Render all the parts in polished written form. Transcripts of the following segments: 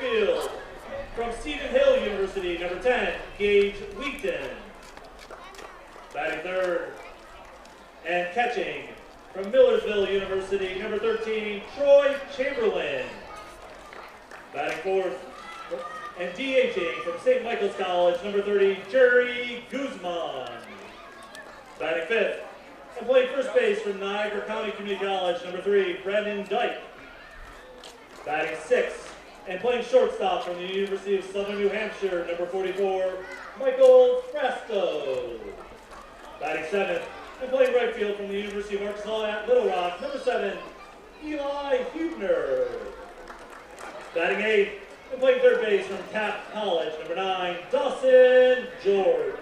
field, from Stephen Hill University, number 10, Gage Wheaton. Batting third and catching from Millersville University, number 13, Troy Chamberlain. Batting fourth and DHing from St. Michael's College, number 30, Jerry Guzman. Batting fifth and playing first base from Niagara County Community College, number 3, Brendan Dyke. Batting sixth and playing shortstop from the University of Southern New Hampshire, number 44, Michael Frasco. Batting seventh and playing right field from the University of Arkansas at Little Rock, number 7, Eli Huebner. Batting eighth and playing third base from Taft College, number 9, Dawson George.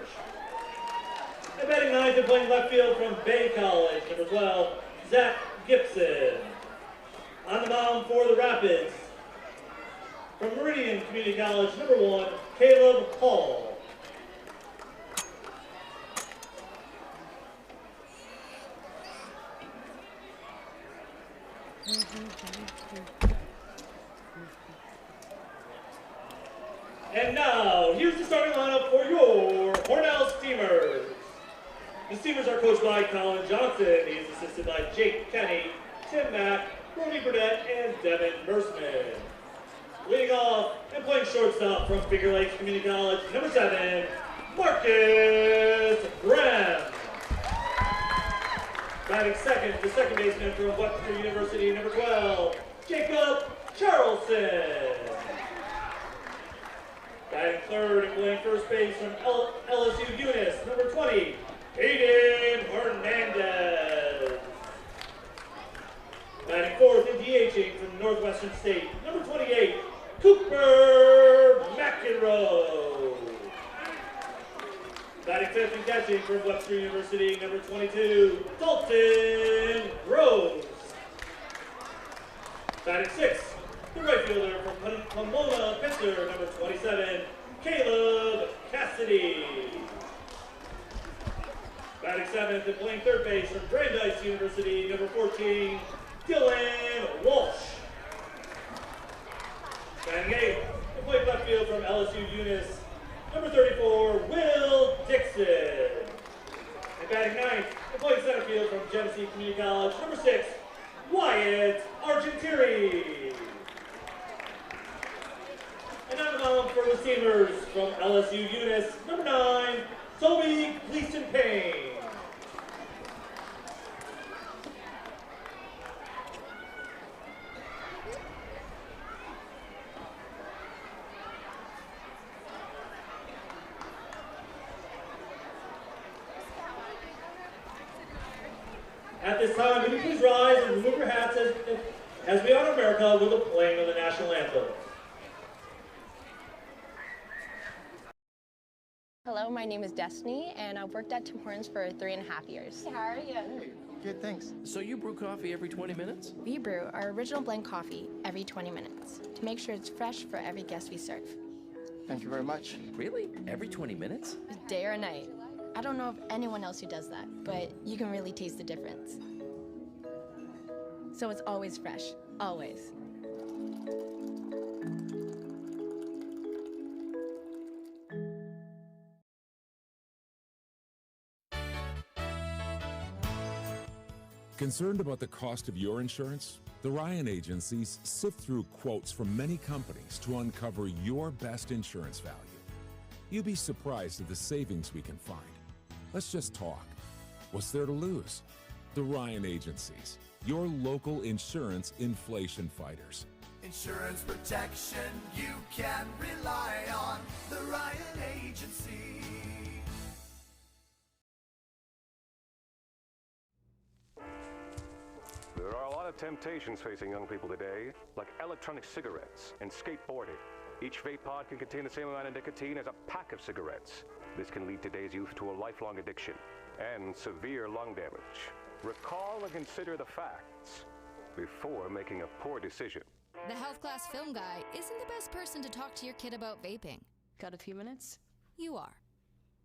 And batting ninth and playing left field from Bay College, number 12, Zach Gibson. On the mound for the Rapids, from Meridian Community College, number 1, Caleb Hall. And now, here's the starting lineup for your Hornell Steamers. The Steamers are coached by Colin Johnson. He is assisted by Jake Kenny, Tim Mack, Brody Burdett, and Devin Mersman. Leading off and playing shortstop from Finger Lakes Community College, number 7, Marcus Graham. Batting second, the second baseman from Webster University, number 12, Jacob Charleston. Batting third and playing first base from LSU Eunice, number 20, Aiden Hernandez. Batting fourth and DHing from Northwestern State, number 28, Cooper McEnroe. Batting fifth and catching from Webster University, number 22, Dalton Rose. Batting sixth, the right fielder from Pomona Pitzer, number 27, Caleb Cassidy. Batting seventh and playing third base from Brandeis University, number 14, Dylan Walsh. Batting eighth and playing left field from LSU Eunice, number 34, Will Dixon. And batting ninth and playing center field from Genesee Community College, number 6, Wyatt Argentieri. And on the mound for the Steamers from LSU Eunice, number 9, Toby Gleason Payne. At this time, would you please rise and remove your hats as we honor America with the playing of the national anthem. Hello, my name is Destiny, and I've worked at Tim Hortons for 3.5 years. Hey, how are you? Hey, good, thanks. So you brew coffee every 20 minutes? We brew our original blend coffee every 20 minutes to make sure it's fresh for every guest we serve. Thank you very much. Really? Every 20 minutes? Day or night. I don't know of anyone else who does that, but you can really taste the difference. So it's always fresh, always. Concerned about the cost of your insurance? The Ryan agencies sift through quotes from many companies to uncover your best insurance value. You'll be surprised at the savings we can find. Let's just talk. What's there to lose? The Ryan agencies, your local insurance inflation fighters. Insurance protection you can rely on. The Ryan Agency. There are a lot of temptations facing young people today, like electronic cigarettes and skateboarding. Each vape pod can contain the same amount of nicotine as a pack of cigarettes. This can lead today's youth to a lifelong addiction and severe lung damage. Recall and consider the facts before making a poor decision. The health class film guy isn't the best person to talk to your kid about vaping. Got a few minutes? You are.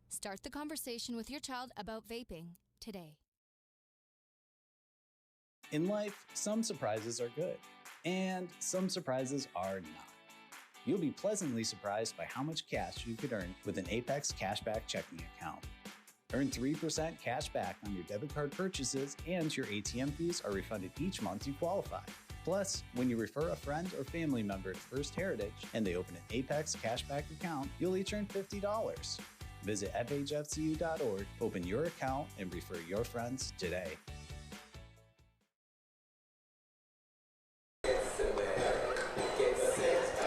Start the conversation with your child about vaping today. In life, some surprises are good, and some surprises are not. You'll be pleasantly surprised by how much cash you could earn with an Apex Cashback checking account. Earn 3% cash back on your debit card purchases, and your ATM fees are refunded each month you qualify. Plus, when you refer a friend or family member to First Heritage and they open an Apex Cashback account, you'll each earn $50. Visit fhfcu.org, open your account, and refer your friends today.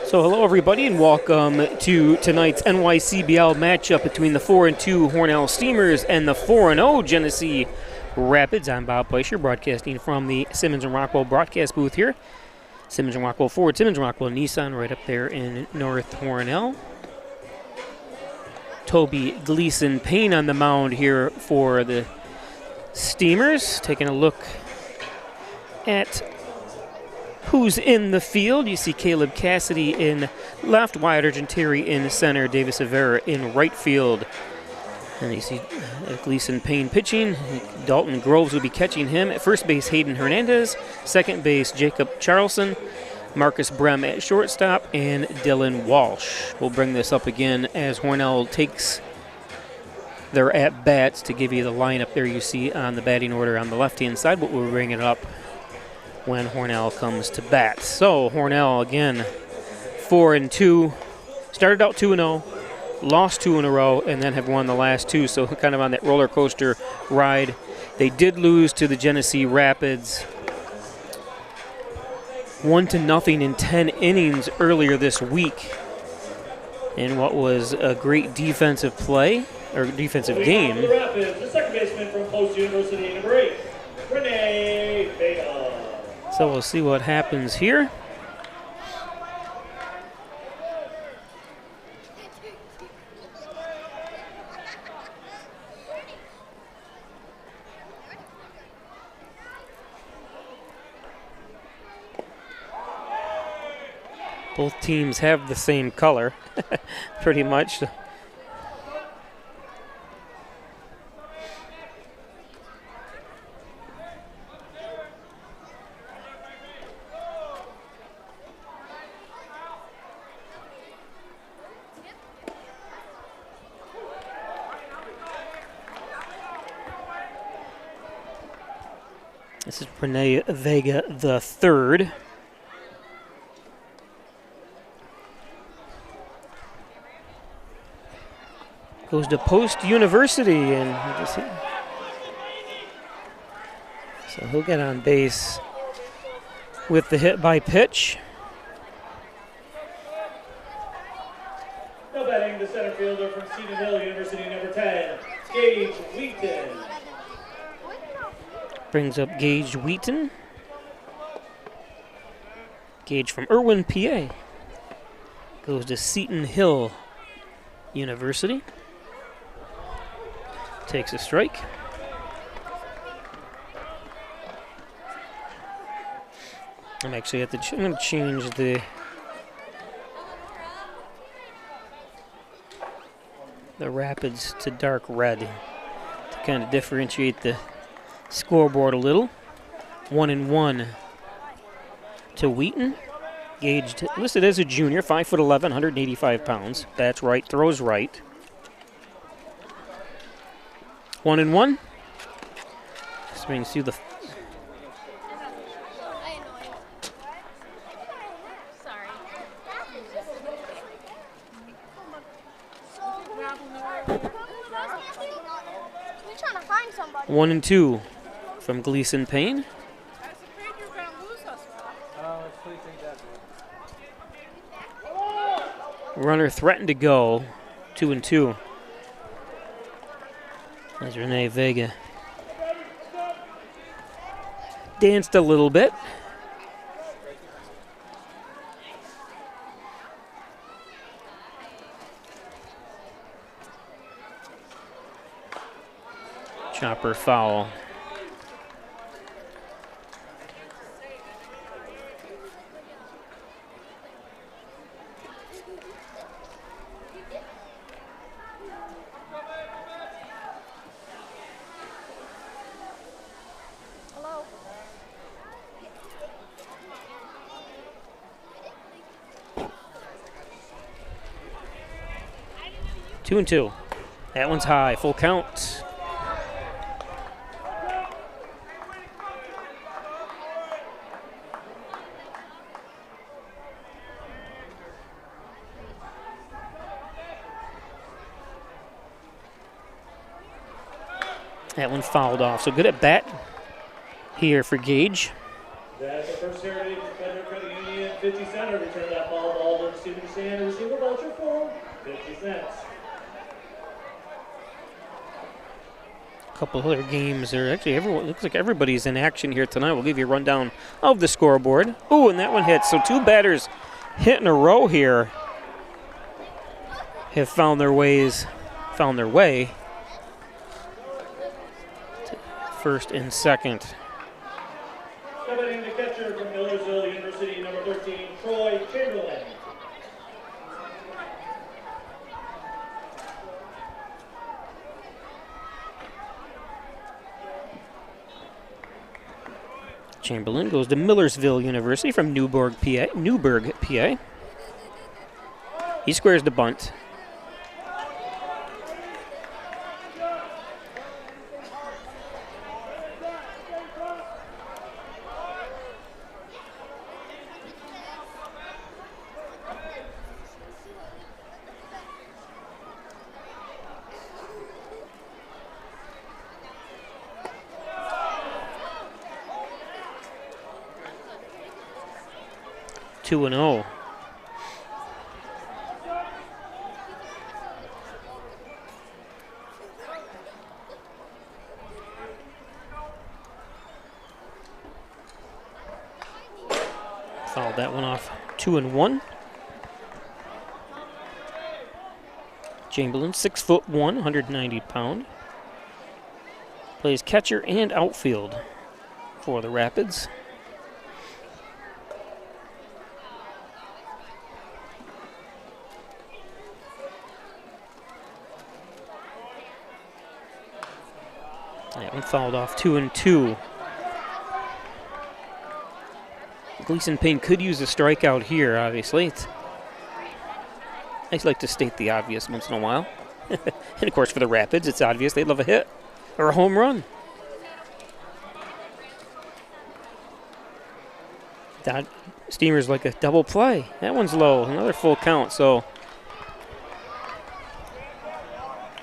So hello everybody and welcome to tonight's NYCBL matchup between the 4-2 Hornell Steamers and the 4-0 Genesee Rapids. I'm Bob Fleischer, broadcasting from the Simmons & Rockwell broadcast booth here. Simmons & Rockwell Ford, Simmons & Rockwell Nissan right up there in North Hornell. Toby Gleason Payne on the mound here for the Steamers. Taking a look at who's in the field. You see Caleb Cassidy in left, Wyatt Argenteri in center, Davis Avera in right field. And you see Gleason Payne pitching. Dalton Groves will be catching him. At first base, Hayden Hernandez. Second base, Jacob Charlson. Marcus Brem at shortstop, and Dylan Walsh. We'll bring this up again as Hornell takes their at-bats to give you the lineup there you see on the batting order on the left-hand side, but we'll bring it up when Hornell comes to bat. So Hornell again, 4-2, started out 2-0, lost 2 in a row, and then have won the last 2. So kind of on that roller coaster ride. They did lose to the Genesee Rapids 1-0 in 10 innings earlier this week in what was a great defensive play or defensive game. The Rapids, the second baseman from Post University, number 8, Renee Vega. So we'll see what happens here. Both teams have the same color, pretty much. This is Renee Vega the third. Goes to Post University, and so he'll get on base with the hit by pitch. Now batting the center fielder from Stephen Hill University, number 10, Gage Wheaton. Brings up Gage Wheaton. Gage from Irwin, PA. Goes to Seton Hill University. Takes a strike. I'm going to change the Rapids to dark red to kind of differentiate the scoreboard a little. 1-1 to Wheaton. Gage listed as a junior, 5'11", 185 pounds. That's right, throws right. 1-1. Swings through the. One and 2 from Gleason Payne. Runner threatened to go. 2-2. As Renee Vega danced a little bit. Chopper foul. 2-2. That one's high, full count. That one fouled off. So good at bat here for Gage. That's the first Heritage Federal Credit Union 50 center. Return that ball to receiver stand and receive a voucher for 50 cents. A couple other games there. Actually, looks like everybody's in action here tonight. We'll give you a rundown of the scoreboard. Ooh, and that one hits. So 2 batters hit in a row here have found their way to first and second. Stepping in the catcher from Millersville University, number 13, Troy Chamberlain. Chamberlain goes to Millersville University from Newburgh, PA. He squares the bunt. Two and 0. Fouled that one off. 2-1. Chamberlain, 6'1", 190 pound. Plays catcher and outfield for the Rapids. That one fouled off. 2-2. Gleason Payne could use a strikeout here, obviously. I like to state the obvious once in a while. And of course for the Rapids, it's obvious they'd love a hit or a home run. That Steamers like a double play. That one's low, another full count. So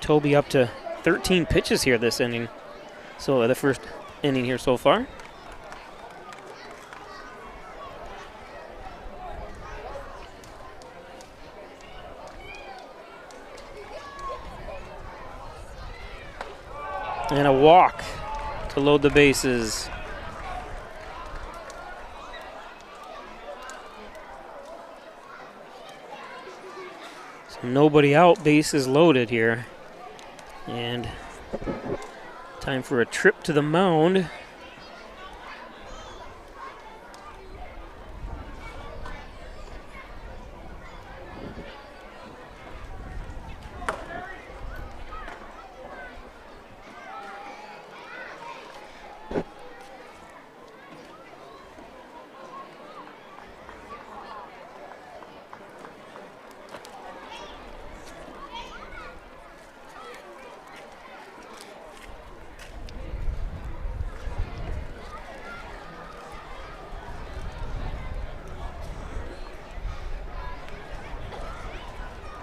Toby up to 13 pitches here this inning. So the first inning here so far. And a walk to load the bases. So nobody out, bases loaded here. And time for a trip to the mound.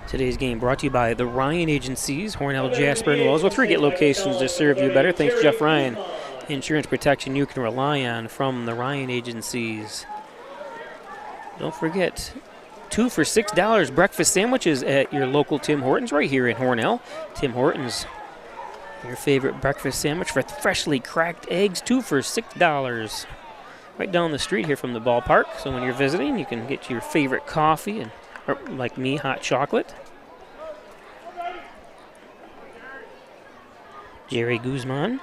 Today's game brought to you by the Ryan Agencies, Hornell, Jasper, and Wells, with 3 locations to serve you better. Thanks, Jeff Ryan. Insurance protection you can rely on from the Ryan Agencies. Don't forget, 2 for $6 breakfast sandwiches at your local Tim Hortons right here in Hornell. Tim Hortons, your favorite breakfast sandwich for freshly cracked eggs, 2 for $6. Right down the street here from the ballpark. So when you're visiting, you can get your favorite coffee and, or like me, hot chocolate. Jerry Guzman.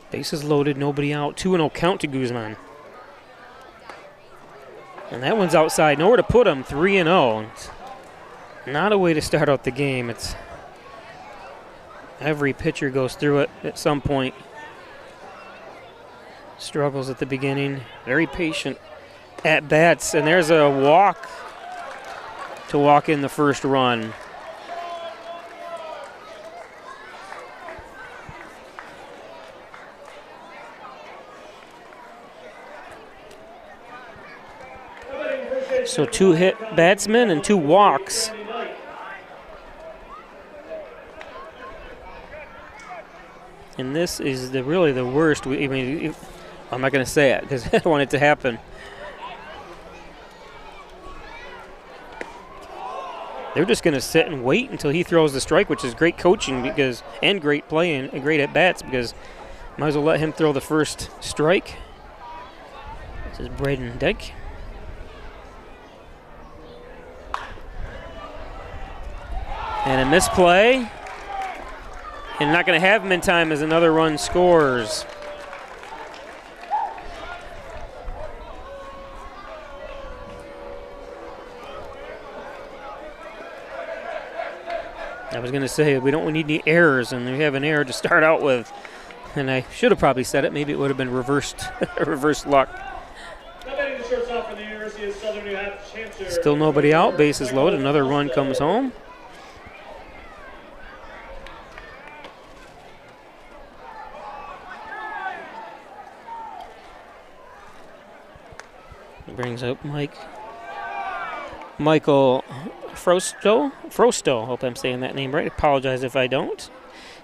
Bases loaded, nobody out. 2-0 count to Guzman. And that one's outside, nowhere to put him. 3-0. Not a way to start out the game. It's Every pitcher goes through it at some point. Struggles at the beginning. Very patient at bats. And there's a walk to walk in the first run. So 2 hit batsmen and 2 walks. And this is really the worst. I mean, I'm not going to say it because I don't want it to happen. They're just going to sit and wait until he throws the strike, which is great coaching and great play and great at bats because might as well let him throw the first strike. This is Braden Dyke. And a misplay. And not going to have him in time as another run scores. I was going to say we don't need any errors, and we have an error to start out with. And I should have probably said it. Maybe it would have been reversed luck. Still nobody out. Bases loaded. Another run comes home. Brings up Michael Frosto. Hope I'm saying that name right. Apologize if I don't.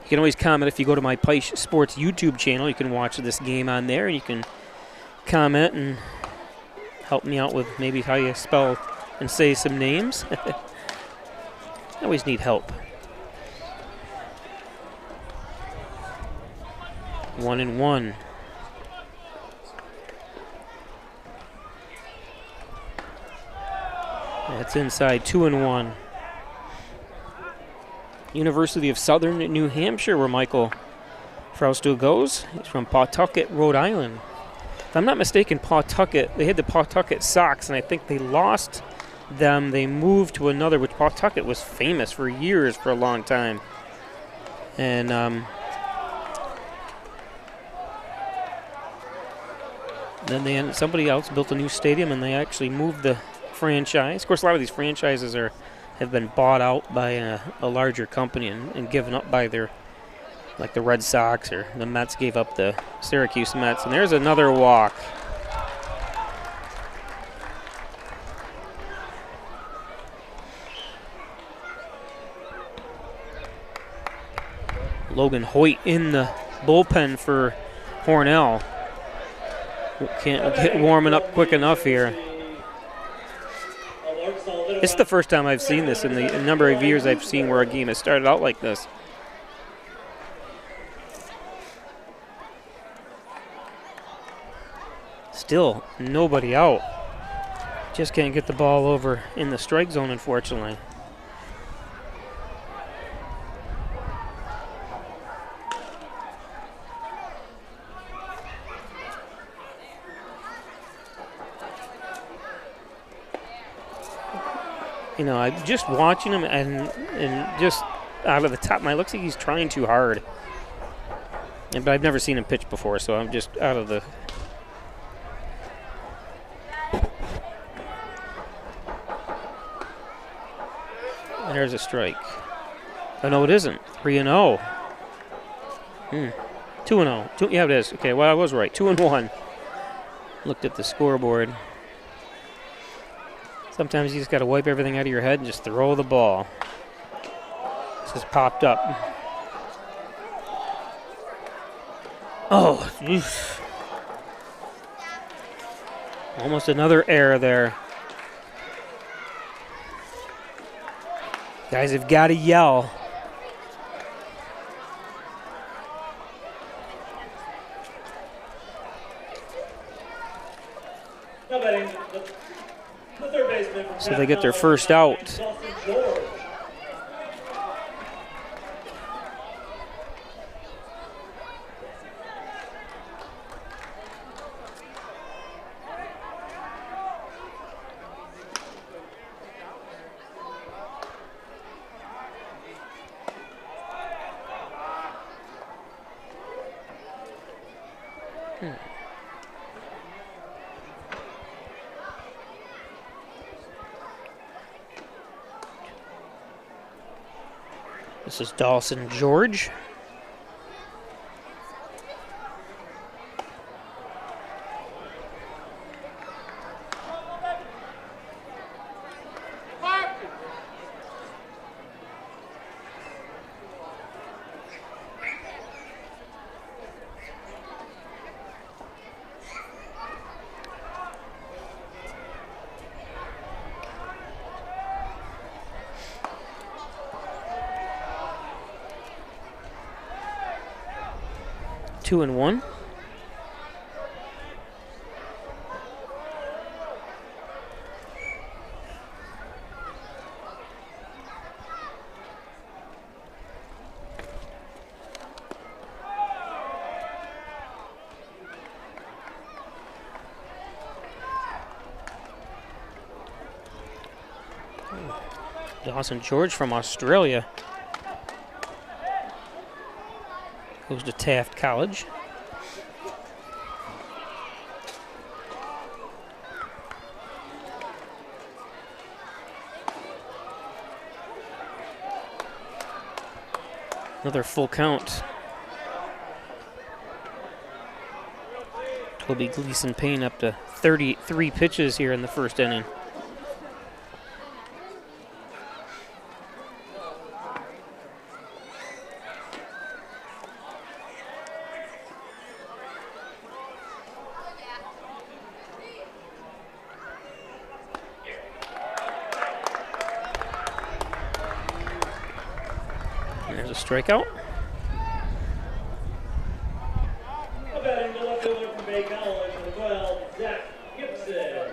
You can always comment if you go to my Peisch Sports YouTube channel. You can watch this game on there, and you can comment and help me out with maybe how you spell and say some names. I always need help. 1-1. That's inside, 2-1. University of Southern New Hampshire, where Michael Frausto goes. He's from Pawtucket, Rhode Island. If I'm not mistaken, Pawtucket, they had the Pawtucket Sox, and I think they lost them. They moved to another, which Pawtucket was famous for years, for a long time. And then somebody else built a new stadium, and they actually moved the franchise. Of course, a lot of these franchises have been bought out by a larger company and given up by like the Red Sox, or the Mets gave up the Syracuse Mets. And there's another walk. Logan Hoyt in the bullpen for Hornell. Can't get warming up quick enough here. It's the first time I've seen this in the number of years I've seen where a game has started out like this. Still nobody out. Just can't get the ball over in the strike zone, unfortunately. You know, I'm just watching him and just out of the top of my, looks like he's trying too hard. But I've never seen him pitch before, so I'm just out of the. And there's a strike. Oh, no, it isn't. 3-0. 2-0. Yeah, it is. Okay, well, I was right. 2-1. Looked at the scoreboard. Sometimes you just got to wipe everything out of your head and just throw the ball. This has popped up. Oh, oof. Almost another error there. Guys have got to yell. So they get their first out. This is Dawson George. Two and one. Dawson George from Australia goes to Taft College. Another full count. Toby Gleason Payne up to 33 pitches here in the first inning. There's a strikeout. Batting the left fielder from Bay College, number 12, Zach Gibson.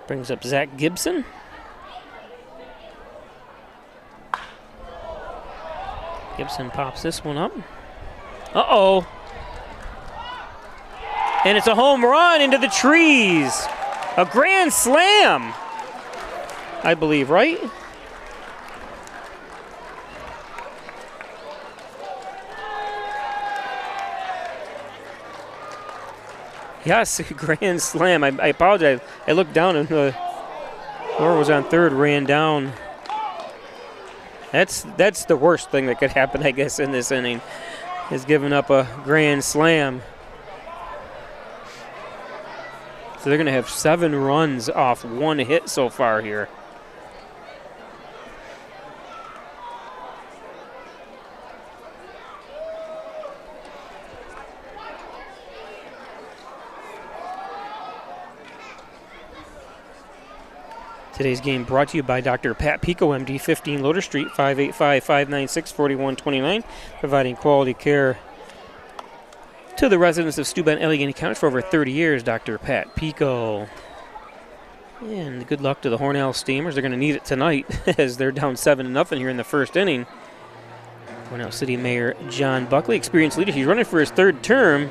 Brings up Zach Gibson. Gibson pops this one up. Uh-oh. And it's a home run into the trees. A grand slam, I believe, right? Yes, grand slam. I apologize. I looked down and whoever was on third ran down. That's the worst thing that could happen, I guess, in this inning, is giving up a grand slam. So they're going to have 7 runs off 1 hit so far here. Today's game brought to you by Dr. Pat Pico, MD, 15 Loader Street, 585-596-4129, providing quality care to the residents of Steuben, Allegheny County for over 30 years. Dr. Pat Pico. And good luck to the Hornell Steamers. They're going to need it tonight as they're down 7-0 here in the first inning. Hornell City Mayor John Buckley, experienced leader. He's running for his 3rd term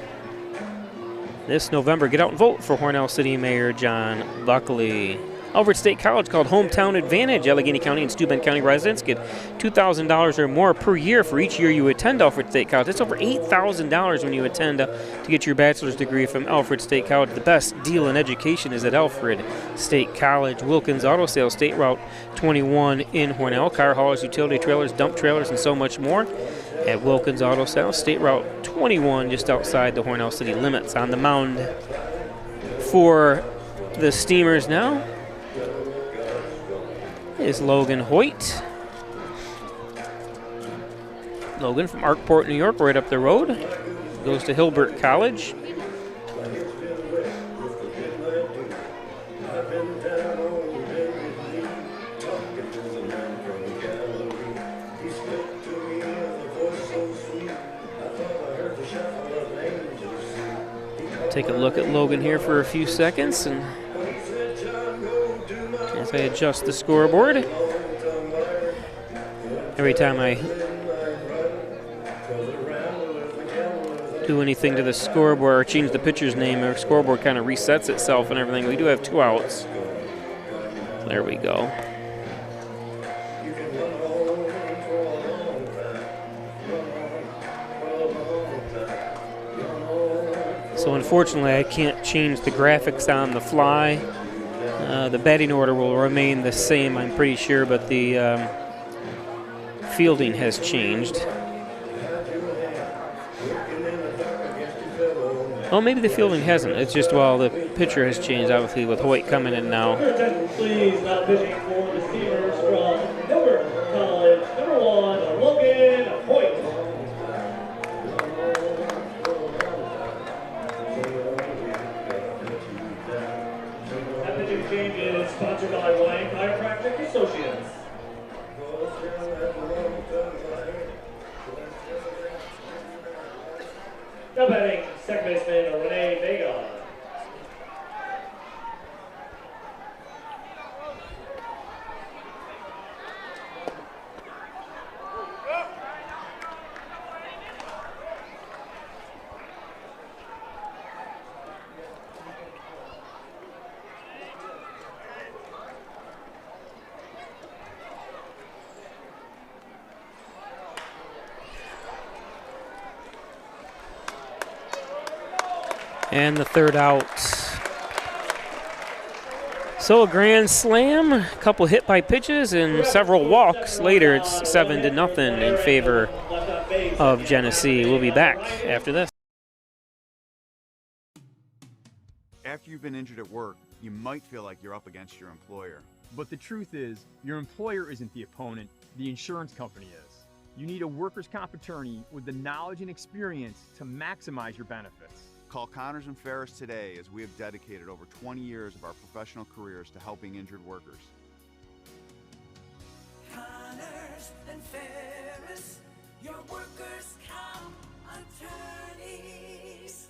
this November. Get out and vote for Hornell City Mayor John Buckley. Alfred State College, called Hometown Advantage. Allegheny County and Steuben County residents get $2,000 or more per year for each year you attend Alfred State College. That's over $8,000 when you attend to get your bachelor's degree from Alfred State College. The best deal in education is at Alfred State College. Wilkins Auto Sales, State Route 21 in Hornell. Car haulers, utility trailers, dump trailers, and so much more at Wilkins Auto Sales, State Route 21, just outside the Hornell city limits. On the mound for the Steamers now is Logan Hoyt. Logan from Arkport, New York, right up the road. Goes to Hilbert College. Take a look at Logan here for a few seconds, and as I adjust the scoreboard, every time I do anything to the scoreboard or change the pitcher's name, our scoreboard kind of resets itself and everything. We do have 2 outs. There we go. So unfortunately, I can't change the graphics on the fly. The batting order will remain the same, I'm pretty sure, but the fielding has changed. Oh, maybe the fielding hasn't. It's just, well, the pitcher has changed, obviously, with Hoyt coming in now. Please, now pitching for the Steamers from Milford College, number 1, Logan Hoyt. That pitching change is sponsored by Wayne Chiropractic Associates. Now batting, second baseman Renee Vega. And the third out. So a grand slam, a couple hit by pitches, and several walks. Later, it's 7-0 in favor of Genesee. We'll be back after this. After you've been injured at work, you might feel like you're up against your employer. But the truth is, your employer isn't the opponent, the insurance company is. You need a workers' comp attorney with the knowledge and experience to maximize your benefits. Call Connors and Ferris today, as we have dedicated over 20 years of our professional careers to helping injured workers. Connors and Ferris, your workers' comp attorneys.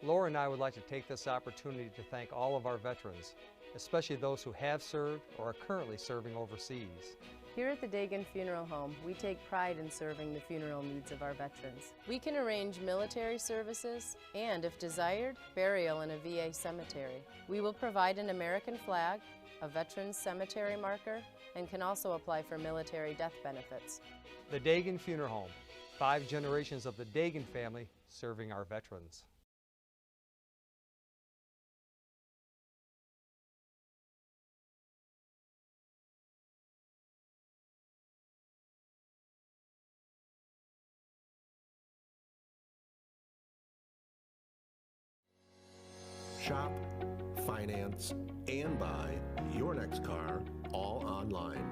Laura and I would like to take this opportunity to thank all of our veterans, especially those who have served or are currently serving overseas. Here at the Dagan Funeral Home, we take pride in serving the funeral needs of our veterans. We can arrange military services and, if desired, burial in a VA cemetery. We will provide an American flag, a veteran's cemetery marker, and can also apply for military death benefits. The Dagan Funeral Home, 5 generations of the Dagan family serving our veterans. Shop, finance, and buy your next car all online.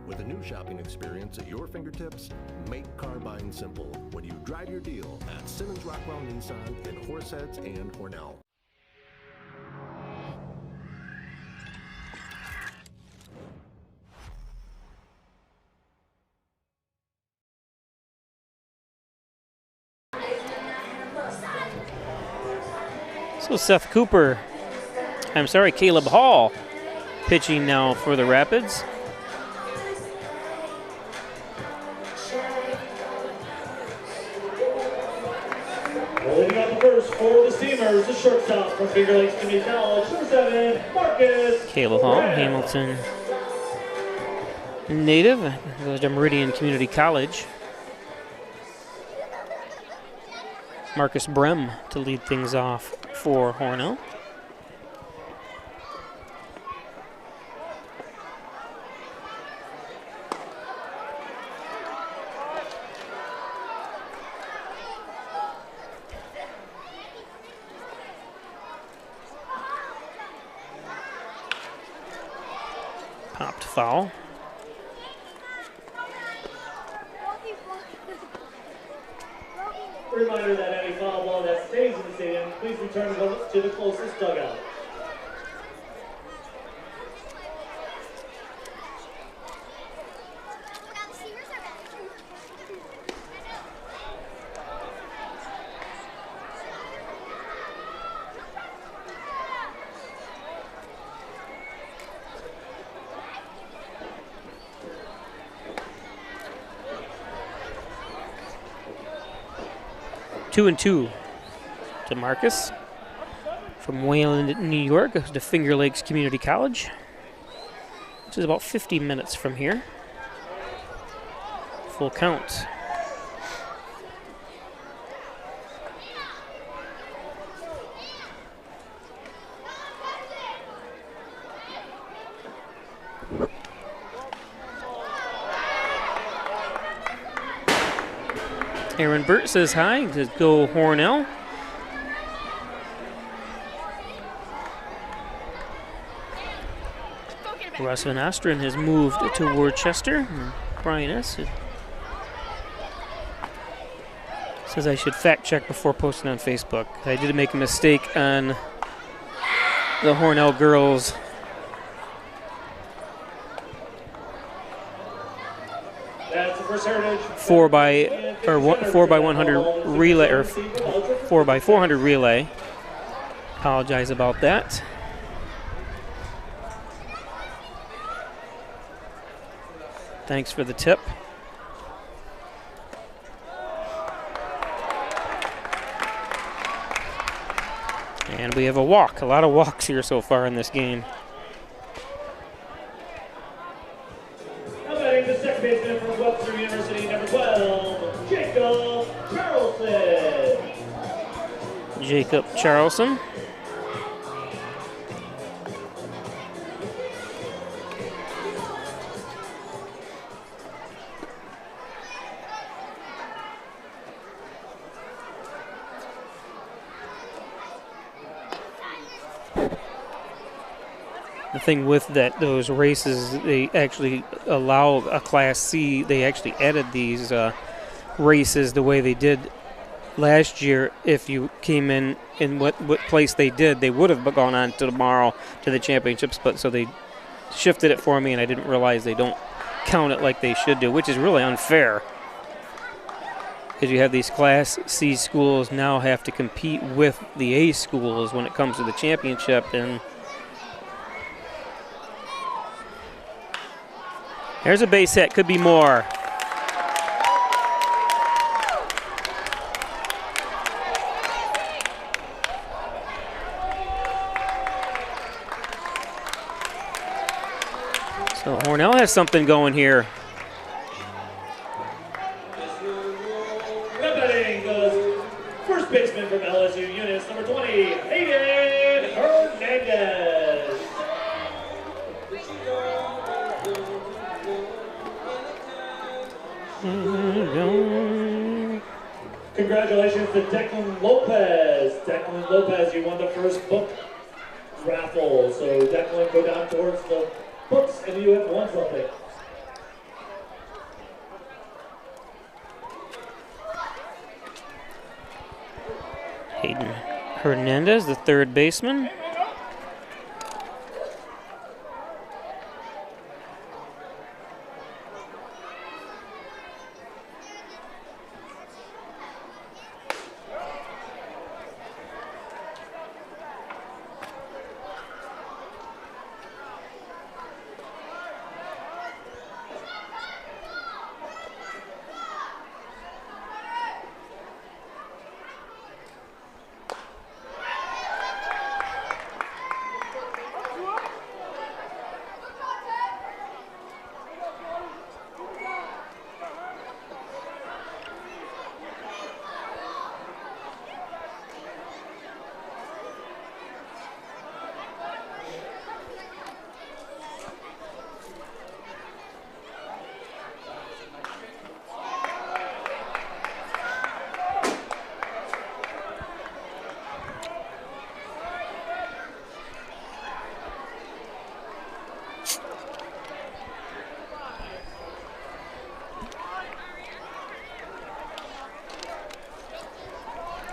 With a new shopping experience at your fingertips, make car buying simple when you drive your deal at Simmons Rockwell Nissan in Horseheads and Hornell. So Caleb Hall pitching now for the Rapids. Leading up the first for the Steamers, the shortstop from Finger Lakes Community College, number 7, Marcus. Caleb Hall, Hamilton native, goes to Meridian Community College. Marcus Brem to lead things off for Hornell. Popped foul. A reminder that any foul ball that stays in the stadium, please return it to the closest dugout. 2-2 to Marcus from Wayland, New York, goes to Finger Lakes Community College, which is about 50 minutes from here. Full count. Aaron Burt says hi to go Hornell. Russ Van Ostren has moved to Worcester. Brian S. says I should fact check before posting on Facebook. I did make a mistake on the Hornell girls. That's the first heritage. 4x100 relay, or 4x400 relay. Apologize about that. Thanks for the tip. And we have a walk. A lot of walks here so far in this game. Now batting the second baseman from Webster University, number 12, Jacob Charleston. Jacob Charleston. The thing with those races, they actually allow a Class C. They actually added these races the way they did last year. If you came in what place they did, they would have gone on to tomorrow to the championships. But so they shifted it for me, and I didn't realize they don't count it like they should do, which is really unfair. Because you have these Class C schools now have to compete with the A schools when it comes to the championship, and there's a base hit, could be more. So Hornell has something going here. Batting the first baseman from LSU units, number 20, Hayden Hernandez. Congratulations to Declan Lopez. Declan Lopez, you won the first book raffle. So Declan, go down towards the books and you have won something. Hayden Hernandez, the third baseman.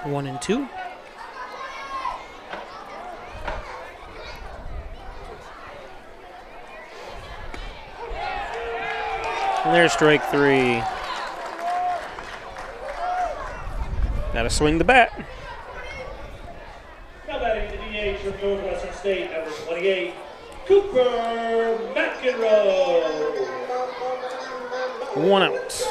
One and two. And there's strike three. Gotta swing the bat. Now batting the DH from Northwestern State, number 28, Cooper McEnroe. One out.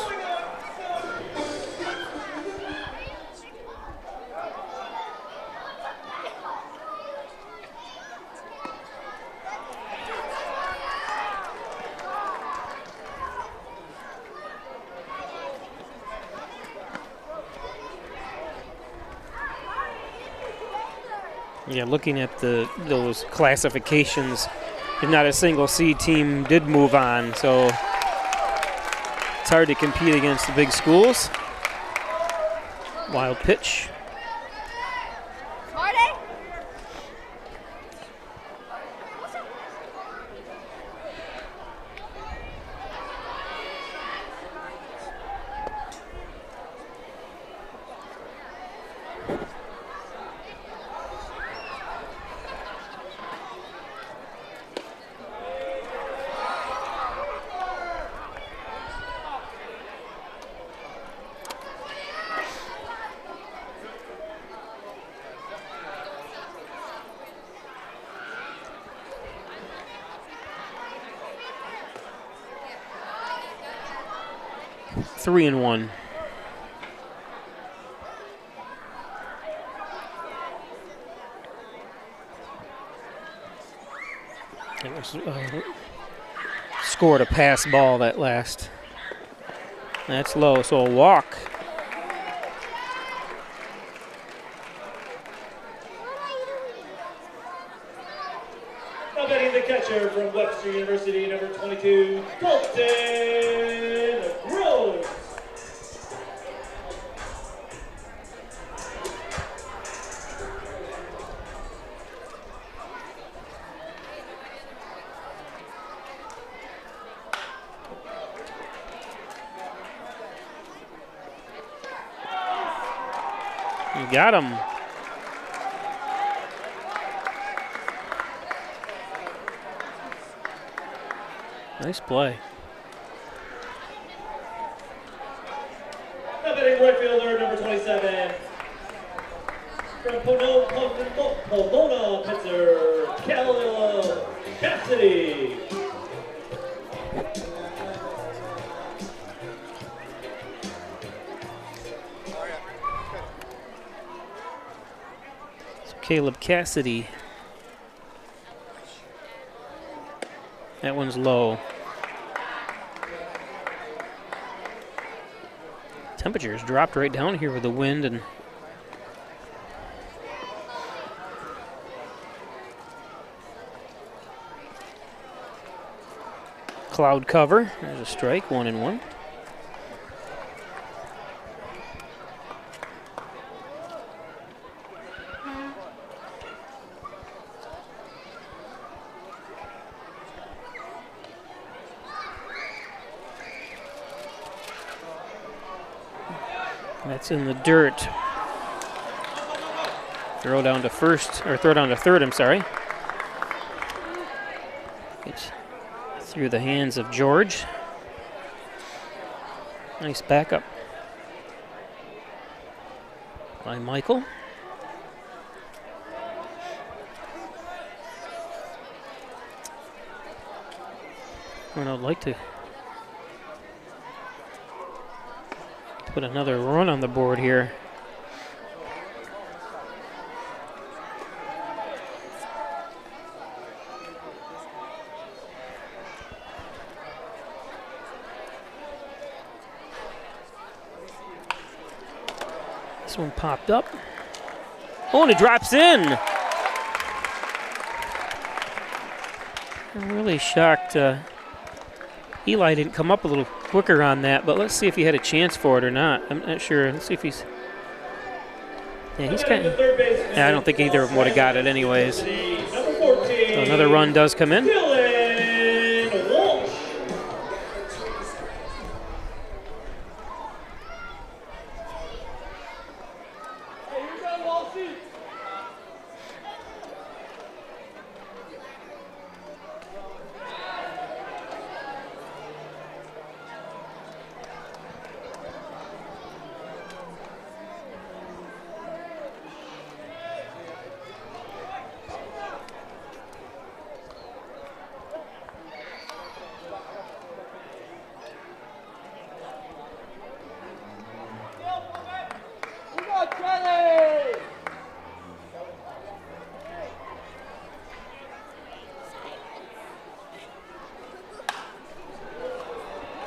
Yeah, looking at those classifications, not a single C team did move on, so it's hard to compete against the big schools. Wild pitch. Three and one. It was scored a pass ball that last. That's low, so a walk. Now batting the catcher from Webster University, number 22, Colton Gross. You got him. Nice play. Now batting right fielder, number 27, from Pomona, pitcher, Caleb Cassidy. Caleb Cassidy. That one's low. Temperatures dropped right down here with the wind and cloud cover. There's a strike, 1-1. That's in the dirt. Throw down to first, or throw down to third, I'm sorry. It's through the hands of George. Nice backup by Michael. And I'd like to put another run on the board here. This one popped up. Oh, and it drops in. I'm really shocked Eli didn't come up a little quicker on that, but let's see if he had a chance for it or not. I'm not sure. Let's see if he's... Yeah, he's kind of... Yeah, I don't think either of them would have got it anyways. So another run does come in.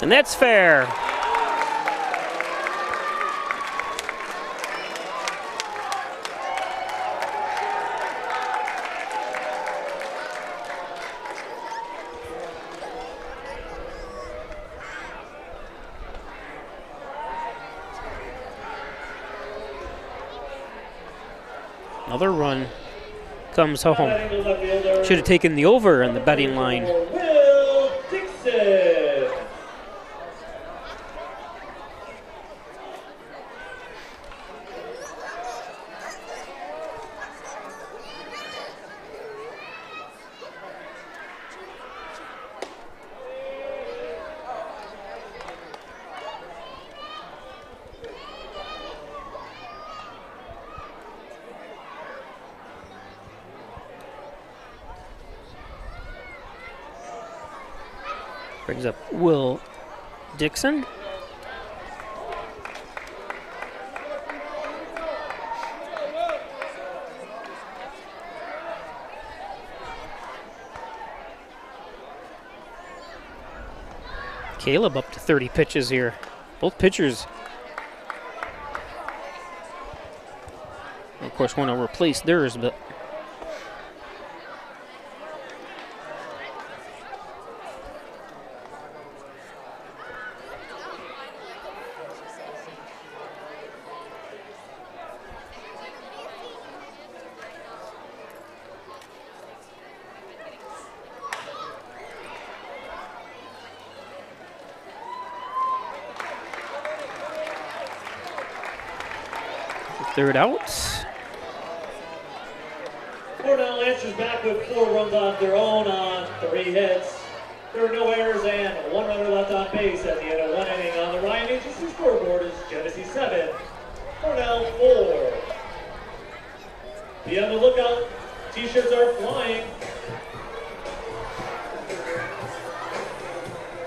And that's fair. Another run comes home. Should have taken the over on the betting line. Will Dixon. Brings up Will Dixon. Caleb up to 30 pitches here. Both pitchers. Of course, want to replace theirs, but third out. Cornell answers back with 4 runs on their own on 3 hits. There are no errors and 1 runner left on base at the end of 1 inning. On the Ryan Agency scoreboard is Genesee 7, Cornell 4. Be on the lookout. T-shirts are flying.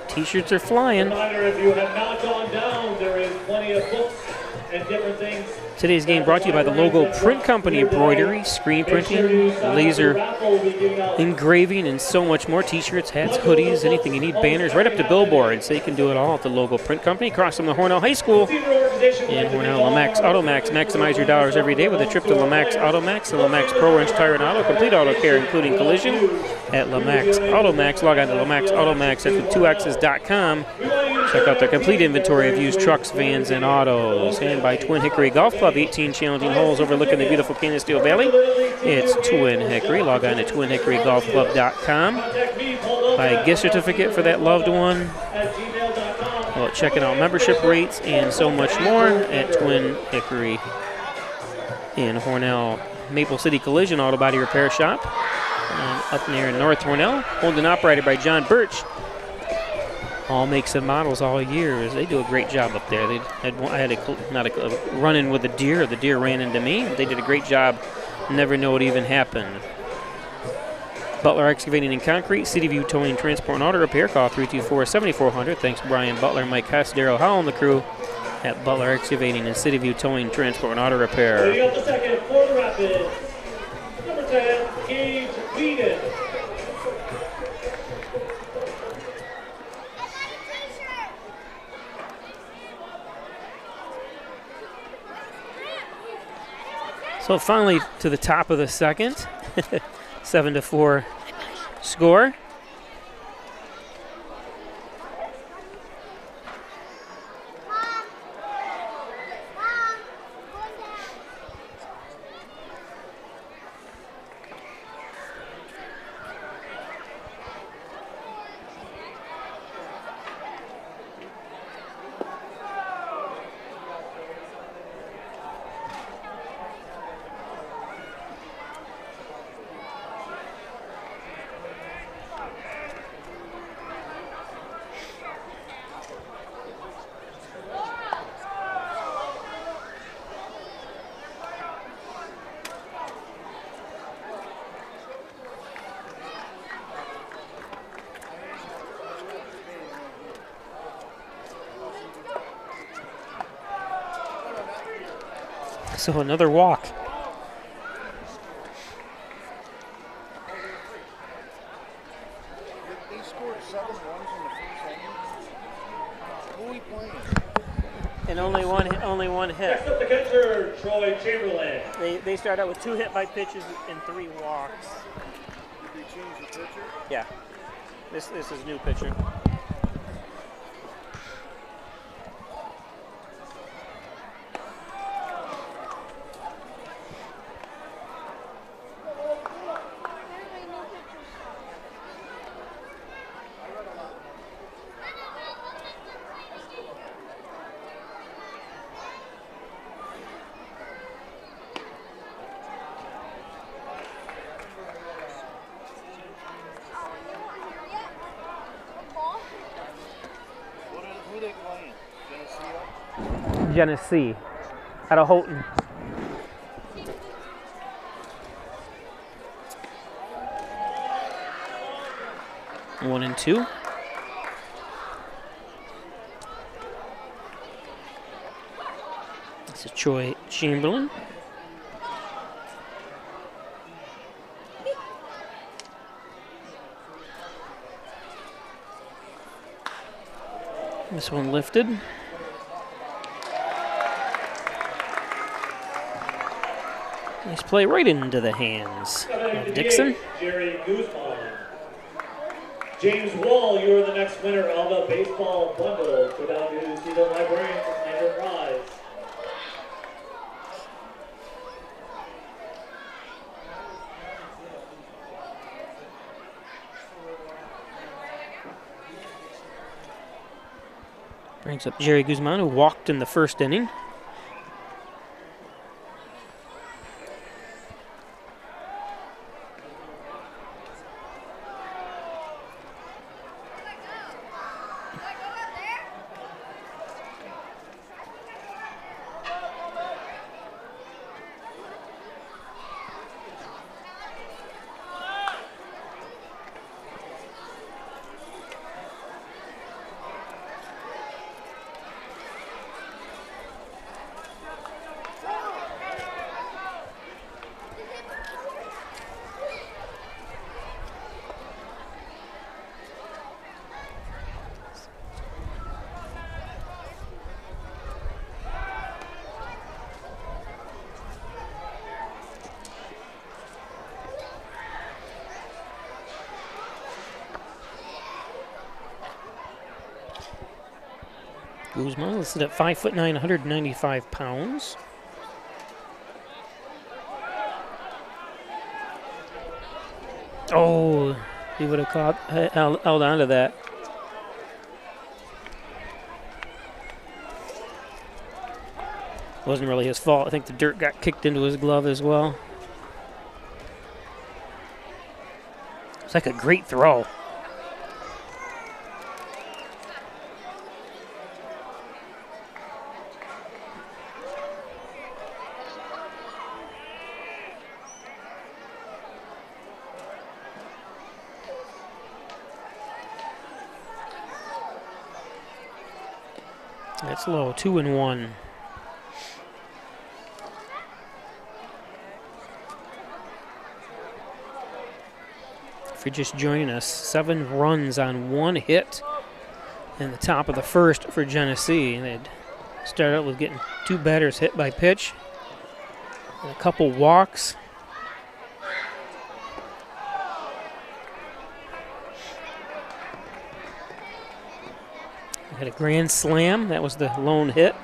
T-shirts are flying. Reminder, if you have not gone down, there is plenty of books and different things. Today's game brought to you by the Logo Print Company, embroidery, screen printing, laser engraving, and so much more. T-shirts, hats, hoodies, anything you need, banners, right up to billboards. They can do it all at the Logo Print Company, across from the Hornell High School in Hornell. Lamax Automax, maximize your dollars every day with a trip to Lamax Automax and Lamax Pro Wrench Tire and Auto, complete auto care, including collision at Lamax Automax. Log on to Lamax Automax, that's with 2x's.com. Check out their complete inventory of used trucks, vans, and autos. And by Twin Hickory Golf Club, 18 challenging holes overlooking the beautiful Canisteo Valley. It's Twin Hickory. Log on to twinhickorygolfclub.com. Buy a gift certificate for that loved one. Well, checking out membership rates and so much more at Twin Hickory in Hornell. Maple City Collision Auto Body Repair Shop. Up near North Hornell. Owned and operated by John Birch. All makes and models all years. They do a great job up there. I had a run-in with a deer. The deer ran into me. They did a great job. Never know what even happened. Butler Excavating and Concrete, City View Towing, Transport, and Auto Repair. Call 324-7400. Thanks Brian Butler, Mike Hess, Daryl Howell, and the crew at Butler Excavating and City View Towing, Transport, and Auto Repair. Leading up the second for the Rapids, number 10, Gage Whedon. So finally to the top of the second, 7-4 score. So another walk. They scored 7 runs in the first inning. Who are we playing? And only one hit. Next up the catcher, Troy Chamberlain. They start out with 2 hit by pitches and 3 walks. Did they change the pitcher? Yeah. This is new pitcher. Who they playing? Genesee? Genesee out of Houghton. One and two. This is Troy Chamberlain. This one lifted. Nice play right into the hands of Dixon. Jerry Guzman. James Wall, you are the next winner of the baseball bundle. Go down to see the librarian for claim your prize. Brings up Jerry Guzman, who walked in the first inning. Guzman listed at 5'9", 195 pounds. Oh, he would have held on to that. Wasn't really his fault. I think the dirt got kicked into his glove as well. It's like a great throw. That's low, 2-1. If you're just joining us, 7 runs on 1 hit in the top of the first for Genesee. They'd start out with getting 2 batters hit by pitch and a couple walks. Had a grand slam. That was the lone hit.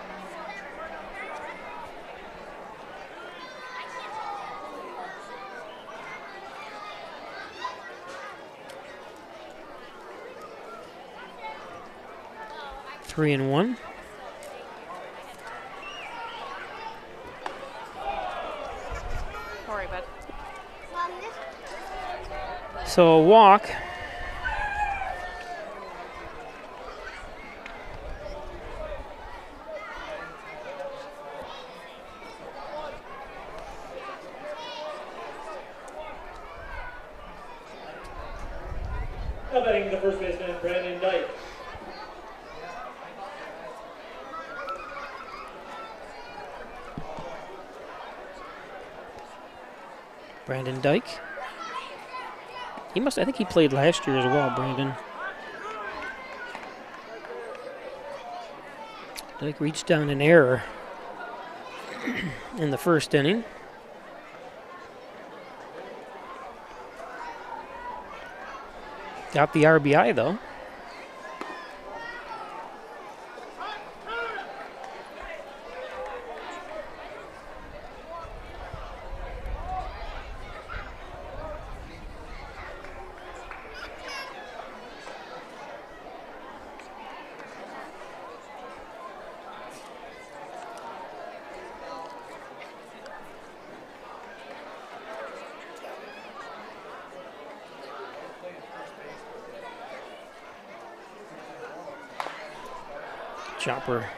Three and one. All right, bud. So a walk. Now batting the first baseman, Brandon Dyke. Brandon Dyke. I think he played last year as well, Brandon. Dyke reached down an error in the first inning. Got the RBI, though. Chopper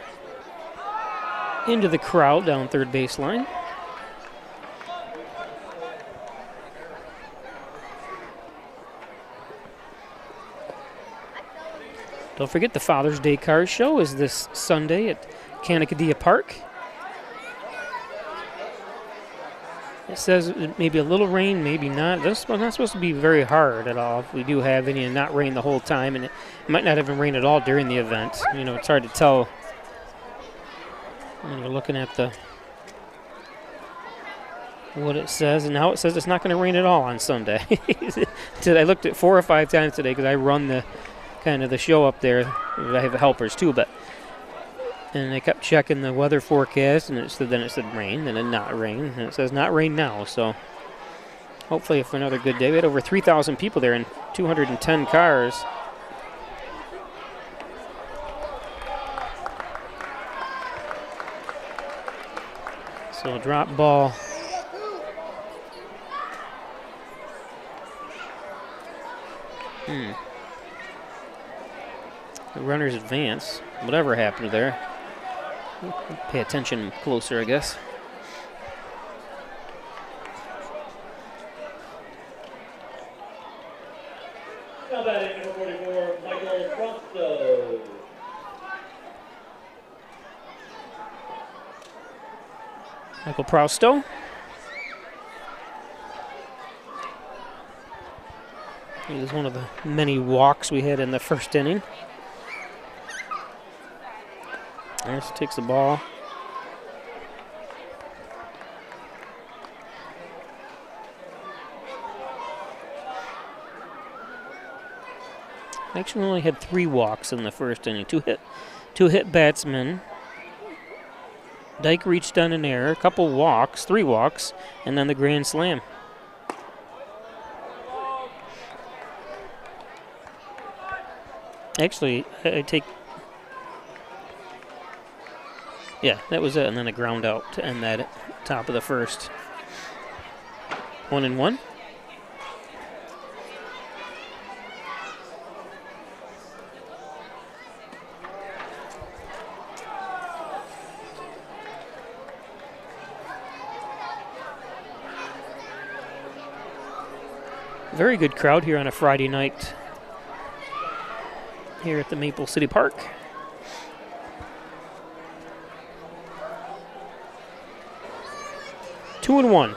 into the crowd down third baseline. Don't forget the Father's Day Car Show is this Sunday at Canacadea Park. It says maybe a little rain, maybe not. This one's not supposed to be very hard at all. If we do have any, and not rain the whole time, and it might not even rain at all during the event. You know, it's hard to tell when you're looking at what it says, and now it says it's not going to rain at all on Sunday. I looked at 4 or 5 times today because I run the show up there. I have helpers too, and I kept checking the weather forecast, and then it said rain, then it not rain, and it says not rain now. So hopefully for another good day. We had over 3,000 people there and 210 cars. So drop ball. The runners advance. Whatever happened there. Pay attention closer, I guess. Now batting number 44, Michael Prosto. Michael Prosto. He was one of the many walks we had in the first inning. Harris takes the ball. Actually, we only had 3 walks in the first inning. Two hit batsmen. Dyke reached on an error, a couple walks, 3 walks, and then the grand slam. Actually, I take. Yeah, that was it, and then a ground out to end that at top of the first. 1-1. Very good crowd here on a Friday night here at the Maple City Park. Two and one.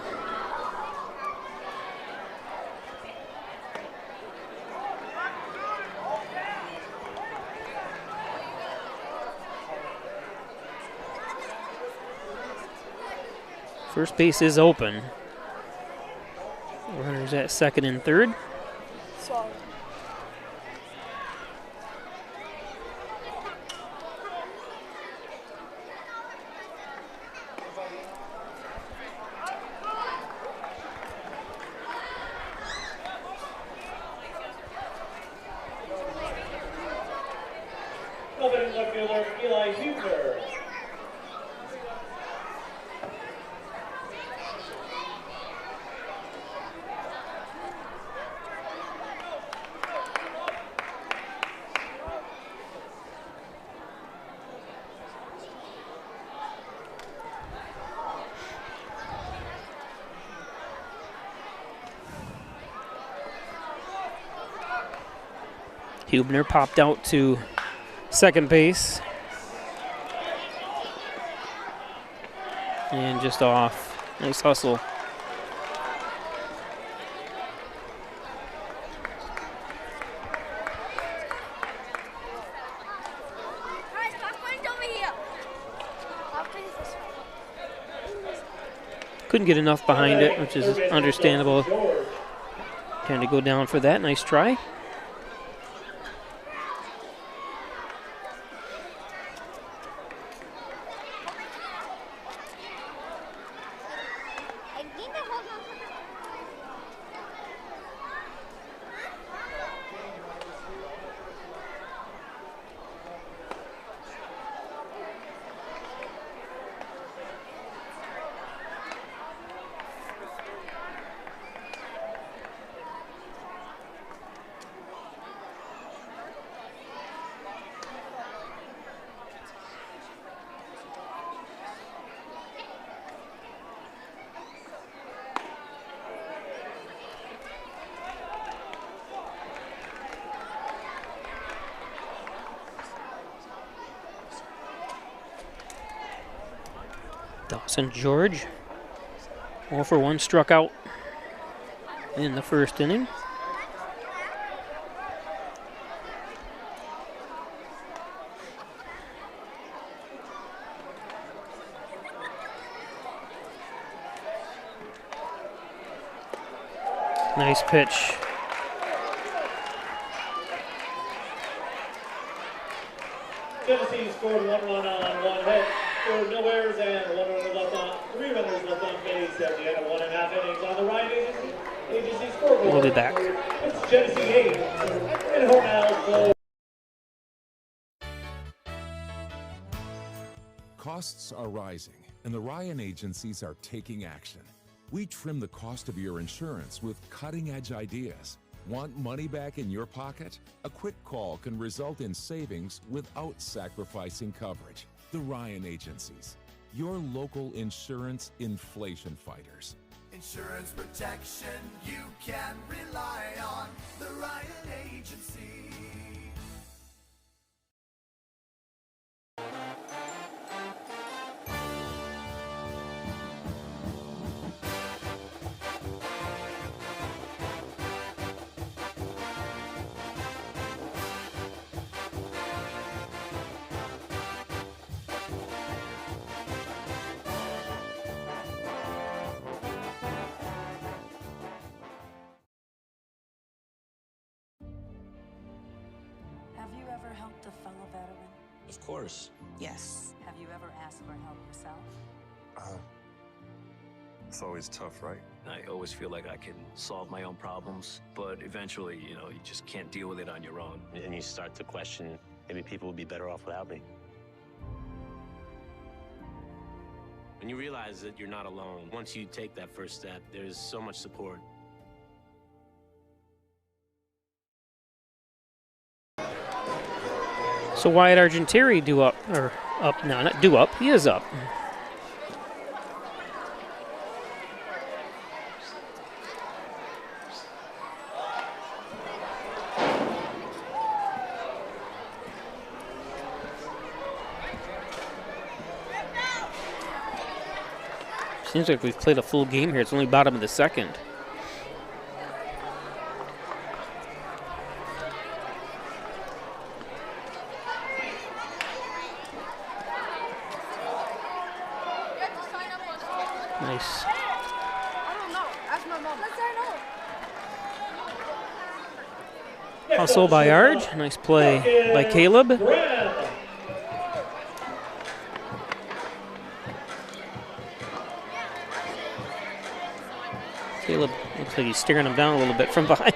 First base is open. Runners at second and third. Sorry. Opening left fielder, Eli Huber. Hubner popped out to second base. And just off. Nice hustle. Couldn't get enough behind it, which is understandable. Trying to go down for that. Nice try. Dawson George, 0 for 1, struck out in the first inning. Nice pitch. Genesee scored 1 run on 1 hit, scored no errors and 1 runner left on, 3 runners left on base at the end of 1.5 innings on the Ryan Agency scoreboard. We'll be back. It's Genesee 8 and Hornell 4. Costs are rising, and the Ryan agencies are taking action. We trim the cost of your insurance with cutting-edge ideas. Want money back in your pocket? A quick call can result in savings without sacrificing coverage. The Ryan Agencies, your local insurance inflation fighters. Insurance protection you can rely on. The Ryan Agency. Have you ever helped a fellow veteran? Of course. Yes. Have you ever asked for help yourself? It's always tough, right? I always feel like I can solve my own problems, but eventually, you just can't deal with it on your own. And you start to question, maybe people would be better off without me. When you realize that you're not alone, once you take that first step, there's so much support. So Wyatt Argentieri due up, or up, no, not due up, he is up. Seems like we've played a full game here. It's only bottom of the second. Nice. I don't know. Ask my mom. Hustle by Arge. Nice play by Caleb. Caleb looks like he's staring him down a little bit from behind.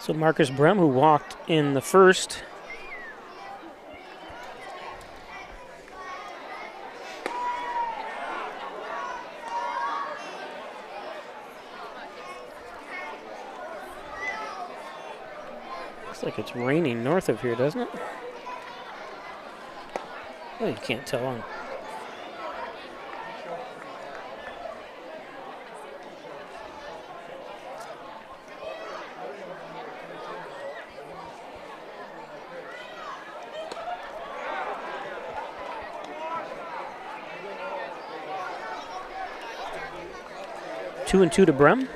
So Marcus Brem, who walked in the first, looks like it's raining north of here, doesn't it? Oh, you can't tell on. Two and two to Brem.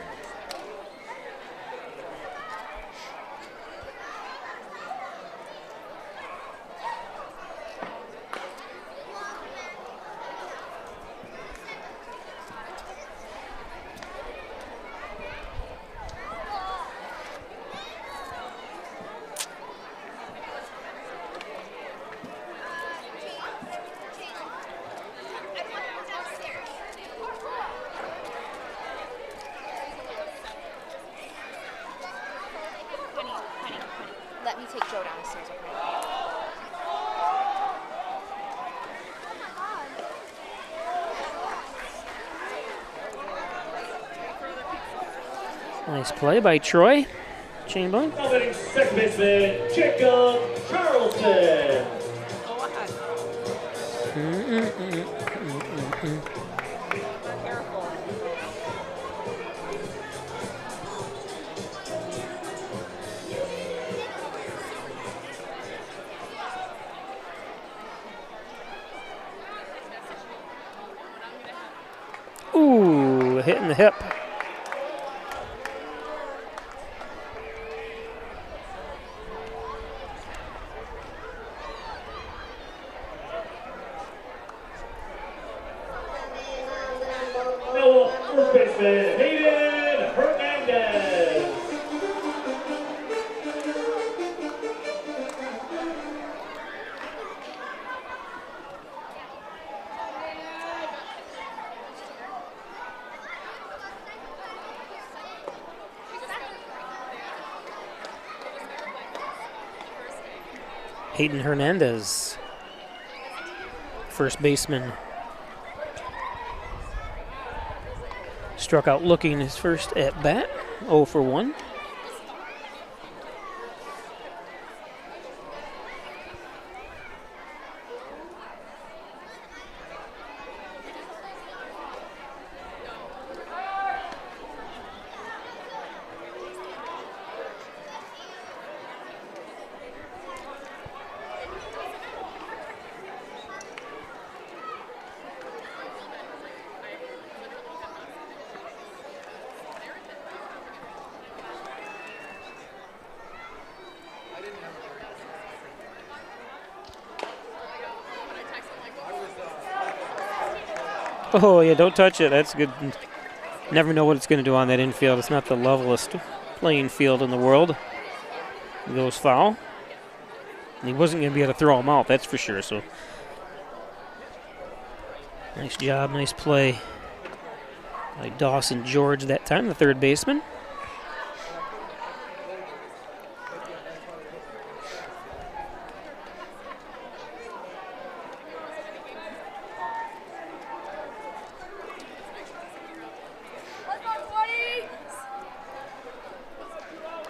Let me take Joe downstairs, okay? Nice play by Troy. chain bone. Now hitting second baseman, Jacob Charleston. Ooh, hitting the hip. Now first baseman, Hayden Hernandez. Hayden Hernandez, first baseman. Struck out looking his first at bat, 0 for 1. Oh, yeah, don't touch it. That's good. Never know what it's going to do on that infield. It's not the levelest playing field in the world. It goes foul. And he wasn't going to be able to throw him out, that's for sure. So, nice job, nice play by Dawson George that time, the third baseman.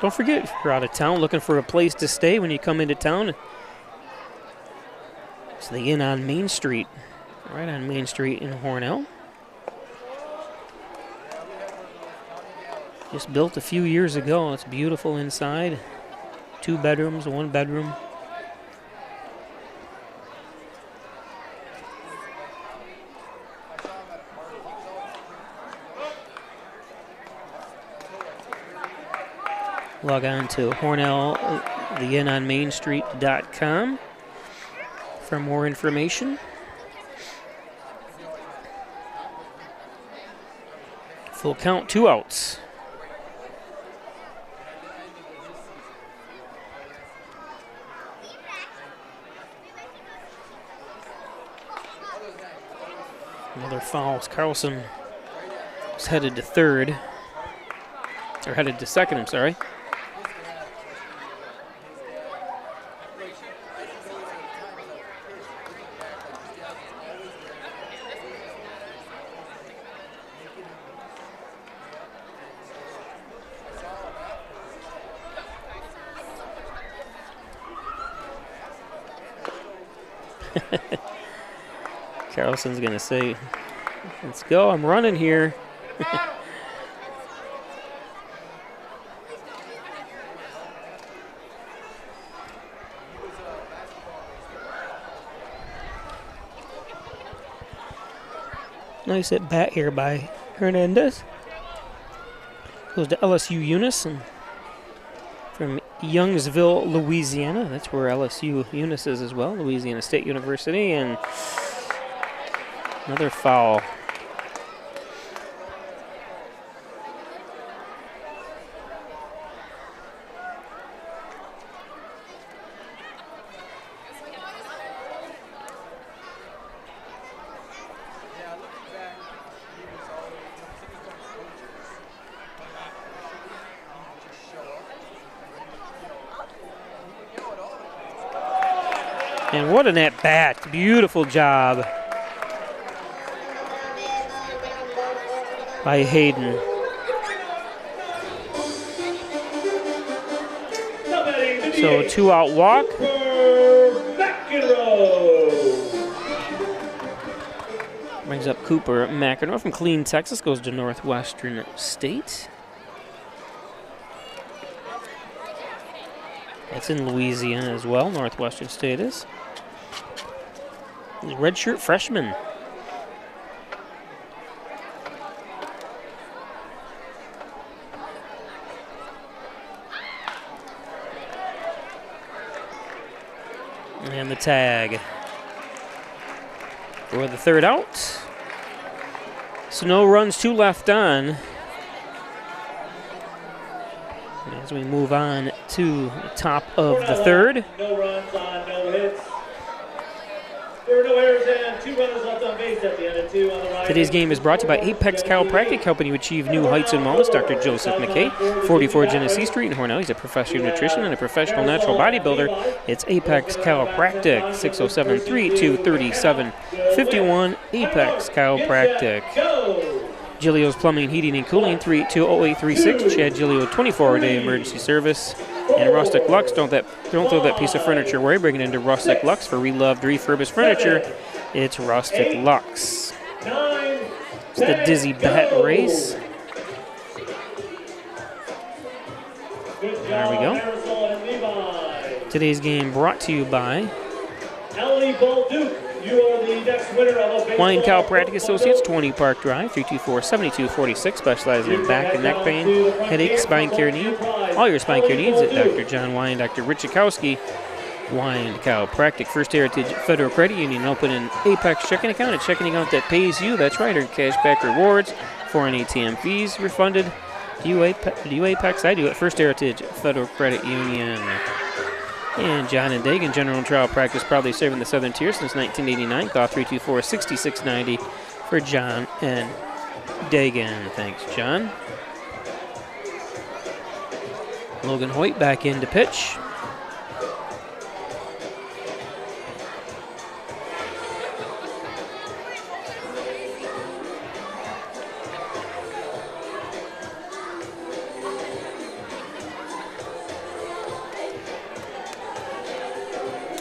Don't forget, if you're out of town looking for a place to stay when you come into town, it's the Inn on Main Street, right on Main Street in Hornell. Just built a few years ago. It's beautiful inside. 2 bedrooms, 1 bedroom. Log on to Hornell, theinnonmainstreet.com for more information. Full count, 2 outs. Another foul. Carlson is headed to third, or headed to second, I'm sorry. Carlson's going to say, let's go, I'm running here. Nice at bat here by Hernandez. Goes to LSU Unison from Youngsville, Louisiana. That's where LSU Eunice is as well, Louisiana State University. And another foul. And what an at-bat. Beautiful job by Hayden. So 2-out walk. Brings up Cooper McEnroe from Killeen, Texas, goes to Northwestern State. That's in Louisiana as well, Northwestern State is. He's a redshirt freshman. And the tag for the 3rd out. So no runs, 2 left on. As we move on to the top of the 3rd. No runs on, no hits. There were no errors and 2 runners left on base at the end of 2 on the right. Today's game is brought to you by Apex Chiropractic, helping you achieve new heights and wellness. Dr. Joseph McKay, 44 Genesee Street in Hornell. He's a professional nutrition and a professional natural bodybuilder. It's Apex Chiropractic, 607-323-3751. Apex Chiropractic. Gilio's Plumbing, Heating, and Cooling, 382-0836. Chad Gilio, 24-hour-a-day emergency service. And Rustic Lux, don't throw that piece of furniture away. Bring it into Rustic Lux for reloved, refurbished furniture. It's Rustic Lux. It's the Dizzy Bat Race. There we go. Today's game brought to you by Wine Chiropractic Associates, 20 Park Drive, 324-7246, specializing in back and neck pain, headache, spine care needs. All your spine care needs at Dr. John Wine, Dr. Richikowski. Wine Chiropractic, First Heritage Federal Credit Union, open an Apex checking account, a checking account that pays you. That's right, earn cashback rewards, foreign ATM fees refunded. Do you Apex? I do at First Heritage Federal Credit Union. And John and Dagan, General and Trial Practice, proudly serving the Southern Tier since 1989. Call 324-6690 for John and Dagan. Thanks, John. Logan Hoyt back in to pitch.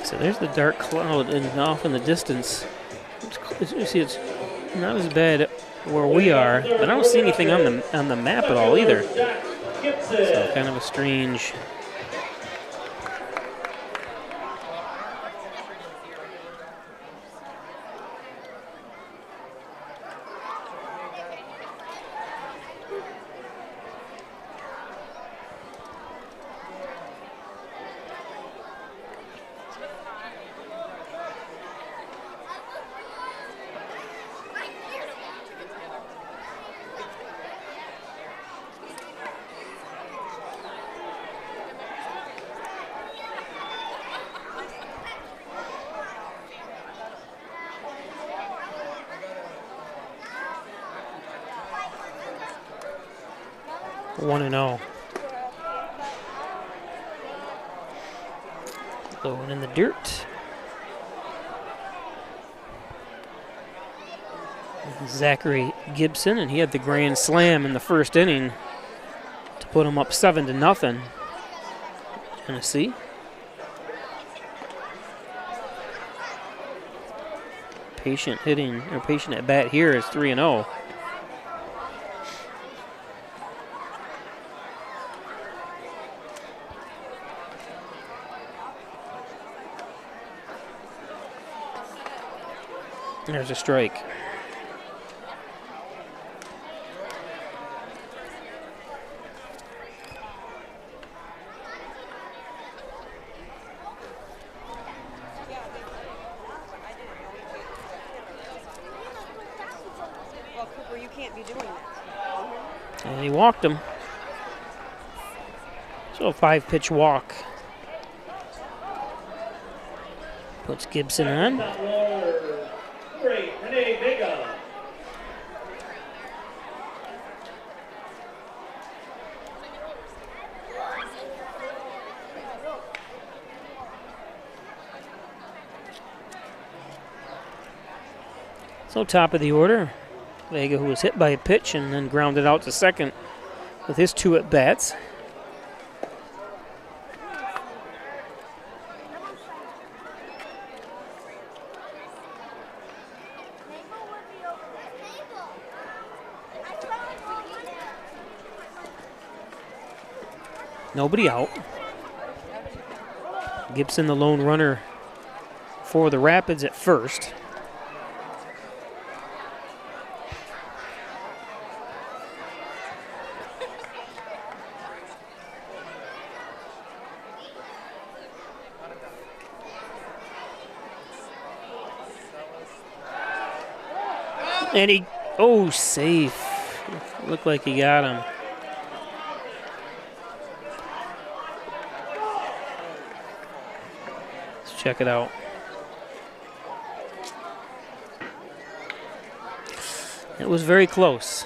So there's the dark cloud and off in the distance. You see, it's not as bad where we are, but I don't see anything on the map at all either. So kind of a strange. One and 0. Going in the dirt. Zachary Gibson, and he had the grand slam in the first inning to put him up 7-0. Genesee. Patient hitting, or patient at bat here is 3-0. There's a strike. Well, Cooper, you can't be doing that. And he walked him. So a 5-pitch walk. Puts Gibson on. So top of the order, Vega, who was hit by a pitch and then grounded out to second with his 2 at-bats. Nobody out. Gibson, the lone runner for the Rapids at first. And he, oh, safe. Looked like he got him. Let's check it out. It was very close.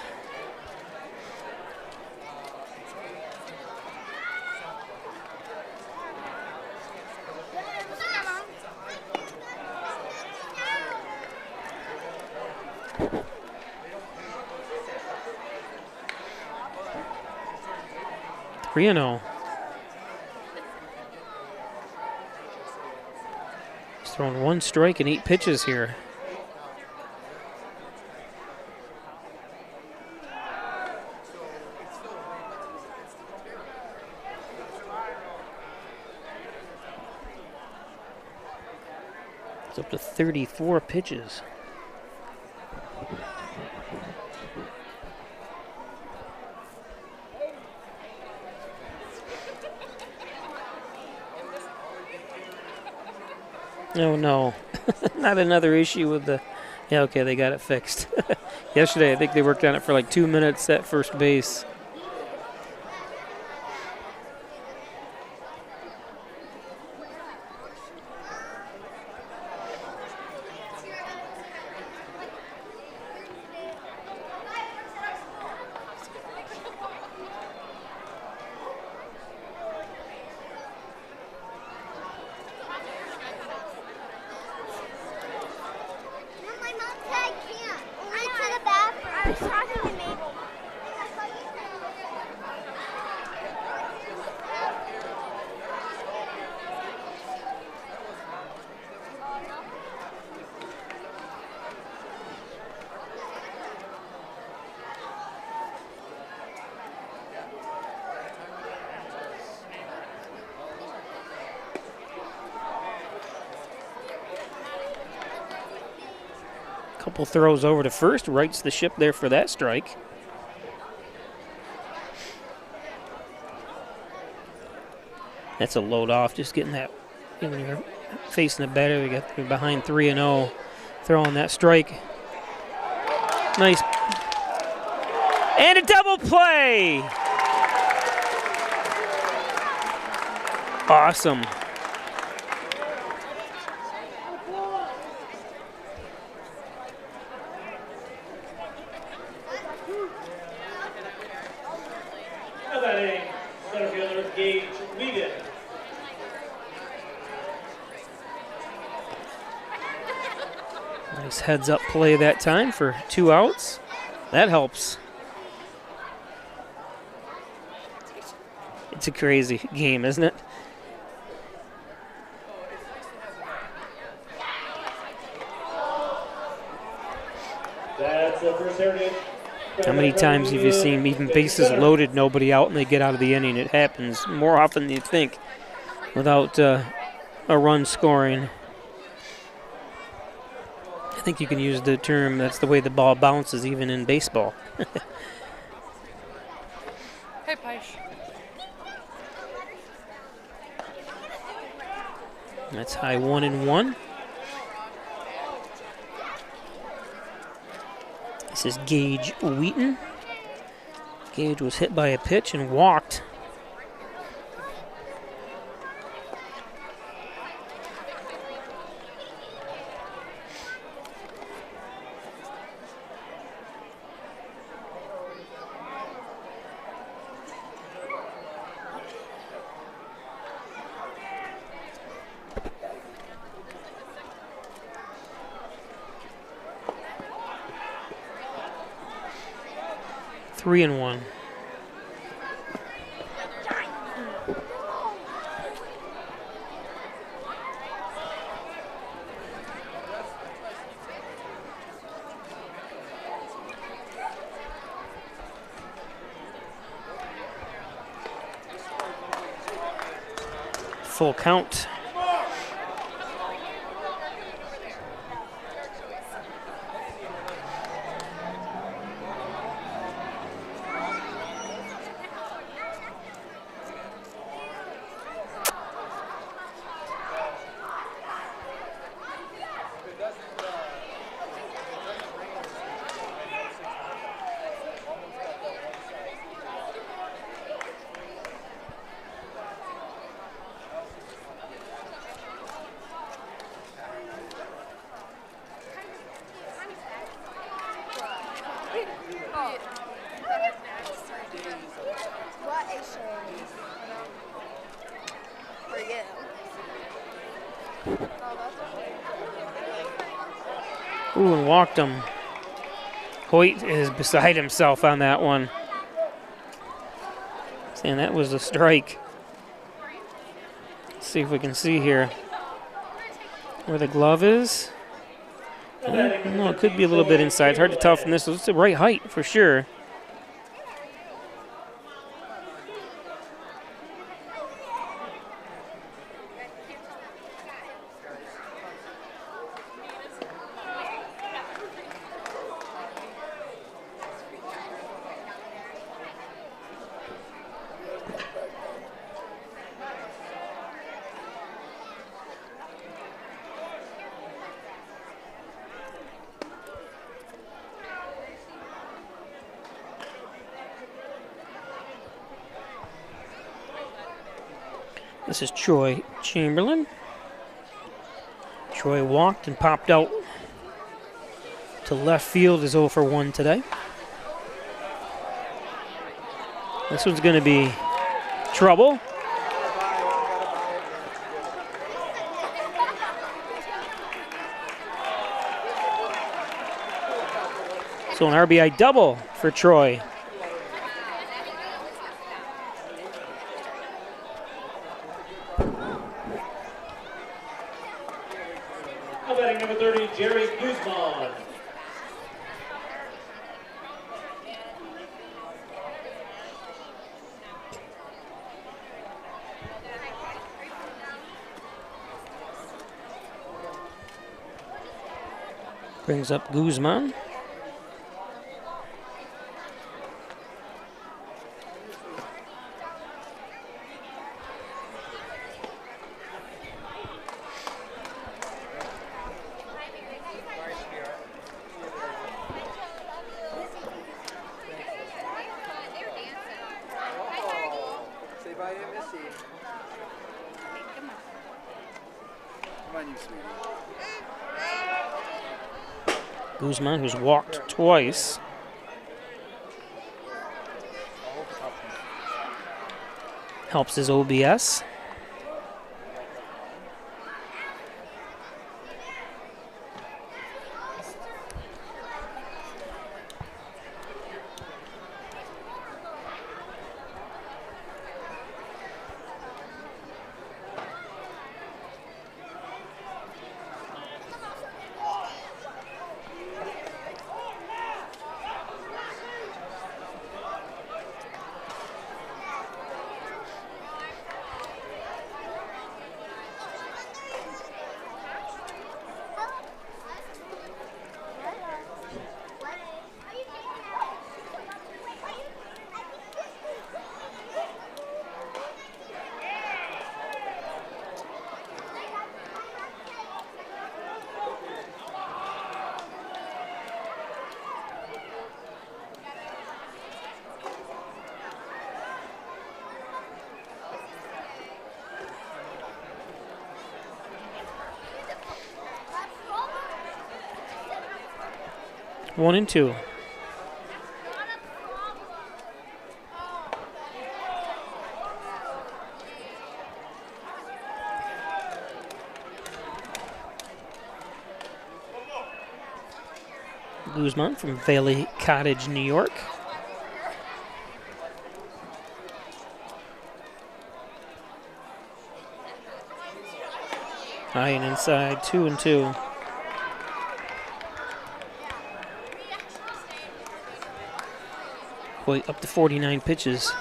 Riano. He's thrown 1 strike in 8 pitches here. It's up to 34 pitches. Oh no, not another issue with the, yeah, okay, they got it fixed. Yesterday, I think they worked on it for like 2 minutes at first base. Couple throws over to first, rights the ship there for that strike. That's a load off, just getting that, when you're facing the batter, you're behind 3-0, throwing that strike. Nice. And a double play! Awesome. Nice heads-up play that time for 2 outs. That helps. It's a crazy game, isn't it? That's the first heritage. How many times have you seen even bases loaded, nobody out, and they get out of the inning? It happens more often than you think without a run scoring. I think you can use the term, that's the way the ball bounces even in baseball. Hey, Paish. That's high 1-1. This is Gage Wheaton. Gage was hit by a pitch and walked. Three and one. Full count. Ooh, and walked him. Hoyt is beside himself on that one. And that was a strike. Let's see if we can see here where the glove is. No, it could be a little bit inside. It's hard to tell from this. It's the right height for sure. This is Troy Chamberlain. Troy walked and popped out to left field, is 0 for 1 today. This one's going to be trouble. So an RBI double for Troy. Batting number 30, Jerry Guzman. Brings up Guzman. Guzman, who's walked twice. Helps his OBS. One and two. Guzman from Valley Cottage, New York. High and inside, 2 and 2. Wait, up to 49 pitches.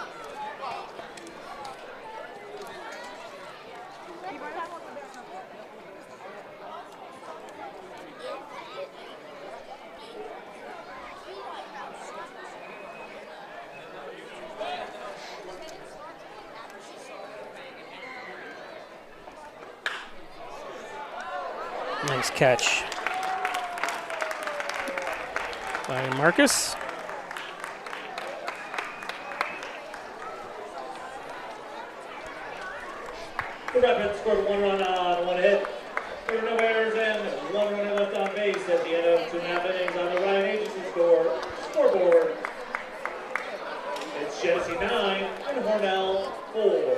Nice catch by Marcus. The Rapids scored 1 run on 1 hit. There were no errors and 1 runner left on base at the end of 2.5 innings on the Ryan Agency scoreboard. It's Genesee 9 and Hornell 4.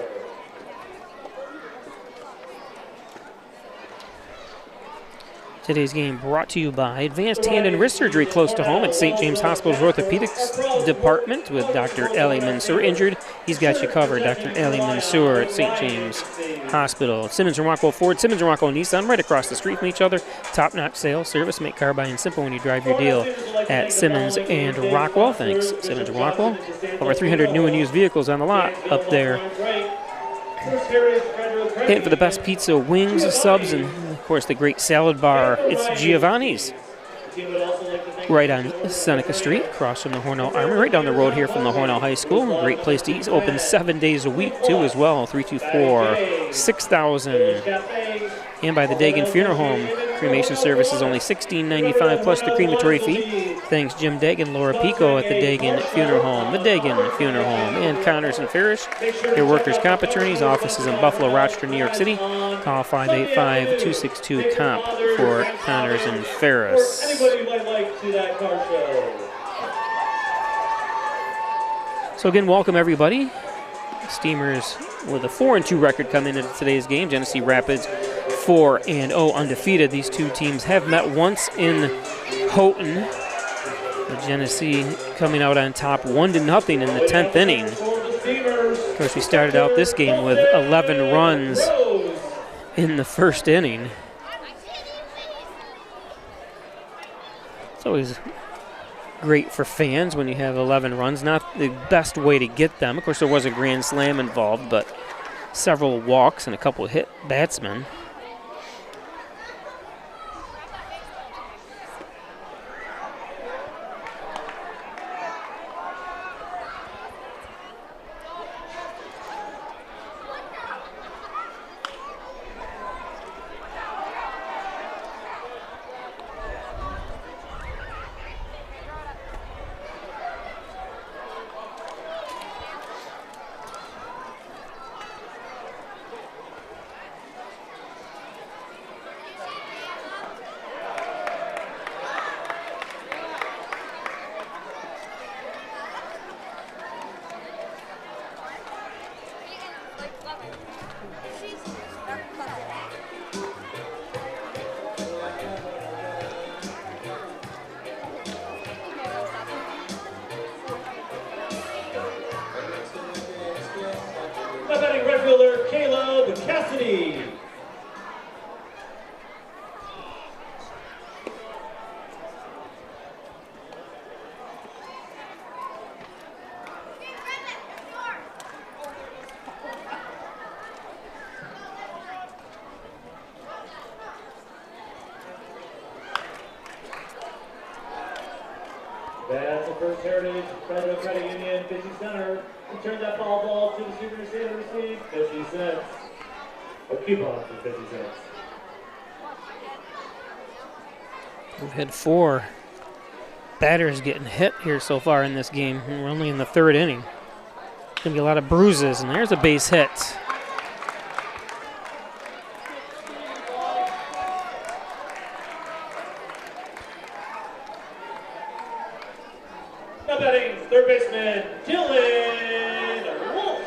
Today's game brought to you by Advanced Hand and Wrist Surgery close to home at St. James Hospital's Orthopedics Department with Dr. Ali Mansour. Injured, he's got you covered. Dr. Ali Mansour at St. James Hospital. Simmons and Rockwell Ford, Simmons and Rockwell Nissan, right across the street from each other. Top-notch sales, service, make car buying simple when you drive your deal at Simmons and Rockwell. Thanks, Simmons and Rockwell. Over 300 new and used vehicles on the lot up there. Hitting for the best pizza, wings, subs, and of course the great salad bar. It's Giovanni's. Right on Seneca Street, across from the Hornell Armory, right down the road here from the Hornell High School. Great place to eat. Open 7 days a week too as well. 324-6000. And by the Dagan Funeral Home. Cremation service is only $16.95 plus the crematory fee. Thanks Jim Dagan, Laura Pico at the Dagan Funeral Home. The Dagan Funeral Home and Connors and Ferris. Your workers' comp attorneys, offices in Buffalo, Rochester, New York City. Call 585-262-COMP for Connors and Ferris. Anybody might like to that car show? So again, welcome everybody. Steamers with a 4-2 record coming into today's game. Genesee Rapids 4-0 undefeated. These two teams have met once in Houghton. The Genesee coming out on top 1-0 in the 10th inning. Of course, we started out this game with 11 runs in the first inning. It's always great for fans when you have 11 runs. Not the best way to get them. Of course, there was a grand slam involved, but several walks and a couple of hit batsmen. That's the First Heritage Federal Credit Union 50 Center. Return that ball to the senior and receive 50 cents. A coupon for 50 cents. We've had 4 batters getting hit here so far in this game. And we're only in the 3rd inning. Going to be a lot of bruises, and there's a base hit. Now batting, third baseman, Dylan Walsh.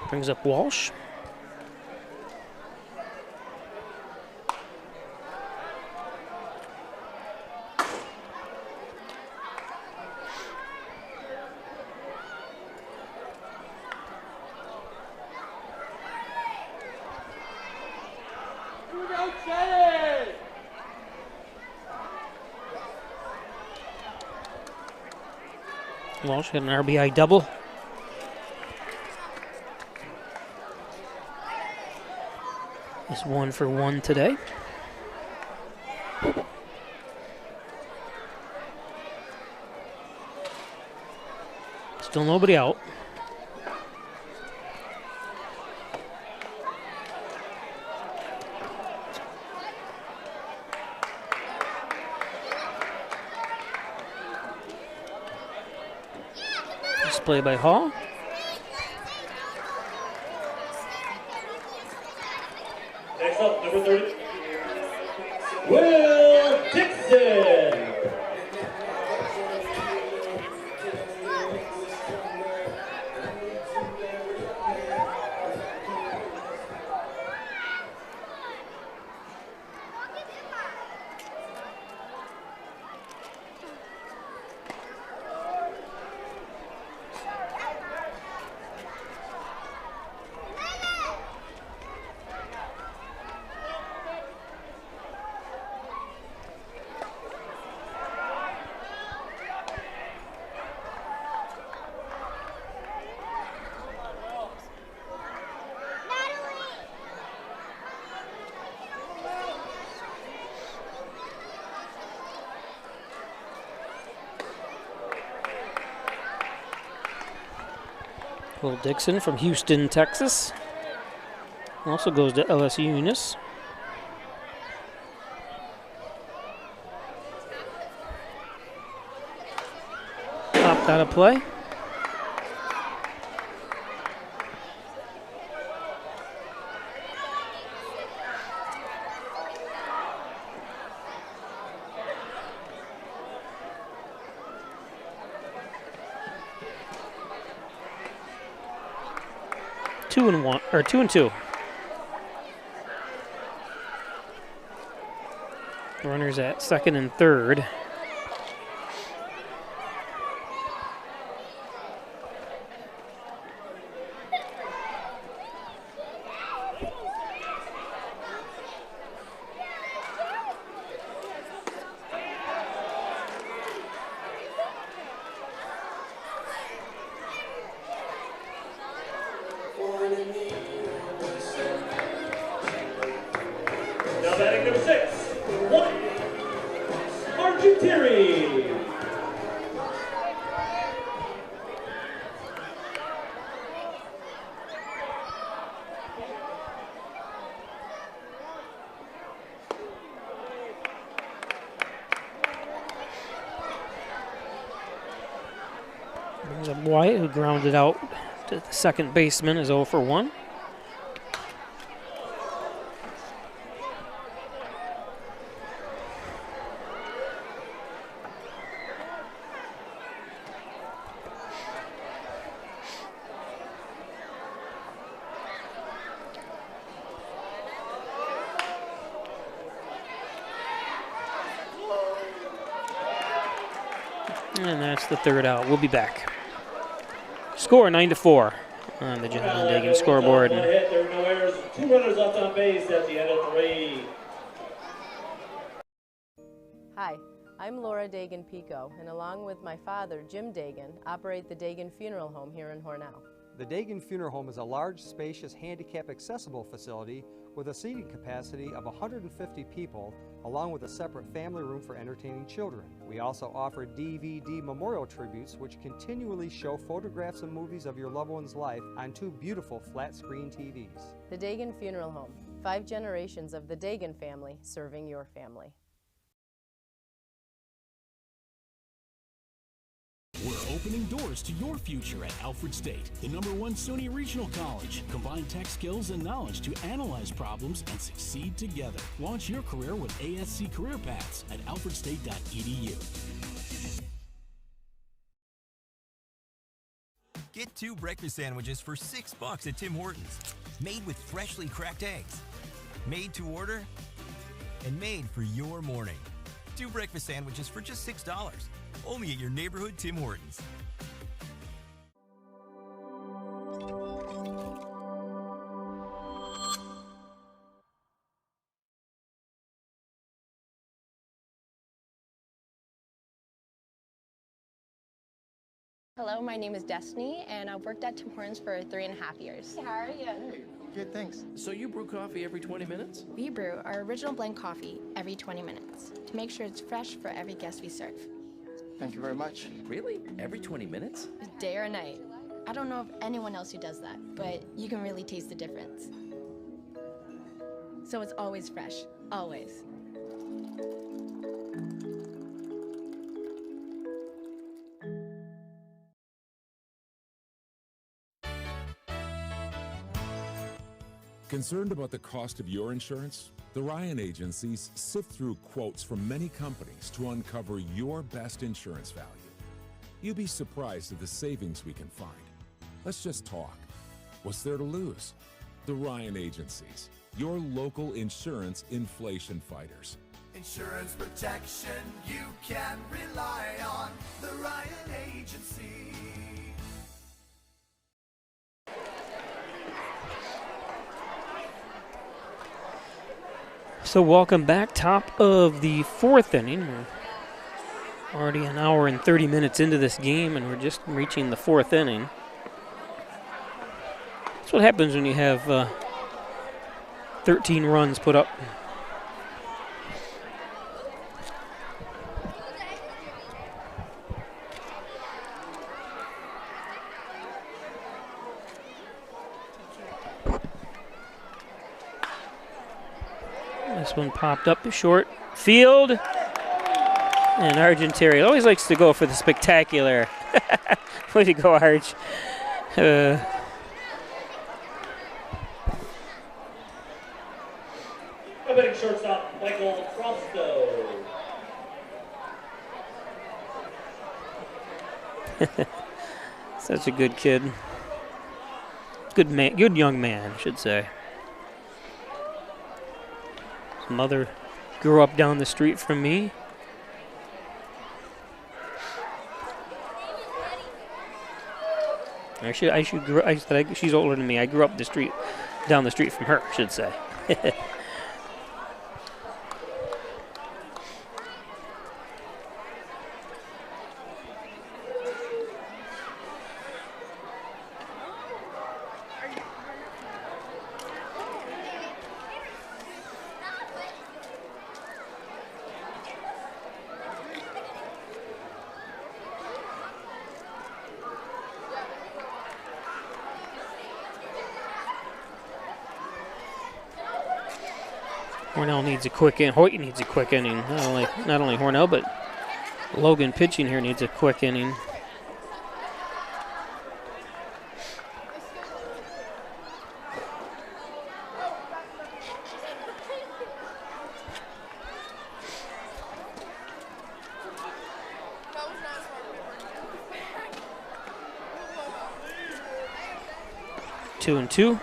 Brings up Walsh. Walsh had an RBI double. Is 1 for 1 today. Still nobody out. Display by Hall. Next up, number 30, Will Dixon. Will Dixon from Houston, Texas. Also goes to LSU Eunice. Popped out of play. Two and two. Runners at second and third. Now batting number 6, 1, Argenteri. Brings up Wyatt, who grounded out to the second baseman, is 0 for 1. And that's the third out. We'll be back. Score 9-4 on the John Dagan scoreboard. One hit, there were no errors, 2 runners left on base at the end of 3. Hi, I'm Laura Dagan-Pico, and along with my father, Jim Dagan, operate the Dagan Funeral Home here in Hornell. The Dagan Funeral Home is a large, spacious, handicap-accessible facility with a seating capacity of 150 people, along with a separate family room for entertaining children. We also offer DVD memorial tributes, which continually show photographs and movies of your loved one's life on 2 beautiful flat-screen TVs. The Dagan Funeral Home, 5 generations of the Dagan family serving your family. We're opening doors to your future at Alfred State, the #1 SUNY Regional College. Combine tech skills and knowledge to analyze problems and succeed together. Launch your career with ASC Career Paths at alfredstate.edu. Get 2 breakfast sandwiches for $6 at Tim Hortons. Made with freshly cracked eggs. Made to order and made for your morning. 2 breakfast sandwiches for just $6. Only at your neighborhood Tim Hortons. Hello, my name is Destiny, and I've worked at Tim Hortons for 3.5 years. How are you? Good, thanks. So you brew coffee every 20 minutes? We brew our original blend coffee every 20 minutes to make sure it's fresh for every guest we serve. Thank you very much. Really? Every 20 minutes? Day or night. I don't know of anyone else who does that, but you can really taste the difference. So it's always fresh, always. Concerned about the cost of your insurance? The Ryan agencies sift through quotes from many companies to uncover your best insurance value. You'd be surprised at the savings we can find. Let's just talk. What's there to lose? The Ryan agencies, your local insurance inflation fighters. Insurance protection you can rely on. The Ryan Agency. So welcome back, top of the fourth inning. We're already an hour and 30 minutes into this game, and we're just reaching the fourth inning. That's what happens when you have 13 runs put up. This one popped up to short field. And Argentary always likes to go for the spectacular. Way to go, Arch. Opening shortstop, Michael Frausto. Such a good kid. Good man, good young man, I should say. His mother grew up down the street from me. She's older than me. I grew up down the street from her, I should say. Hornell needs a quick inning. Hoyt needs a quick inning. Not only Hornell, but Logan pitching here needs a quick inning. Two and two.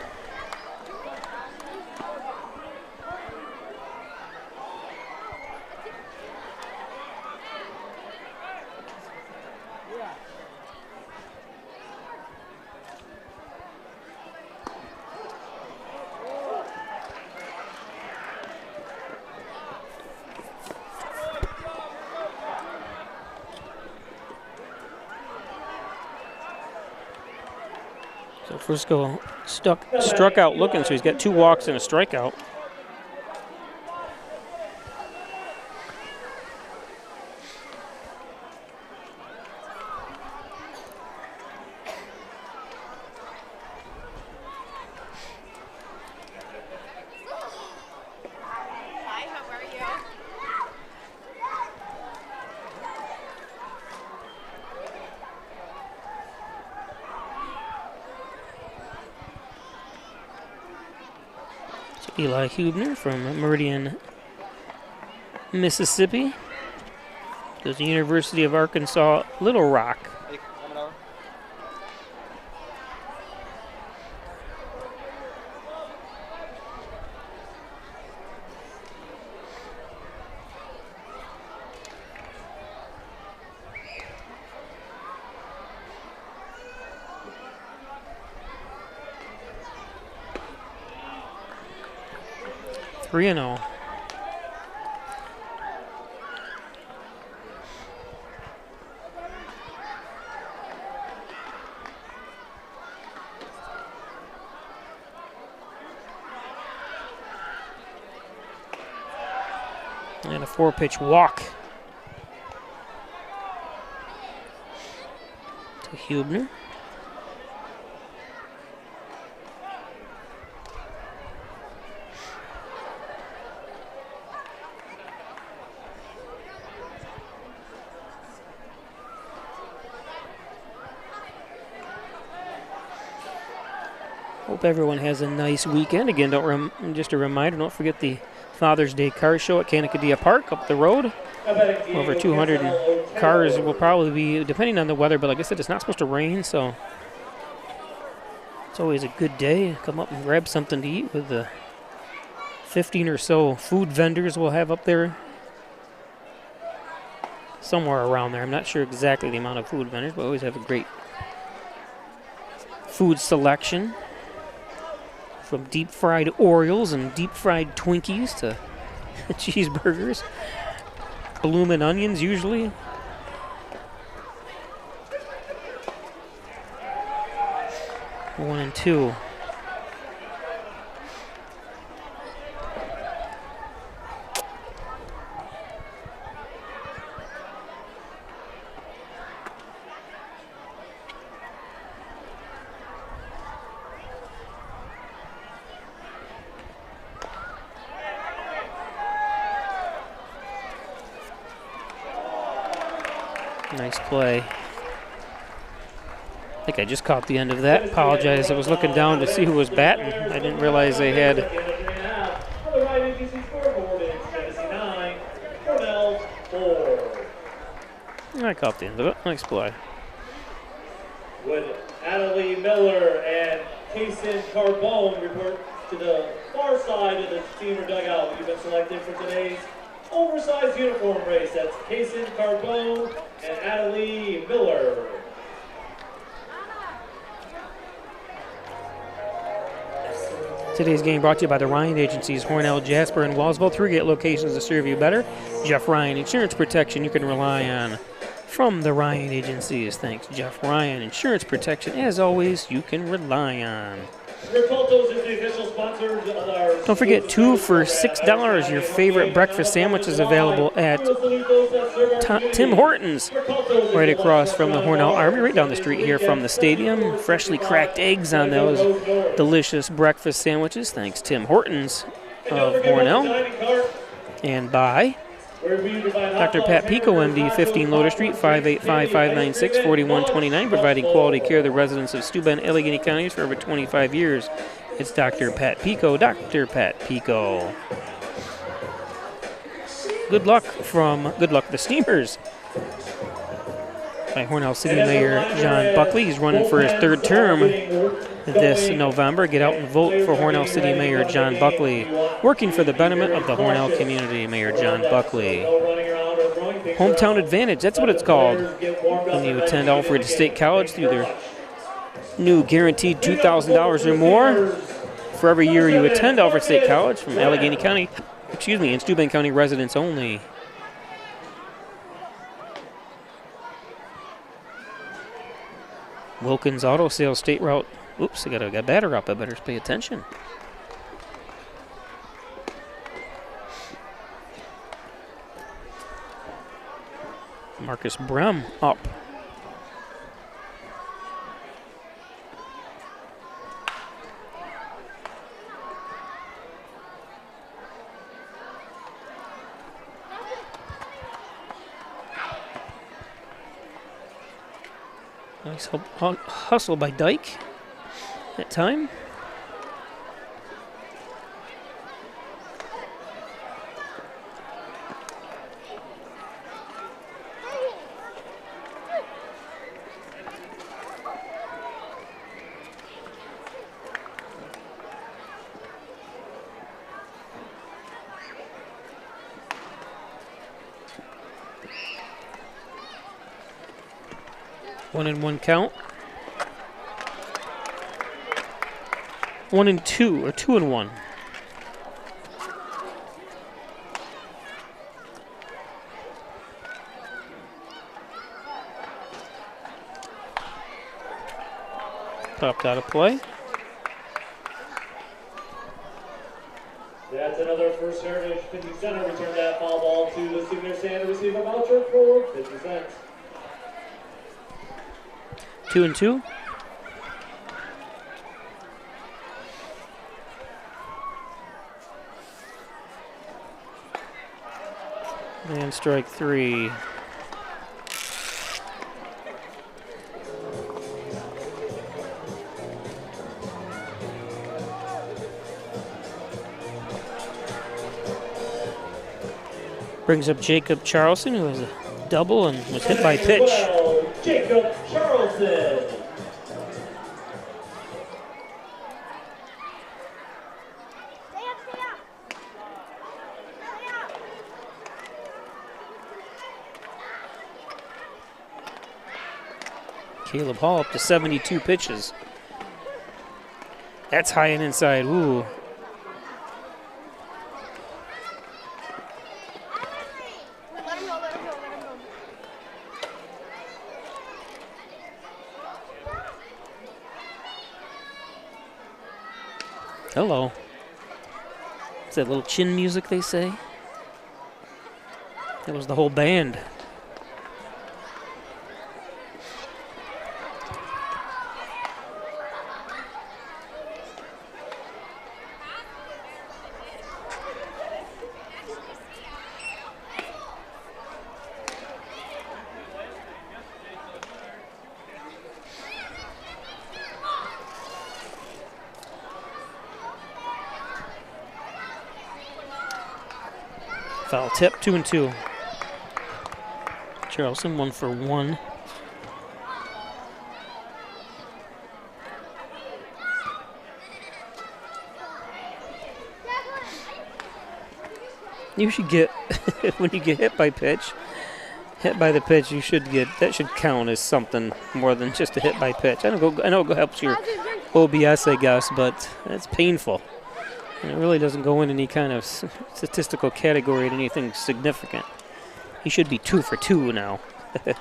So Frisco struck out looking, so he's got 2 walks and a strikeout. Hi, how are you? Eli Hubner from Meridian, Mississippi. Goes to the University of Arkansas, Little Rock. Hey, coming over. Three and 0. And a 4-pitch walk to Hubner. Hope everyone has a nice weekend. Again, just a reminder, don't forget the Father's Day car show at Canacadea Park up the road. Over 200 cars will probably be, depending on the weather, but like I said, it's not supposed to rain, so it's always a good day. Come up and grab something to eat with the 15 or so food vendors we'll have up there. Somewhere around there. I'm not sure exactly the amount of food vendors, but we always have a great food selection. From deep fried Orioles and deep fried Twinkies to cheeseburgers. Bloomin' onions usually. One and two. Nice play. I think I just caught the end of that. Apologize. I was looking down to see who was batting. I didn't realize they had. I caught the end of it. Nice play. Would Adelie Miller and Kason Carbone report to the far side of the steamer dugout. You've been selected for today's oversized uniform race. That's Kason Carbone and Adelie Miller. Today's game brought to you by the Ryan Agencies, Hornell, Jasper, and Wellsville. 3 great locations to serve you better. Jeff Ryan, insurance protection you can rely on from the Ryan Agencies. Thanks, Jeff Ryan. Insurance protection, as always, you can rely on. Don't forget, 2 for $6. Your favorite breakfast sandwich is available at Tim Hortons, right across from the Hornell Army, right down the street here from the stadium. Freshly cracked eggs on those delicious breakfast sandwiches. Thanks, Tim Hortons of Hornell. And by Dr. Pat Pico, MD, 15 Loader Street, 585-596-4129, providing quality care to the residents of Steuben, Allegheny counties for over 25 years. It's Dr. Pat Pico, Dr. Pat Pico. Good luck the Steamers. By Hornell City Mayor John Buckley. He's running for his 3rd term this November. Get out and vote for Hornell City Mayor John Buckley. Working for the betterment of the Hornell community, Mayor John Buckley. Hometown Advantage, that's what it's called. When you attend Alfred State College through their new guaranteed $2,000 or more for every year you attend Alfred State College from Allegheny County, and Steuben County residents only. Wilkins Auto Sales State Route. Oops, I got a batter up. I better pay attention. Marcus Brem up. Nice hustle by Dyke that time. One and one count. 1 and 2, or 2 and 1. Popped out of play. That's another First Heritage 50 center. Return that foul ball to the senior stand to receive a voucher for 50 cents. 2-2. And strike 3. Brings up Jacob Charleston, who has a double and was hit by pitch. Jacob Charleston. Caleb Hall up to 72 pitches. That's high and inside. Ooh. Hello. Is that little chin music they say? That was the whole band. Foul tip, 2-2. Charleston 1 for 1. You should get, when you get hit by pitch, hit by the pitch, you should get, that should count as something more than just a hit by pitch. I know it helps your OBS, I guess, but that's painful. And it really doesn't go in any kind of statistical category at anything significant. He should be 2 for 2 now. Of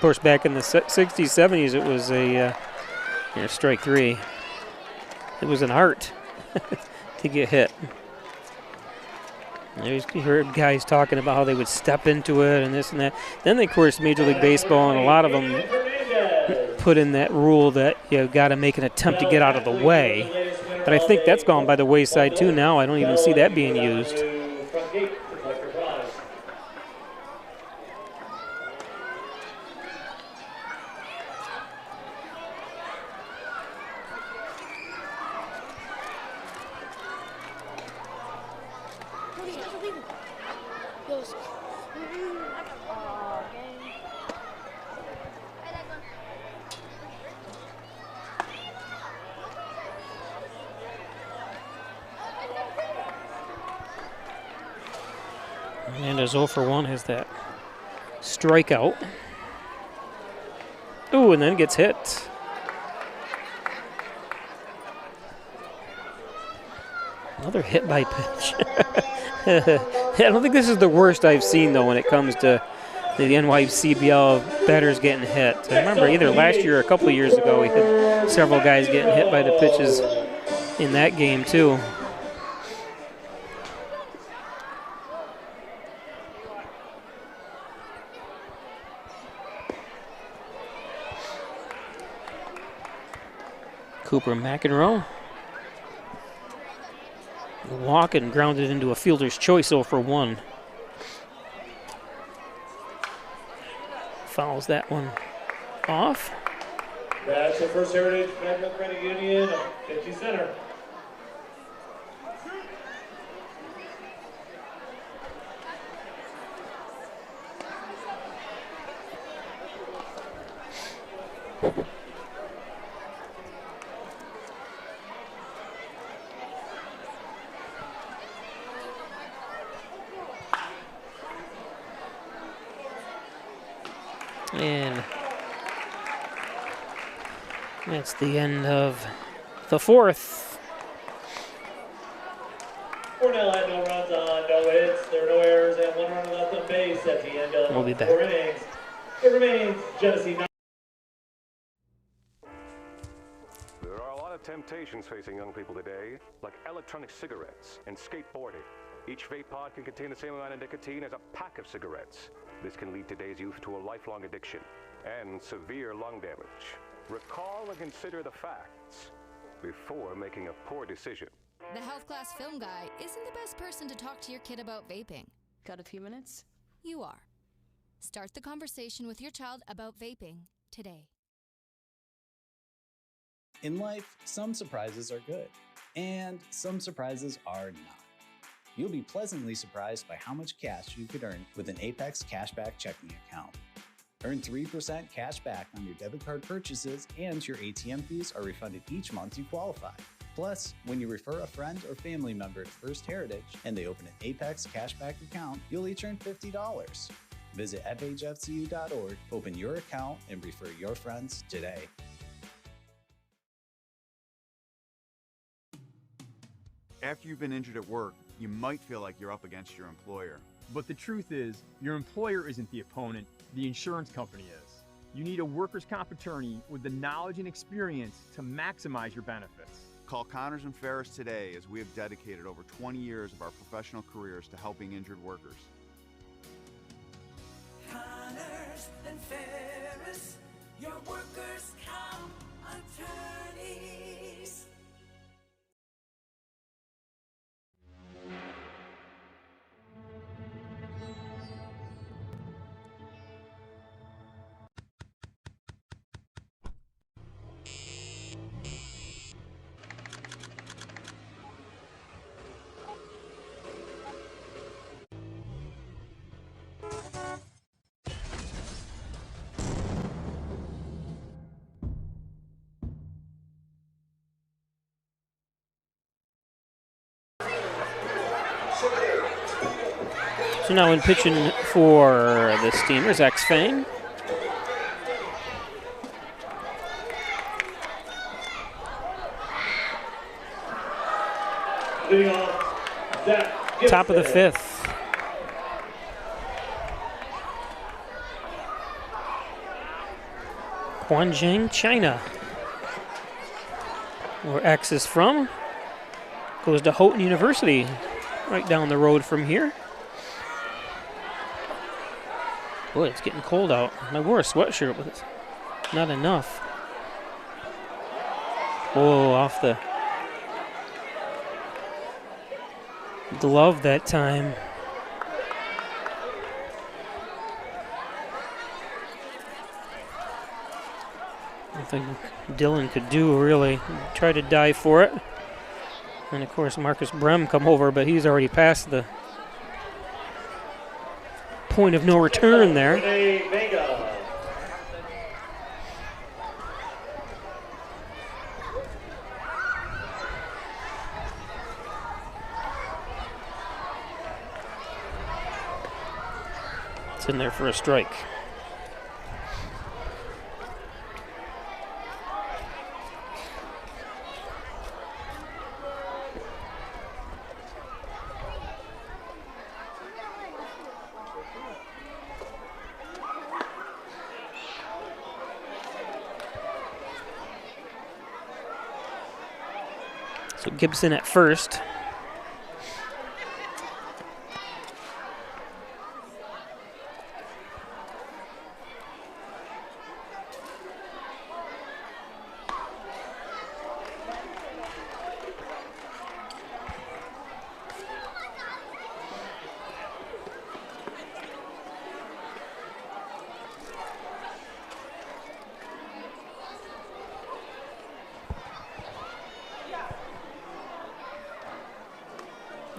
course, back in the 60s, 70s, it was a strike 3. It was an art to get hit. You heard guys talking about how they would step into it and this and that. Then, of course, Major League Baseball and a lot of them put in that rule that you've got to make an attempt to get out of the way. But I think that's gone by the wayside too now. I don't even see that being used. Hernandez 0 for 1 has that strikeout. Ooh, and then gets hit. Another hit by pitch. I don't think this is the worst I've seen, though, when it comes to the NYCBL batters getting hit. I remember either last year or a couple of years ago, we had several guys getting hit by the pitches in that game, too. Cooper McEnroe. Walk and grounded into a fielder's choice 0 for 1. Fouls that one off. That's the First Heritage Federal Credit Union, 50 center. And that's the end of the fourth. Cornell had no runs on, no hits, there were no errors, and 1 run left on base at the end of We'll be back. 4 innings. It remains Genesee 9. There are a lot of temptations facing young people today, like electronic cigarettes and skateboarding. Each vape pod can contain the same amount of nicotine as a pack of cigarettes. This can lead today's youth to a lifelong addiction and severe lung damage. Recall and consider the facts before making a poor decision. The health class film guy isn't the best person to talk to your kid about vaping. Got a few minutes? You are. Start the conversation with your child about vaping today. In life, some surprises are good, and some surprises are not. You'll be pleasantly surprised by how much cash you could earn with an Apex Cashback checking account. Earn 3% cash back on your debit card purchases, and your ATM fees are refunded each month you qualify. Plus, when you refer a friend or family member to First Heritage and they open an Apex Cashback account, you'll each earn $50. Visit fhfcu.org, open your account, and refer your friends today. After you've been injured at work, you might feel like you're up against your employer. But the truth is, your employer isn't the opponent, the insurance company is. You need a workers' comp attorney with the knowledge and experience to maximize your benefits. Call Connors and Ferris today, as we have dedicated over 20 years of our professional careers to helping injured workers. Connors and Ferris, your workers' comp attorneys. So now in pitching for the Steamers, X-Fang. Top of the fifth. Guangzhou, China, where X is from. Goes to Houghton University, right down the road from here. Boy, it's getting cold out. I wore a sweatshirt, but it's not enough. Oh, off the glove that time. Nothing Dylan could do, really. Try to dive for it. And, of course, Marcus Brem come over, but he's already past the point of no return there. It's in there for a strike. So Gibson at first.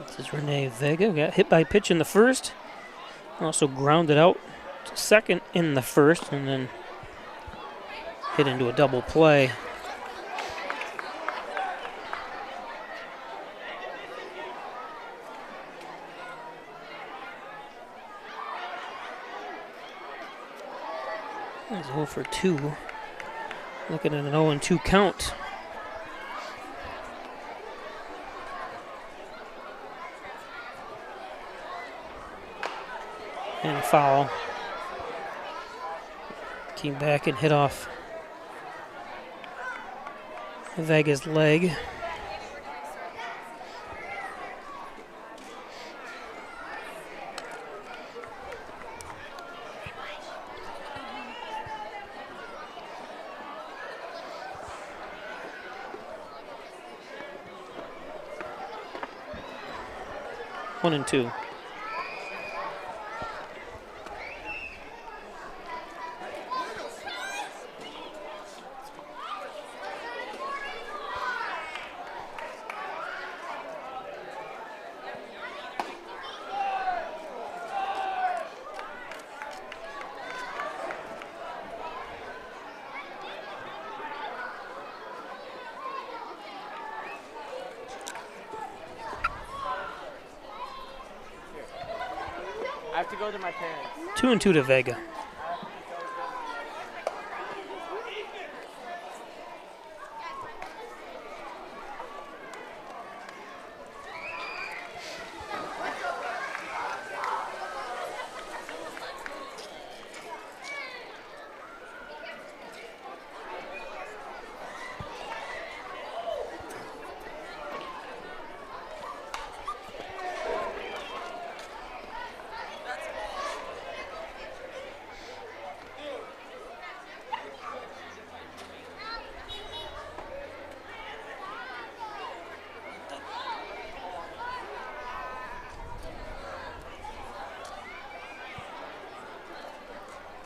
This is Renee Vega. Got hit by pitch in the first. Also grounded out to second in the first, and then hit into a double play. He's 0 for 2. Looking at an 0-2 count. And foul. Came back and hit off Vega's leg. One and two. I have to go to my parents. 2 and 2 to Vega.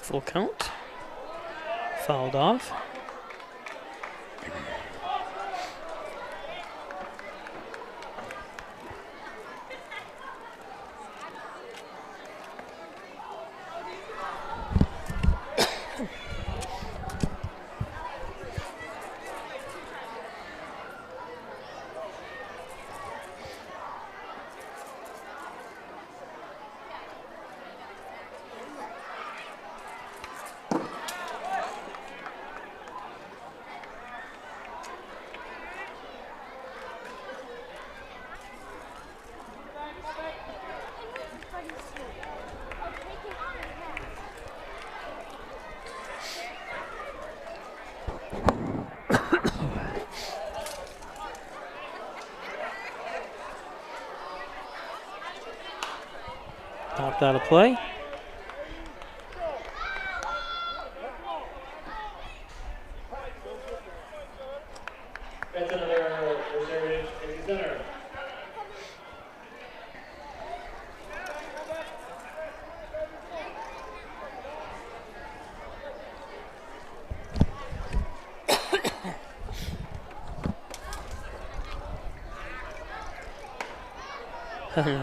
Full count. Fouled off. Popped out of play. That's another reserve in center.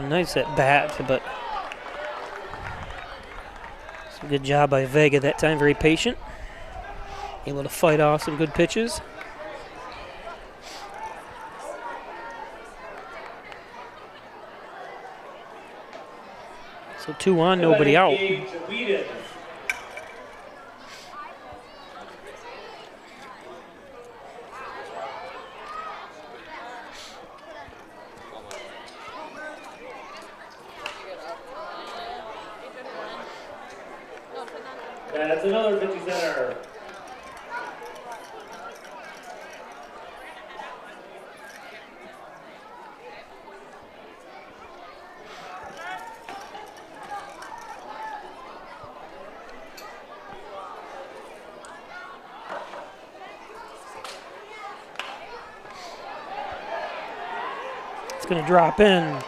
Nice at bat, but some good job by Vega that time. Very patient, able to fight off some good pitches. So 2 on, nobody out. That's another 50 center. It's going to drop in.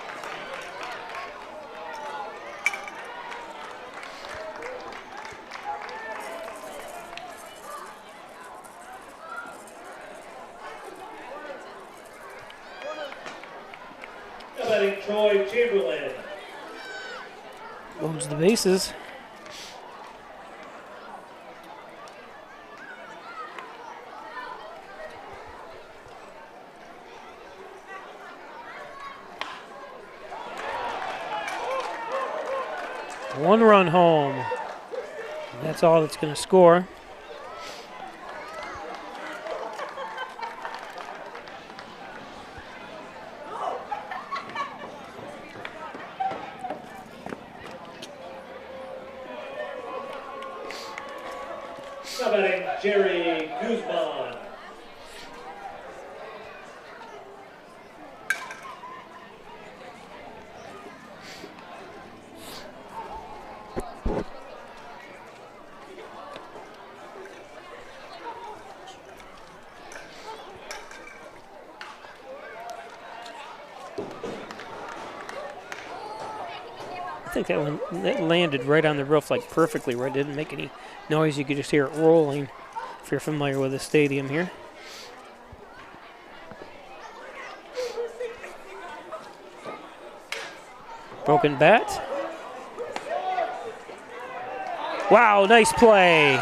Loads the bases. One run home. And that's all that's going to score. think that landed right on the roof, like perfectly right. It didn't make any noise. You could just hear it rolling if you're familiar with the stadium here. Broken bat. Wow, nice play.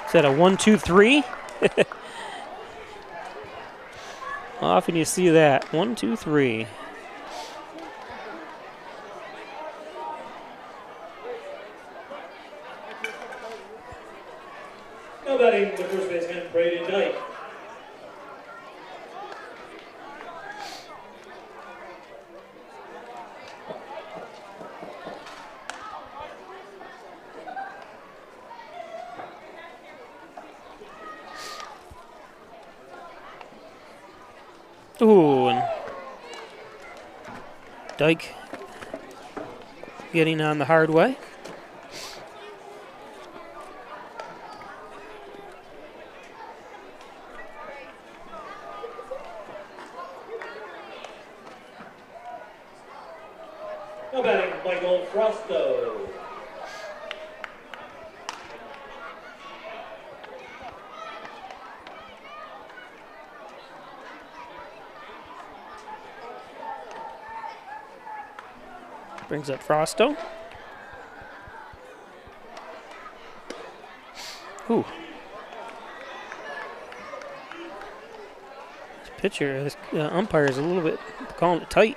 Is that a 1-2-3? Often you see that. 1-2-3. Now batting the first baseman, Braden Dyke. Ooh, and Dyke getting on the hard way. Now batting Michael Frosto. Brings up Frosto. Ooh. This pitcher, this umpire is a little bit calling it tight.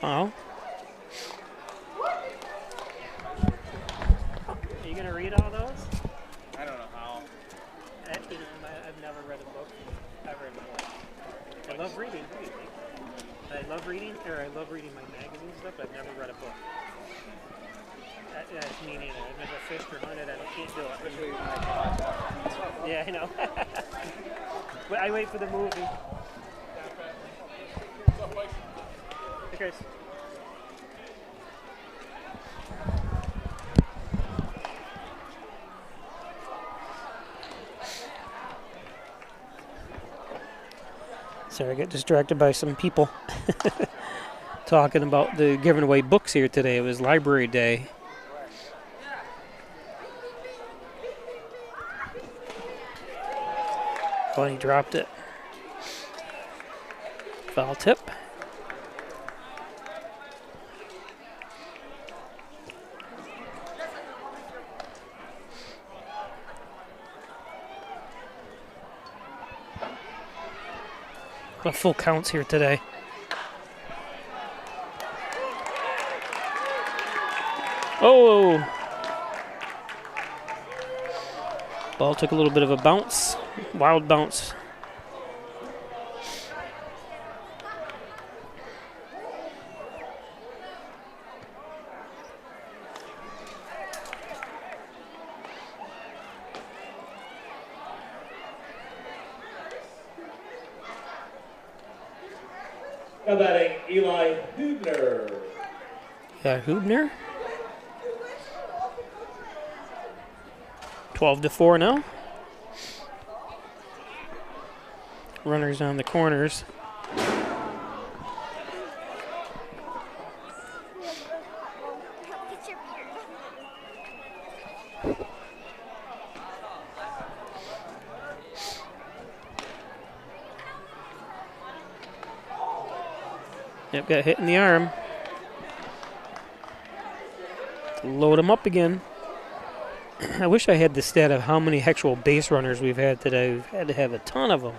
Oh. Are you going to read all those? I don't know how. I've never read a book ever in my life. I love reading. I love reading my magazines and stuff, but I've never read a book. That's me neither. I've never fished or hunted. I can't do it. Yeah, I know. But I wait for the movie. Hey, Chris. Sorry, I got distracted by some people talking about the giving away books here today. It was library day. Oh, and he dropped it. Foul tip. Full counts here today. Oh! Ball took a little bit of a bounce. Wild bounce. Now batting Eli Hubner. Yeah, Hubner. 12-4 now. Runners on the corners. Yep, got hit in the arm. Load him up again. I wish I had the stat of how many actual base runners we've had today. We've had to have a ton of them.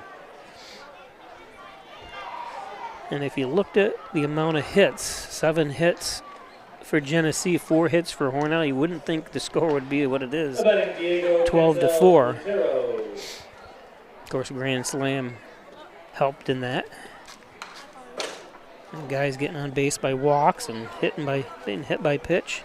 And if you looked at the amount of hits, 7 hits for Genesee, 4 hits for Hornell. You wouldn't think the score would be what it is, 12-4. Of course, Grand Slam helped in that. And guys getting on base by walks and being hit by pitch.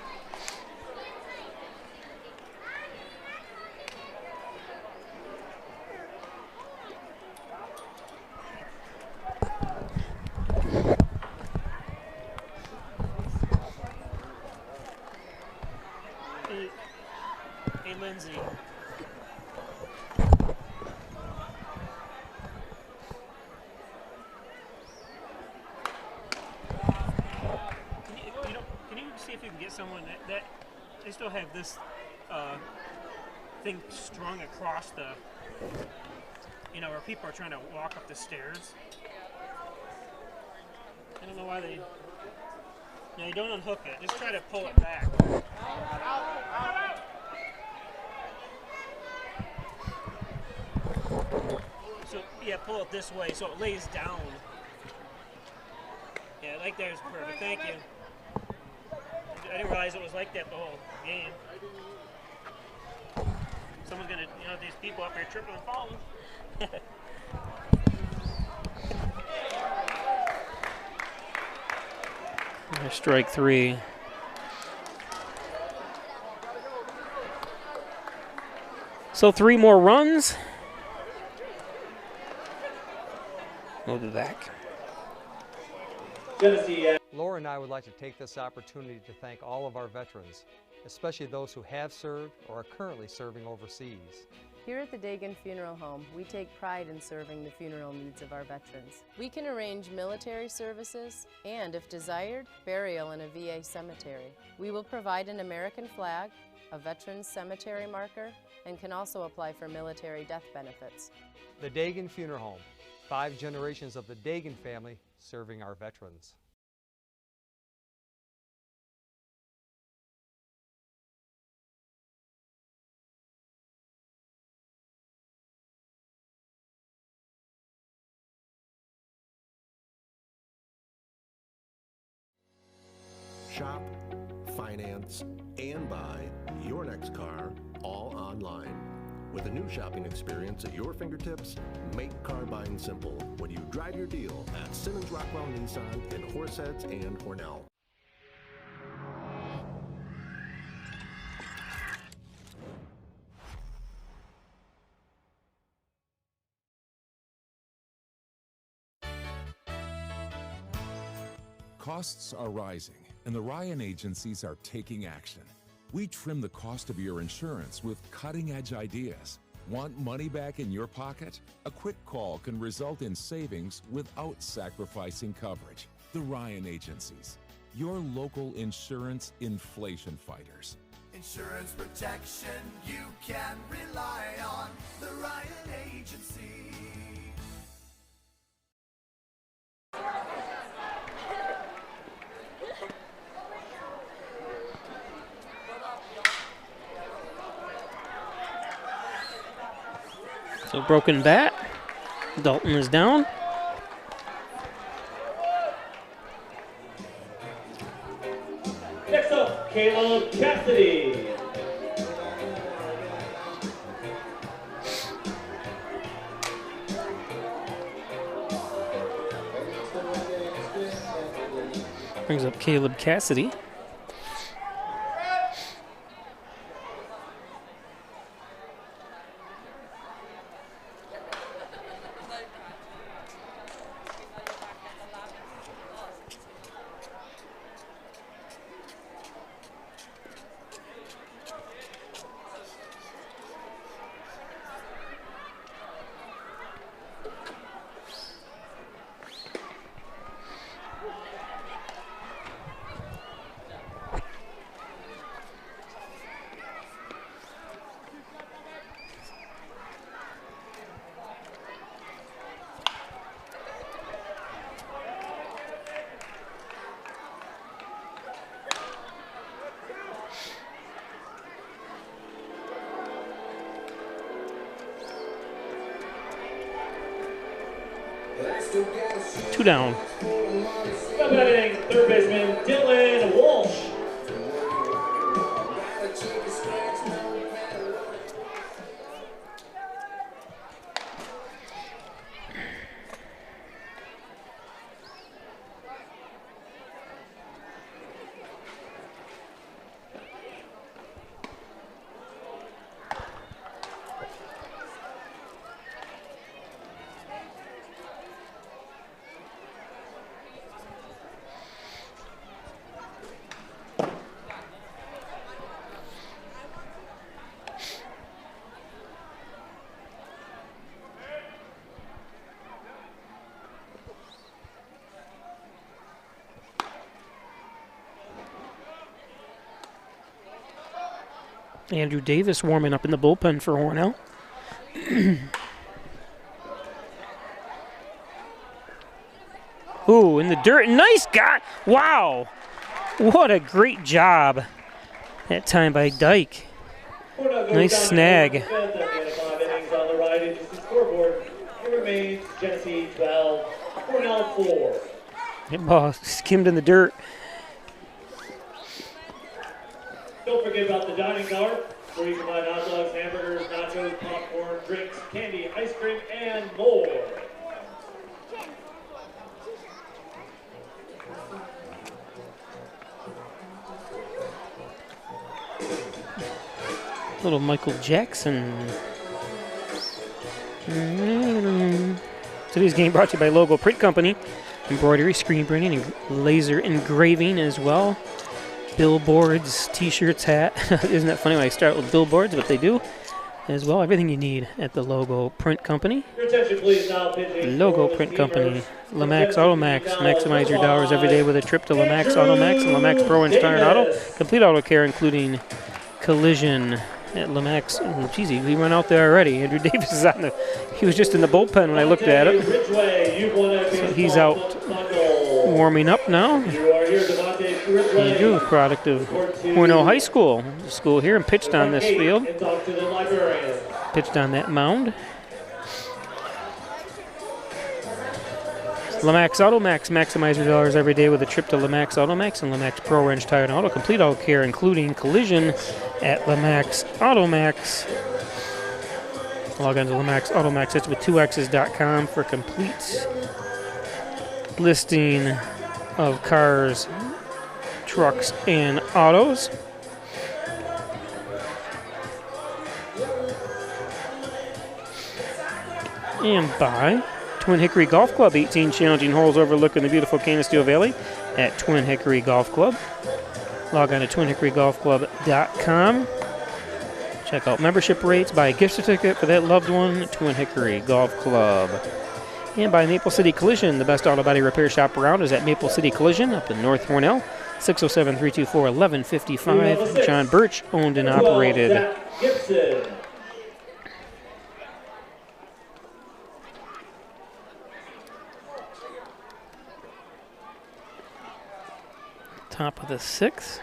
Hey, Lindsay. Can you see if you can get someone that they still have this thing strung across the, where people are trying to walk up the stairs. I don't know why they. No, you don't unhook it. Just try to pull it back. So, yeah, pull it this way so it lays down. Yeah, like that is perfect. Thank you. I didn't realize it was like that the whole game. Someone's going to, these people up here tripping and falling. Strike 3. So 3 more runs. We'll be back. Laura and I would like to take this opportunity to thank all of our veterans, especially those who have served or are currently serving overseas. Here at the Dagan Funeral Home, we take pride in serving the funeral needs of our veterans. We can arrange military services and, if desired, burial in a VA cemetery. We will provide an American flag, a veteran's cemetery marker, and can also apply for military death benefits. The Dagan Funeral Home, 5 generations of the Dagan family serving our veterans. Shop, finance, and buy your next car all online. With a new shopping experience at your fingertips, make car buying simple when you drive your deal at Simmons Rockwell Nissan in Horseheads and Hornell. Costs are rising, and the Ryan agencies are taking action. We trim the cost of your insurance with cutting-edge ideas. Want money back in your pocket? A quick call can result in savings without sacrificing coverage. The Ryan agencies, your local insurance inflation fighters. Insurance protection you can rely on. The Ryan Agency. So broken bat. Dalton is down. Next up, Caleb Cassidy. Brings up Caleb Cassidy. Two down. Batting third baseman Dylan Walsh. Andrew Davis warming up in the bullpen for Hornell. Ooh, in the dirt. Nice guy. Wow. What a great job that time by Dyke. Nice snag. 5 innings on the right into the scoreboard. It remains Genesee 12, Cornell 4. That ball skimmed in the dirt. Don't forget about the dining car, where you can find hot dogs, hamburgers, nachos, popcorn, drinks, candy, ice cream, and more. Little Michael Jackson. Today's game brought to you by Logo Print Company. Embroidery, screen printing, and laser engraving as well. Billboards, t-shirts, hat. Isn't that funny when I start with billboards, but they do as well. Everything you need at the Logo Print Company. Your attention, please, now pitching. Logo Print Company. Lamax Automax. Maximize your dollars every day with a trip to Lamax Automax and Lamax Pro Inch Tire and Auto. Complete auto care, including collision at Lamax. Oh, geez, he went out there already. Andrew Davis is on the. He was just in the bullpen when I looked at it. So he's out warming up now. Andrew, product of Hornell High School. The school here, and pitched on this field. Pitched on that mound. Lamax Automax. Maximize your dollars every day with a trip to Lamax Automax and Lamax Pro Wrench Tire and Auto. Complete auto care, including collision at Lamax Automax. Log on to Lamax Automax. It's with 2x's.com for complete listing of cars, trucks, and autos. And by Twin Hickory Golf Club, 18 challenging holes overlooking the beautiful Genesee Valley at Twin Hickory Golf Club. Log on to twinhickoryGolfClub.com. Check out membership rates, buy a gift certificate for that loved one, Twin Hickory Golf Club. And by Maple City Collision, the best auto body repair shop around is at Maple City Collision up in North Hornell, 607-324-1155. John Birch, owned and operated. Top of the sixth.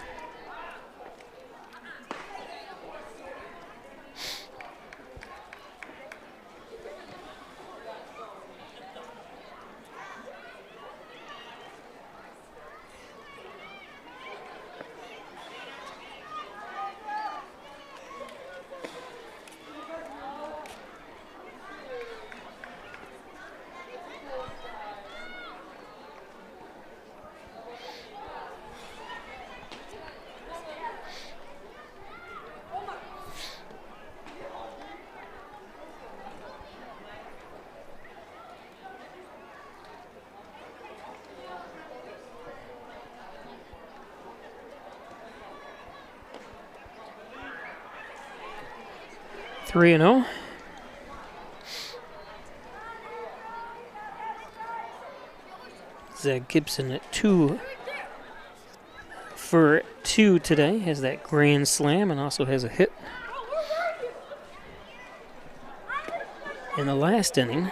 Three and 0. Zach Gibson at 2 for 2 today. Has that grand slam and also has a hit in the last inning.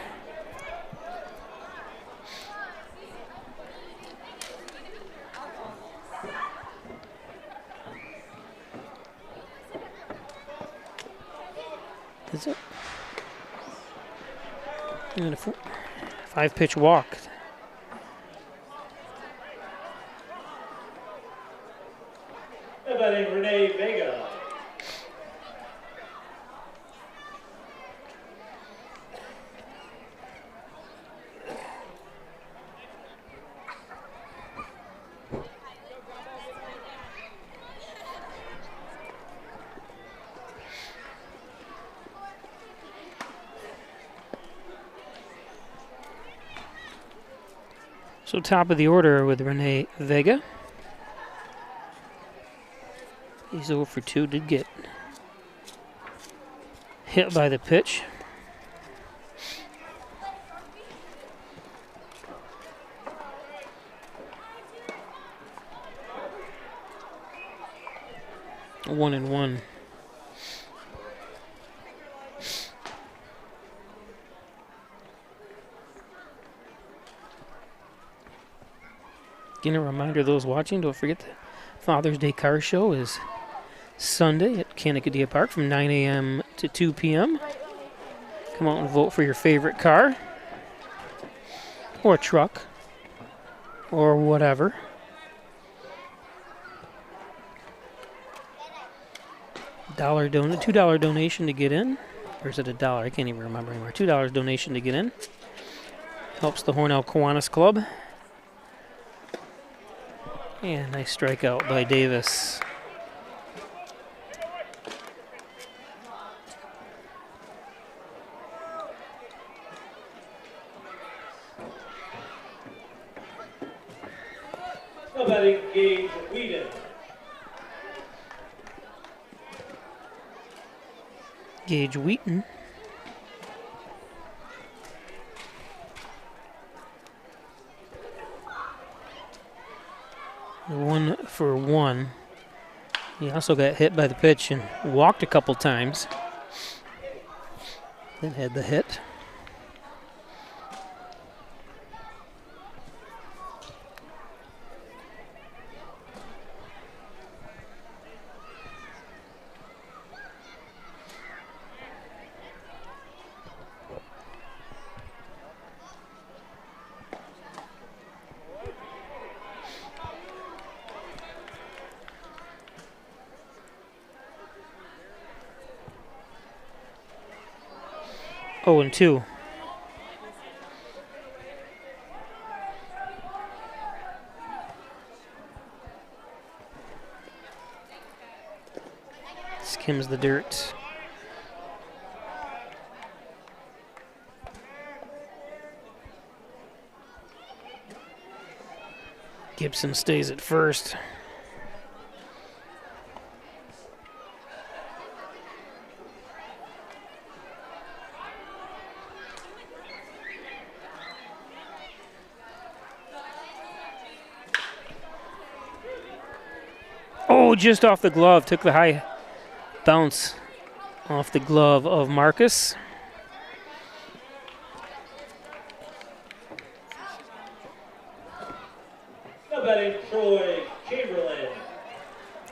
Is it? And a 5-pitch walk. And batting Renee Vega. So top of the order with Renee Vega. He's 0 for 2, did get hit by the pitch. One and 1 Again, a reminder to those watching, don't forget the Father's Day car show is Sunday at Collegiate Park from 9 a.m. to 2 p.m. Come out and vote for your favorite car or truck or whatever. $2 donation to get in. Or is it $1? I can't even remember anymore. $2 donation to get in. Helps the Hornell Kiwanis Club. And nice strikeout by Davis. Now batting Gage Whedon. Gage Wheaton. One for one. He also got hit by the pitch and walked a couple times. Then had the hit. Oh, and 2. Skims the dirt. Gibson stays at first. Oh, just off the glove. Took the high bounce off the glove of Marcus. Now batting Troy Chamberlain.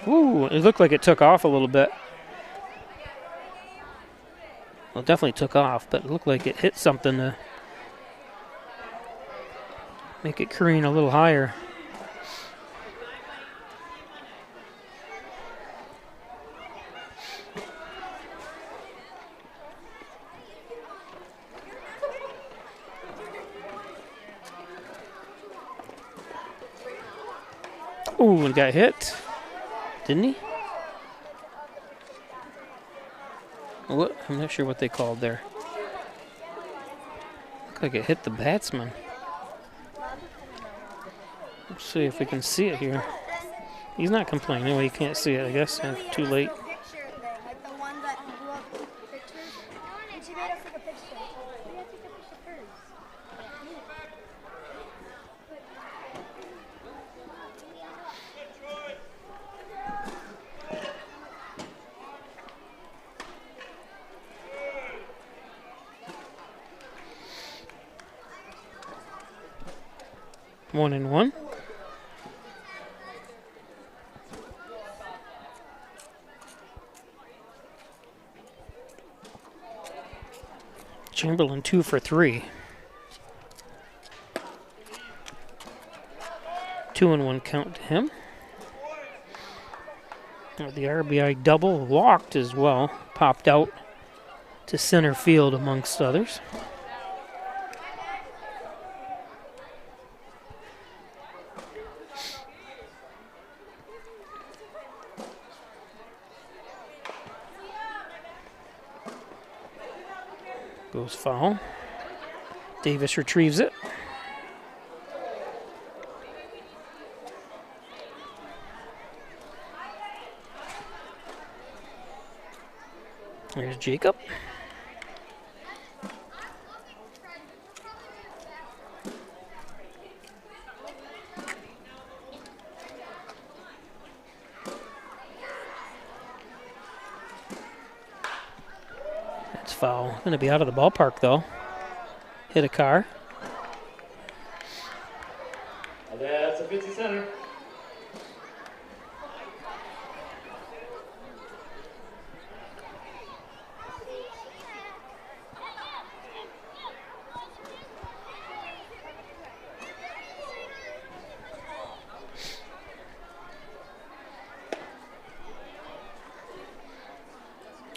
Ooh, it looked like it took off a little bit. Well, it definitely took off, but it looked like it hit something to make it careen a little higher. Ooh, and got hit, didn't he? What? I'm not sure what they called there. Looked like it hit the batsman. Let's see if we can see it here. He's not complaining. Well, you can't see it, I guess. Too late. One and one. Chamberlain 2 for 3. 2-1 count to him. The RBI double walked as well. Popped out to center field amongst others. Goes foul. Davis retrieves it. There's Jacob. That's foul. Going to be out of the ballpark, though. Hit a car. And that's a 50-50 center.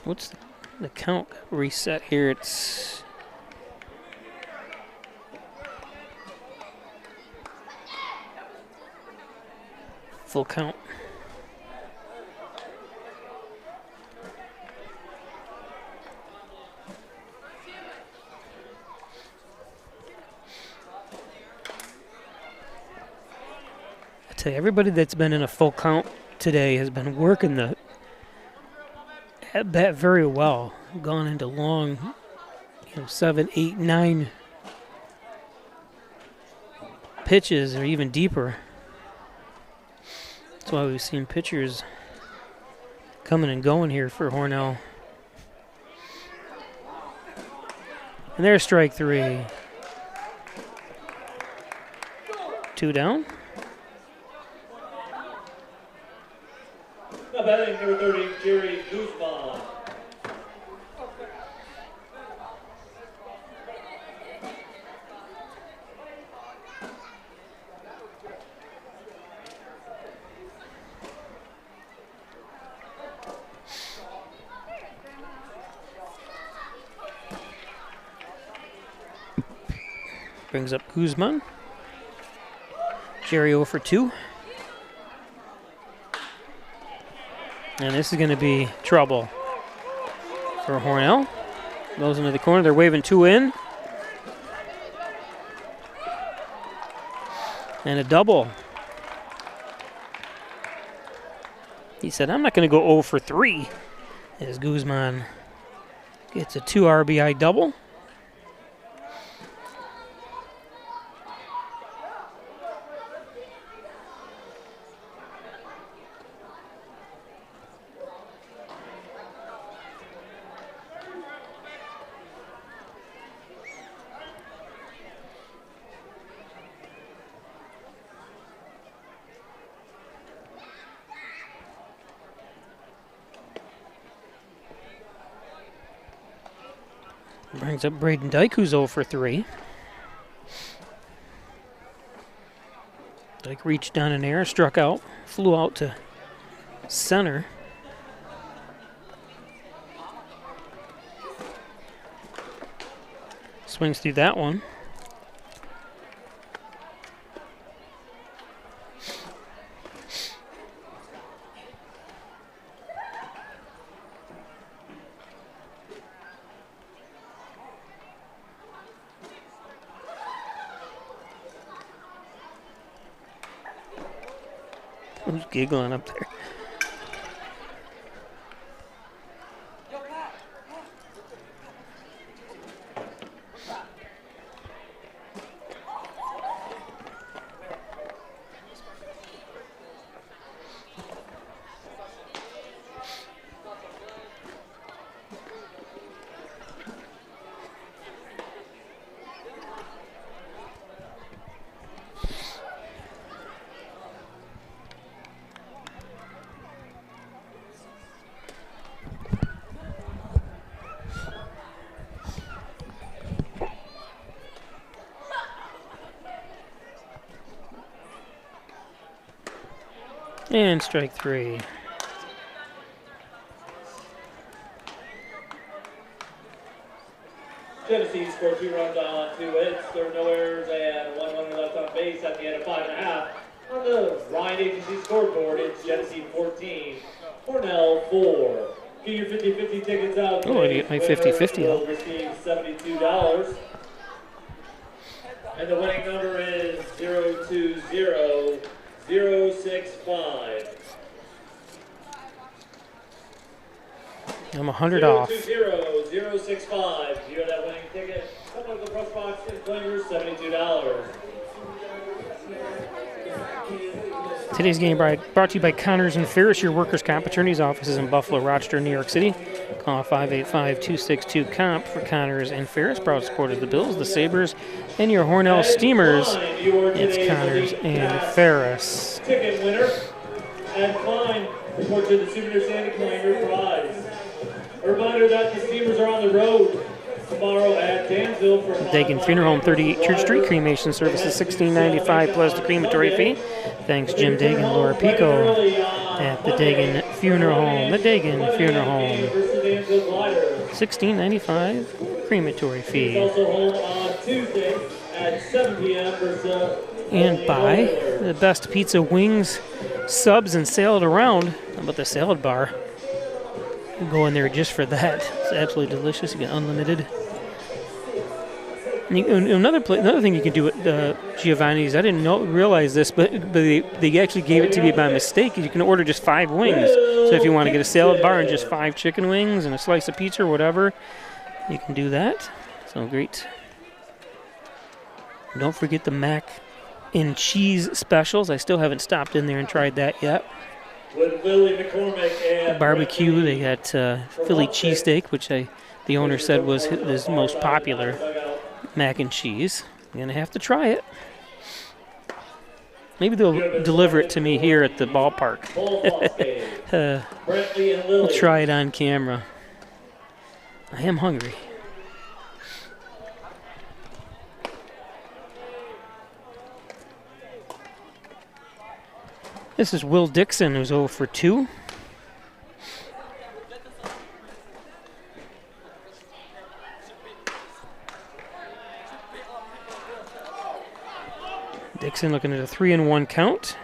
What's the count reset here? It's full count. I tell you, everybody that's been in a full count today has been working the at bat very well. Gone into long, 7, 8, 9 pitches or even deeper. That's why we've seen pitchers coming and going here for Hornell. And there's strike 3. 2 down. Now batting number 30, Jerry Guzman. Brings up Guzman. Jerry 0 for 2. And this is going to be trouble for Hornell. Goes into the corner. They're waving 2 in. And a double. He said, I'm not going to go 0 for 3. As Guzman gets a 2 RBI double. Brings up Braden Dyke, who's 0 for 3. Dyke reached down in air, struck out, flew out to center. Swings through that one. Who's giggling up there? And strike 3. Genesee scored 2 runs on 2 hits. There were no errors and 1 runner left on base at the end of 5.5. On the Ryan Agency scoreboard, it's Genesee 14, Hornell 4. Get your 50-50 tickets out. Oh, I get my 50-50 will receive $72. And the winning number is 020065. I'm 100 off. 020065. You have that winning ticket. Come on to the press box and claim your $72. Today's game brought to you by Connors and Ferris, your workers' comp attorney's offices in Buffalo, Rochester, New York City. Call 585-262-COMP for Connors and Ferris, proud supporters of the Bills, the Sabres, and your Hornell Steamers. It's Connors and Ferris. Ticket winner, and Klein, report to the souvenir stand to claim your prize. A reminder that the Steamers are on the road tomorrow at Danville for Dagan Funeral Home, 38 Church Street. Cremation services $16.95 plus the crematory fee. Thanks Jim Dagan, Laura Pico at the Dagan Funeral Home. The Dagan Funeral Home. $16.95 crematory fee. Also home on Tuesday at 7 p.m. And buy the best pizza, wings, subs, and salad around. How about the salad bar? We'll go in there just for that. It's absolutely delicious. You get unlimited. And another thing you can do at Giovanni's, I didn't realize this, but they actually gave it to me by mistake. You can order just 5 wings. So if you want to get a salad bar and just 5 chicken wings and a slice of pizza or whatever, you can do that. So great. Don't forget the mac and cheese specials. I still haven't stopped in there and tried that yet. With Lily McCormick and Barbecue, they got Philly cheesesteak, which the owner said was his most popular mac and cheese. I'm going to have to try it. Maybe they'll deliver it to me here at the ballpark. We'll try it on camera. I am hungry. This is Will Dixon, who's 0 for 2. Dixon looking at a 3-1 count.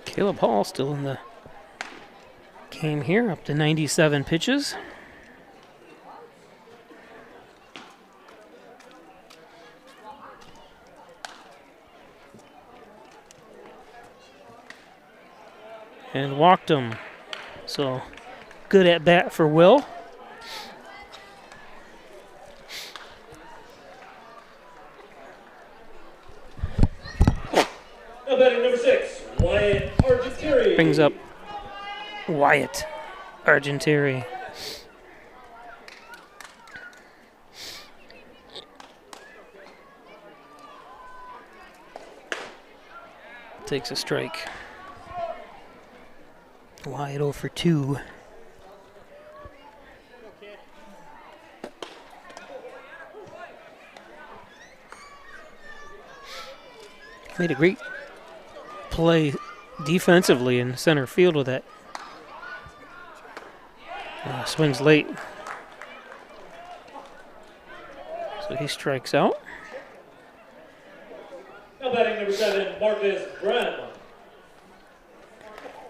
Caleb Hall still in the game here, up to 97 pitches. And walked him. So good at bat for Will. Now batting number 6, Wyatt Argenteri. Brings up Wyatt Argenteri. Takes a strike. Wyatt 0 for 2. Made a great play defensively in center field with that. Swings late. So he strikes out. Now batting number 7, Marcus Brem.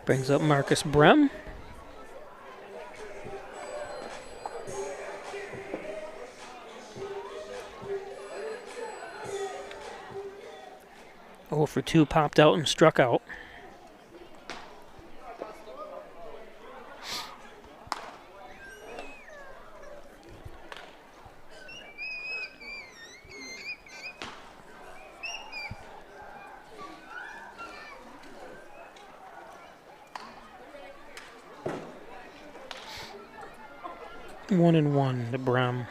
Brings up Marcus Brem. Oh for 2, popped out and struck out. One and one to Brem.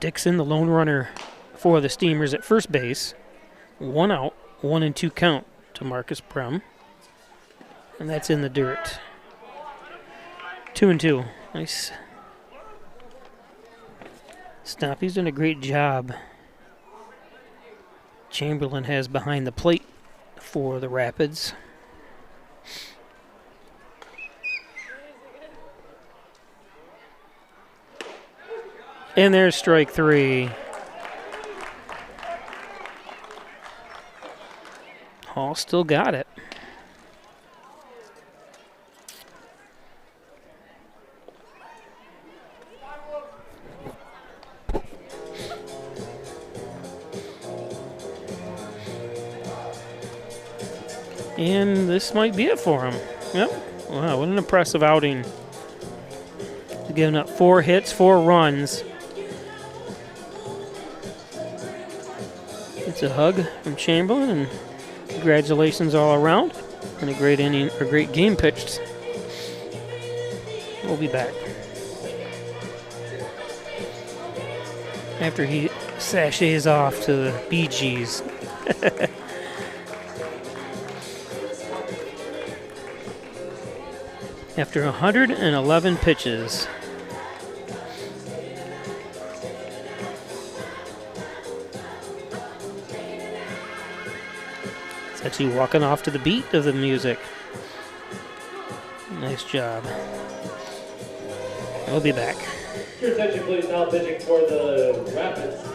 Dixon, the lone runner for the Steamers at first base. 1 out, 1 and 2 count to Marcus Brem. And that's in the dirt. 2 and 2. Nice Stompy's done a great job. Chamberlain has behind the plate for the Rapids. And there's strike 3. Hall still got it. And this might be it for him. Yep. Wow, what an impressive outing. Giving up 4 hits, 4 runs. It's a hug from Chamberlain, and congratulations all around. And a great inning, or great game pitched. We'll be back. After he sachets off to the Bee Gees. After 111 pitches. It's actually walking off to the beat of the music. Nice job. We'll be back. Your attention please, now pitching for the Rapids.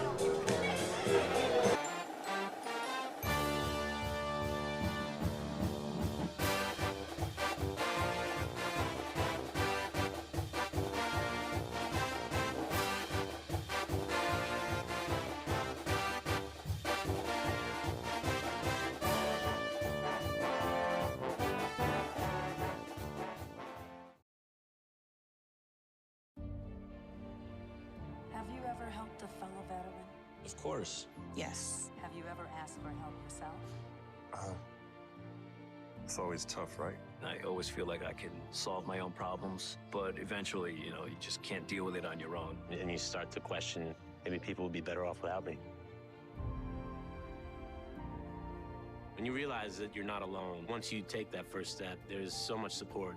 Have you ever helped a fellow veteran? Of course. Yes. Have you ever asked for help yourself? It's always tough, right? I always feel like I can solve my own problems, but eventually, you just can't deal with it on your own. And you start to question, maybe people would be better off without me. When you realize that you're not alone, once you take that first step, there's so much support.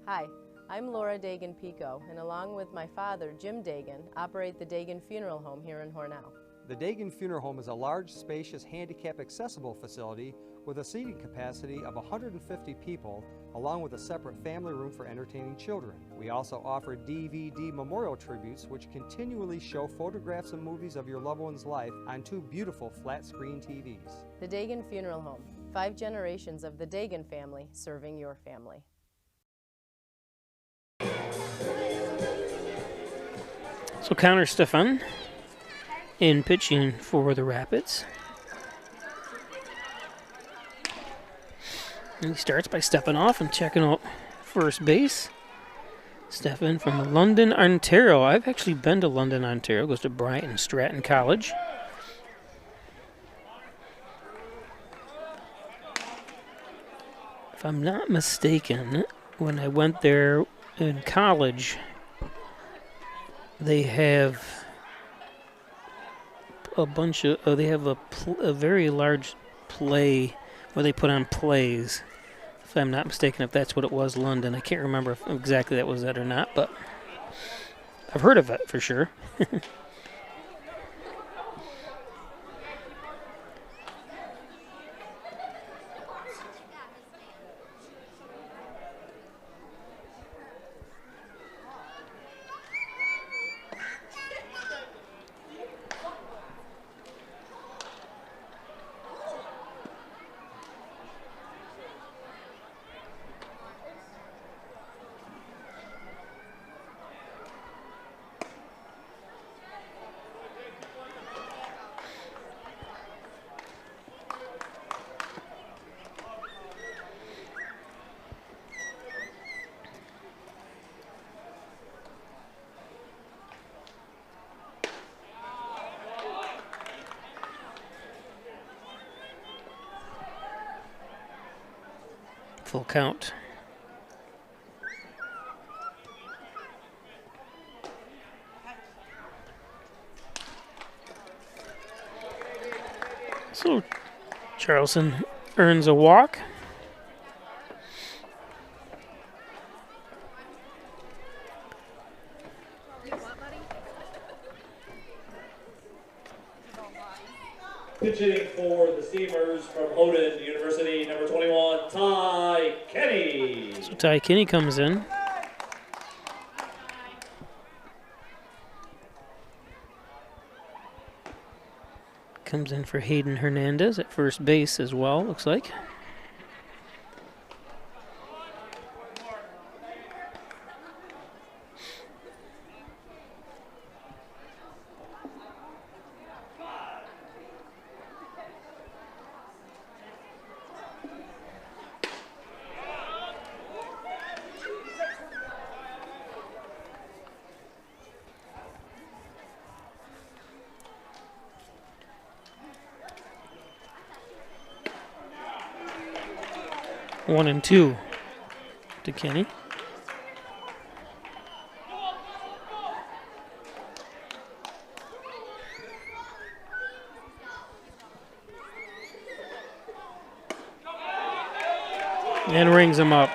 Hi, I'm Laura Dagan-Pico, and along with my father, Jim Dagan, operate the Dagan Funeral Home here in Hornell. The Dagan Funeral Home is a large, spacious, handicap-accessible facility with a seating capacity of 150 people, along with a separate family room for entertaining children. We also offer DVD memorial tributes, which continually show photographs and movies of your loved one's life on 2 beautiful flat-screen TVs. The Dagan Funeral Home, 5 generations of the Dagan family serving your family. So Connor Stefan in pitching for the Rapids. And he starts by stepping off and checking out first base. Stefan from London, Ontario. I've actually been to London, Ontario. Goes to Bryant and Stratton College. If I'm not mistaken, when I went there in college, they have a bunch of, they have a very large play where they put on plays. If I'm not mistaken, if that's what it was, London. I can't remember if exactly that was that or not, but I've heard of it for sure. Full count. So Charleston earns a walk. Pitch hitting for the Steamers from Houghton University, number 21, Ty Kenny. So Ty Kenny comes in. Comes in for Hayden Hernandez at first base as well, looks like. One and two to Kenny. And rings him up.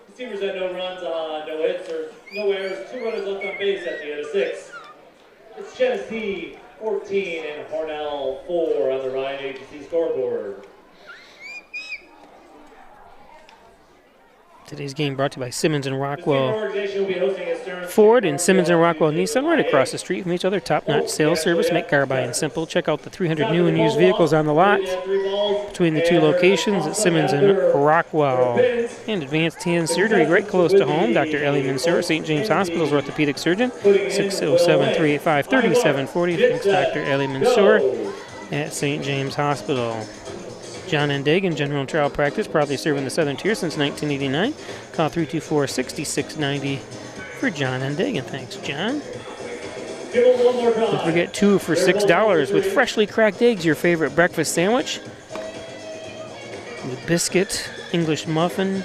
The Steamers had no runs, no hits, or no errors. 2 runners left on base at the end of 6. It's Genesee 14 and Hornell 4 on the Ryan Agency scoreboard. Today's game brought to you by Simmons and The Rockwell Steamer organization will be hosting a Stern Ford and Simmons and Rockwell Nissan right across the street from each other. Top-notch sales service, make car buying simple. Check out the 300 new and used vehicles on the lot between the 2 locations at Simmons and Rockwell. And advanced hand surgery right close to home. Dr. Ellie Mansour, St. James Hospital's orthopedic surgeon, 607-385-3740. Thanks, Dr. Ellie Mansour at St. James Hospital. John and Dagan, General Trial Practice, proudly serving the Southern Tier since 1989. Call 324-6690 for John and Dagan. Thanks, John. Don't forget 2 for $6 with freshly cracked eggs, your favorite breakfast sandwich. The biscuit, English muffin.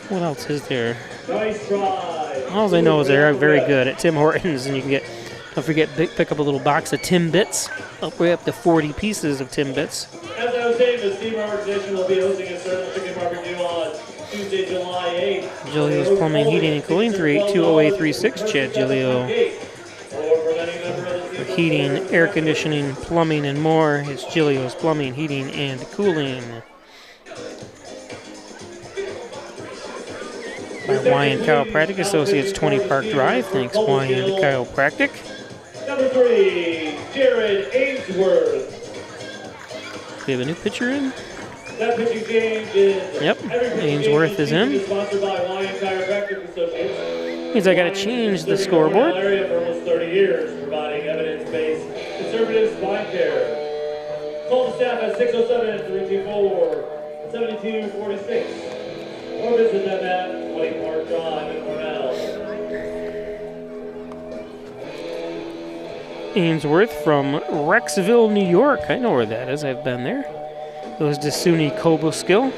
What else is there? All I know is they're very good at Tim Hortons, and you can get, don't forget, pick up a little box of Timbits, way up to 40 pieces of Timbits. As I was saying, the Steamer organization will be hosting a Circle Chicken Barbecue on Tuesday, July 8th. Giglio's Plumbing, Heating, and Cooling, 3820836, Chad Giglio. For heating, air conditioning, plumbing, and more, it's Giglio's Plumbing, Heating, and Cooling. By Wyan Chiropractic Associates, 20 Park Drive. Thanks, Wyan Chiropractic. Number 3, Jared Ainsworth. We have a new pitcher in. That pitching change is. Yep, Ainsworth is in. Sponsored by Wyan Chiropractic Associates. Means I got to change the scoreboard. Area for almost 30 years, providing evidence-based conservative spine care. Call the staff at 607-324-7246 or visit them at 20 Park Drive in Cornell. Ainsworth from Rexville, New York. I know where that is. I've been there. Goes to SUNY Cobleskill.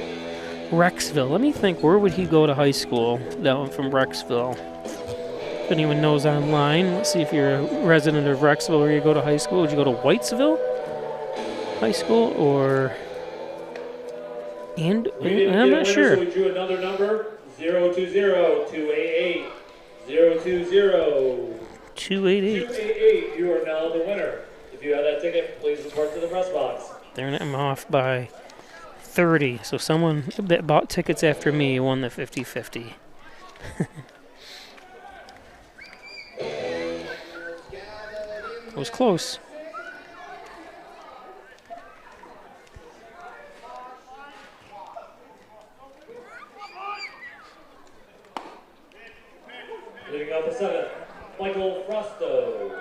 Rexville. Let me think. Where would he go to high school? That one from Rexville. If anyone knows online, let's see if you're a resident of Rexville where you go to high school. Would you go to Whitesville High School or? And I'm not sure. So we drew another number 020-288-020. 288, you are now the winner. If you have that ticket, please report to the press box. There, I'm off by 30. So someone that bought tickets after me won the 50-50. It was close. Leading off the 7th, Michael Frosto.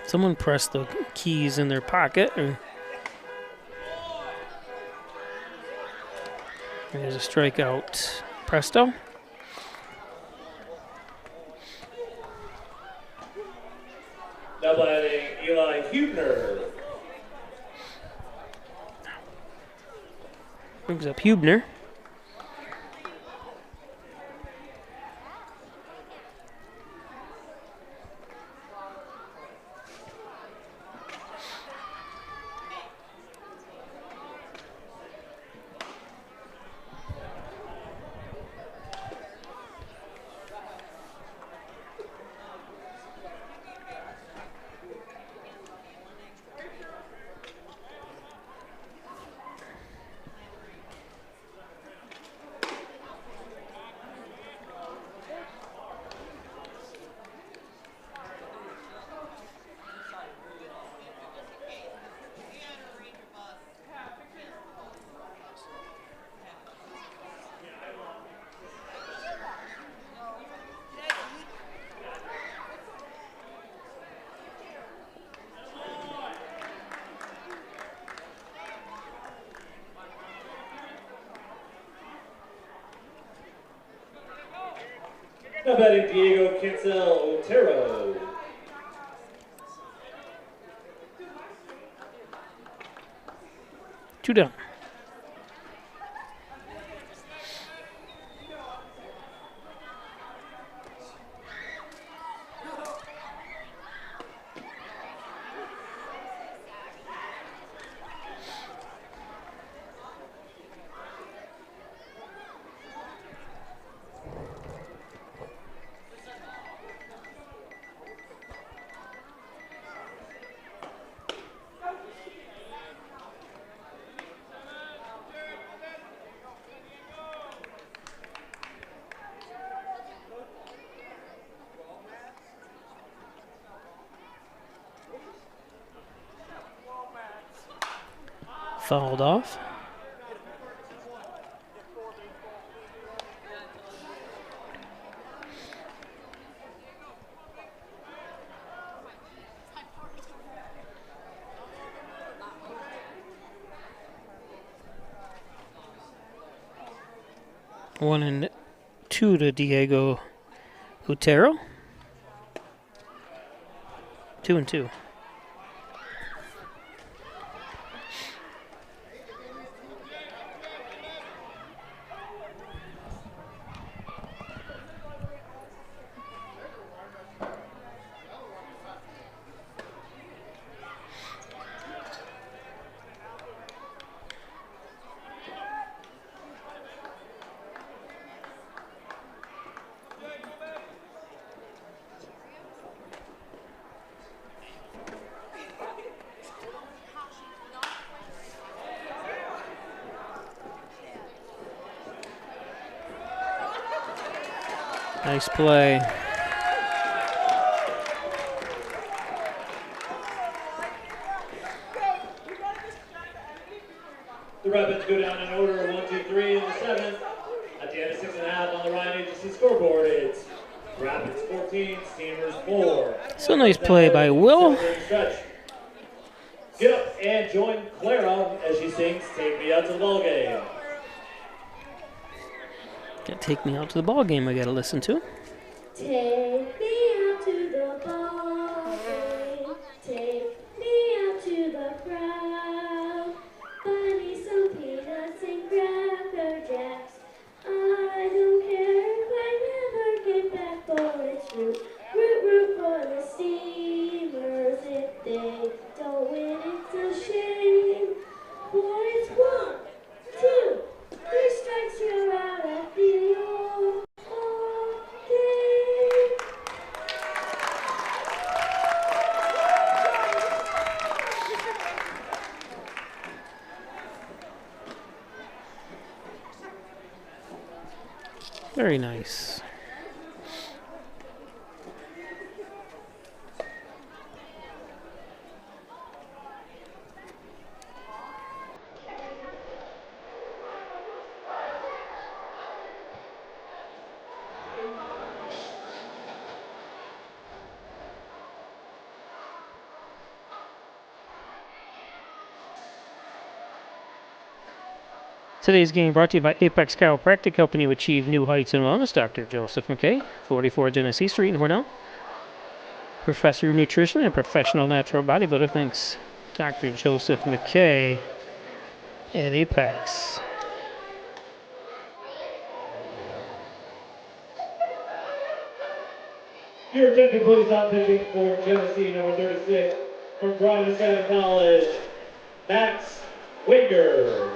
Someone pressed the keys in their pocket. Or There's a strikeout. Presto. Now batting Eli Hubner. Brings up Hubner. Now batting Diego Cancel Otero. Two down. Fouled off. One and two to Diego Otero. 2-2. Nice play. The Rapids go down in order 1, 2, 3 in the seventh. At the end of 6.5 on the Ryan Agency scoreboard, it's Rapids 14, Steamers 4. So nice play by Will. Get up and join Clara as she sings "Take Me Out to the Ball Game." Gotta take me out to the ball game I gotta listen to. Take me out to the ball game. Take me out to the crowd. Buy me some peanuts and Cracker Jacks. I don't care if I never get back, for it's root, root, root for the Steamers. If they don't win, it's a shame. For it's 1, 2, 3 strikes, you're out at the old game. Very nice. Today's game brought to you by Apex Chiropractic, helping you achieve new heights and wellness. Dr. Joseph McKay, 44 Genesee Street in Hornell. Professor of Nutrition and professional natural bodybuilder. Thanks, Dr. Joseph McKay at Apex. Your attention please, not pitching for Genesee, number 36, from Genesee College, Max Wager.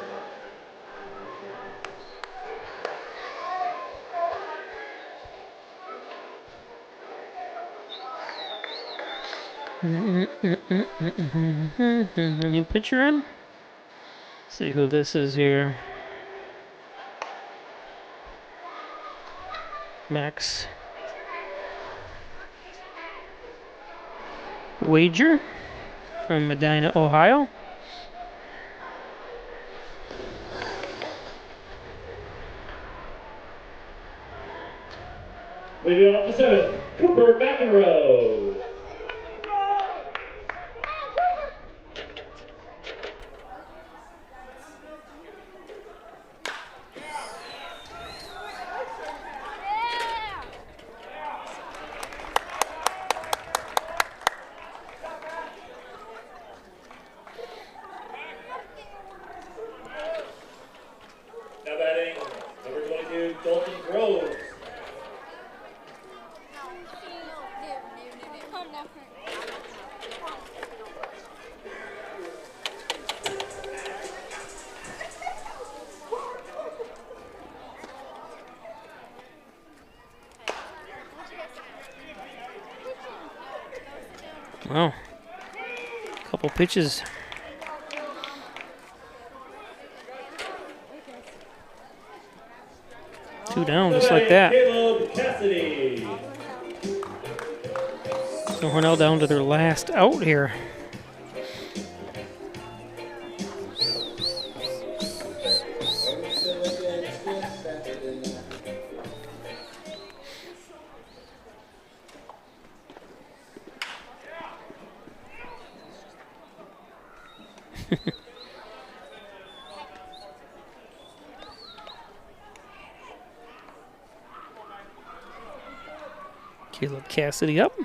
New pitcher in. See who this is here. Max Wager from Medina, Ohio. Leading off the 7th, Cooper McEnroe. Now batting, number 22, Dalton Groves. Wow. Couple pitches. Two down, just like that. Caleb Cassidy. So Hornell down to their last out here. Caleb Cassidy up.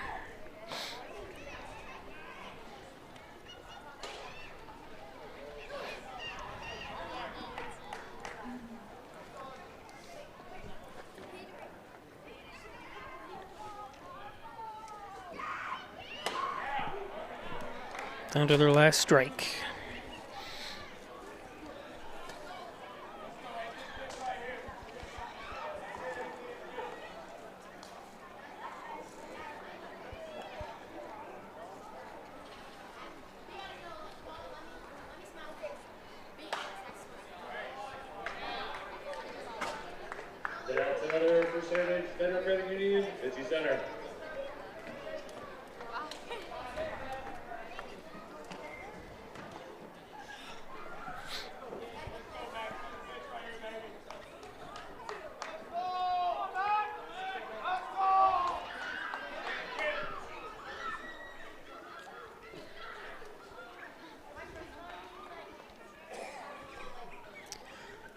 Down to their last strike. That's another percentage Federal Credit Union, 50 center.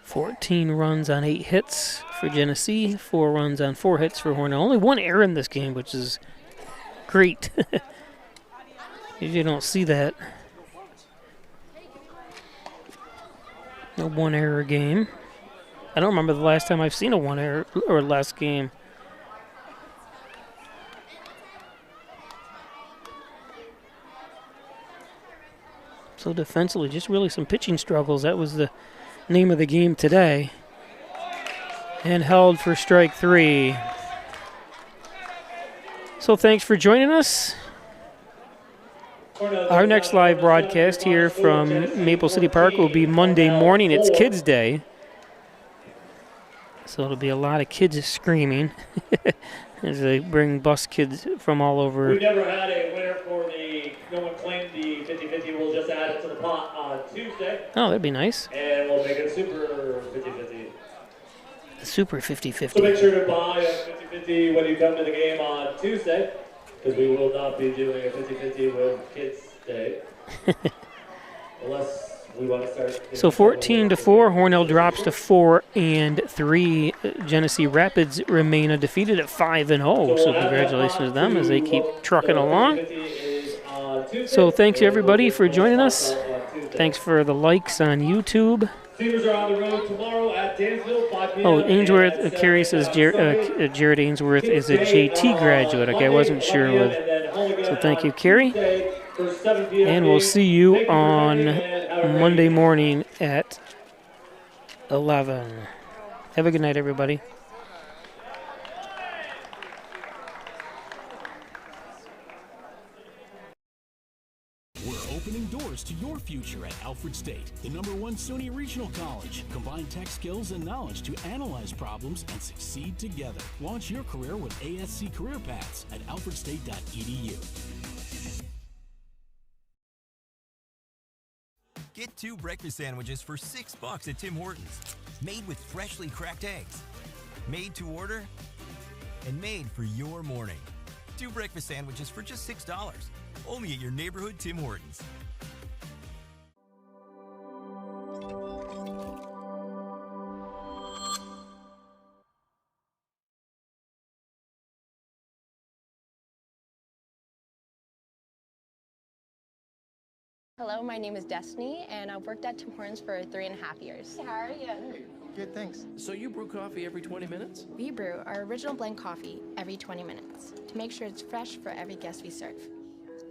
$14 runs on 8 hits for Genesee, 4 runs on 4 hits for Hornell. Only 1 error in this game, which is great. You don't see that. A 1 error game. I don't remember the last time I've seen a 1 error or less game. So defensively, just really some pitching struggles. That was the name of the game today. And held for strike 3. So thanks for joining us. Our next live broadcast here from Maple City Park will be Monday morning. It's Kids Day. So it'll be a lot of kids screaming as they bring bus kids from all over. We never had a winner for the, no one claimed the 50-50. We'll just add it to the pot on Tuesday. Oh, that'd be nice. And we'll make it a super 50-50. Super 50-50. So make sure to buy a 50-50 when you come to the game on Tuesday, because we will not be doing a 50-50 with Kids Day. Unless We want to start. So 14-4, Hornell drops to 4-3. Genesee Rapids remain undefeated at 5-0. So congratulations to them as they keep trucking along. So thanks everybody for joining us. Thanks for the likes on YouTube. Steamers are on the road tomorrow at Dansville, 5 p.m. Oh, Ainsworth, Carrie says Jared Ainsworth is a JT graduate. Okay, I wasn't sure with. So thank you, Carrie. And we'll see you on Monday morning at 11. Have a good night, everybody. We're opening doors to your future at Alfred State, the #1 SUNY Regional College. Combine tech skills and knowledge to analyze problems and succeed together. Launch your career with ASC Career Paths at alfredstate.edu. Get 2 breakfast sandwiches for $6 at Tim Hortons. Made with freshly cracked eggs. Made to order and made for your morning. 2 breakfast sandwiches for just $6. Only at your neighborhood Tim Hortons. Hello, my name is Destiny, and I've worked at Tim Hortons for 3.5 years. How are you? Hey, good, thanks. So you brew coffee every 20 minutes? We brew our original blend coffee every 20 minutes to make sure it's fresh for every guest we serve.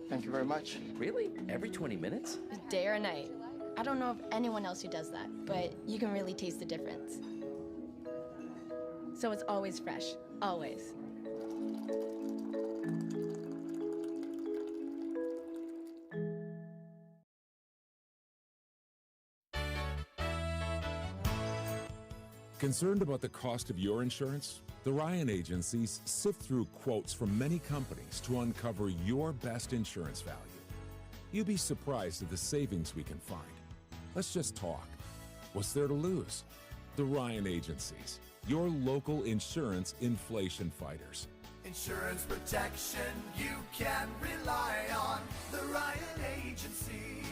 Thank you very much. Really? Every 20 minutes? Day or night. I don't know of anyone else who does that, but you can really taste the difference. So it's always fresh, always. Concerned about the cost of your insurance? The Ryan agencies sift through quotes from many companies to uncover your best insurance value. You'd be surprised at the savings we can find. Let's just talk. What's there to lose? The Ryan agencies, your local insurance inflation fighters. Insurance protection you can rely on. The Ryan Agency.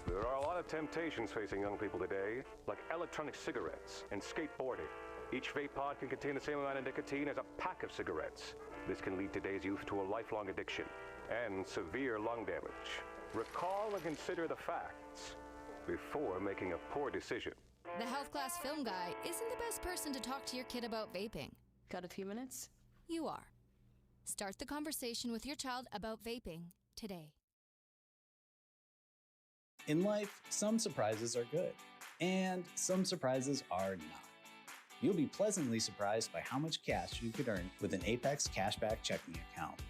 There are a lot of temptations facing young people today, like electronic cigarettes and skateboarding. Each vape pod can contain the same amount of nicotine as a pack of cigarettes. This can lead today's youth to a lifelong addiction and severe lung damage. Recall and consider the facts before making a poor decision. The health class film guy isn't the best person to talk to your kid about vaping. Got a few minutes? You are. Start the conversation with your child about vaping today. In life, some surprises are good, and some surprises are not. You'll be pleasantly surprised by how much cash you could earn with an Apex Cashback checking account.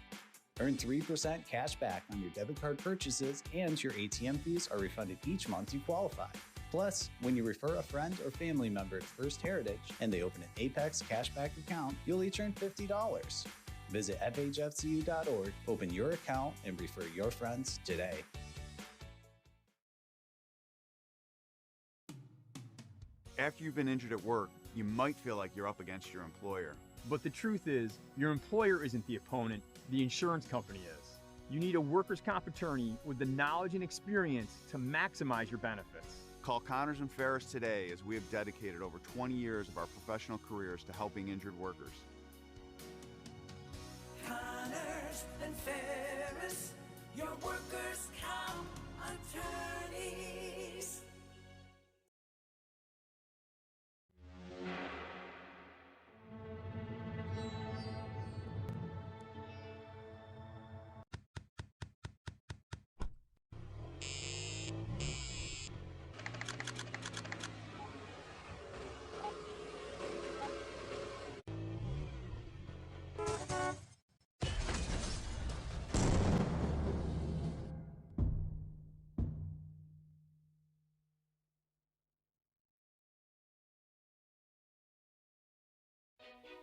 Earn 3% cash back on your debit card purchases, and your ATM fees are refunded each month you qualify. Plus, when you refer a friend or family member to First Heritage and they open an Apex Cashback account, you'll each earn $50. Visit fhfcu.org, open your account, and refer your friends today. After you've been injured at work, you might feel like you're up against your employer. But the truth is, your employer isn't the opponent, the insurance company is. You need a workers' comp attorney with the knowledge and experience to maximize your benefits. Call Connors and Ferris today as we have dedicated over 20 years of our professional careers to helping injured workers. Connors and Ferris, your workers' comp attorneys.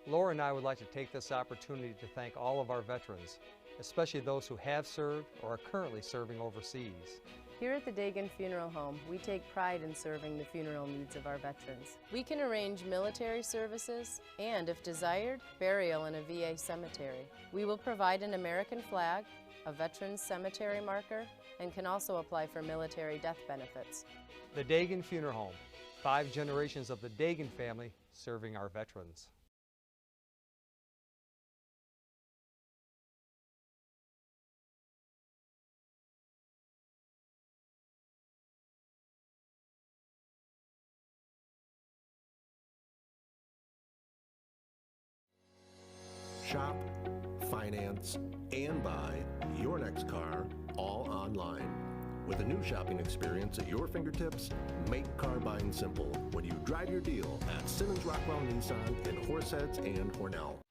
Laura and I would like to take this opportunity to thank all of our veterans, especially those who have served or are currently serving overseas. Here at the Dagan Funeral Home, we take pride in serving the funeral needs of our veterans. We can arrange military services and, if desired, burial in a VA cemetery. We will provide an American flag, a veteran's cemetery marker, and can also apply for military death benefits. The Dagan Funeral Home, 5 generations of the Dagan family serving our veterans. Shop, finance, and buy your next car all online. With a new shopping experience at your fingertips, make car buying simple when you drive your deal at Simmons Rockwell Nissan in Horseheads and Hornell.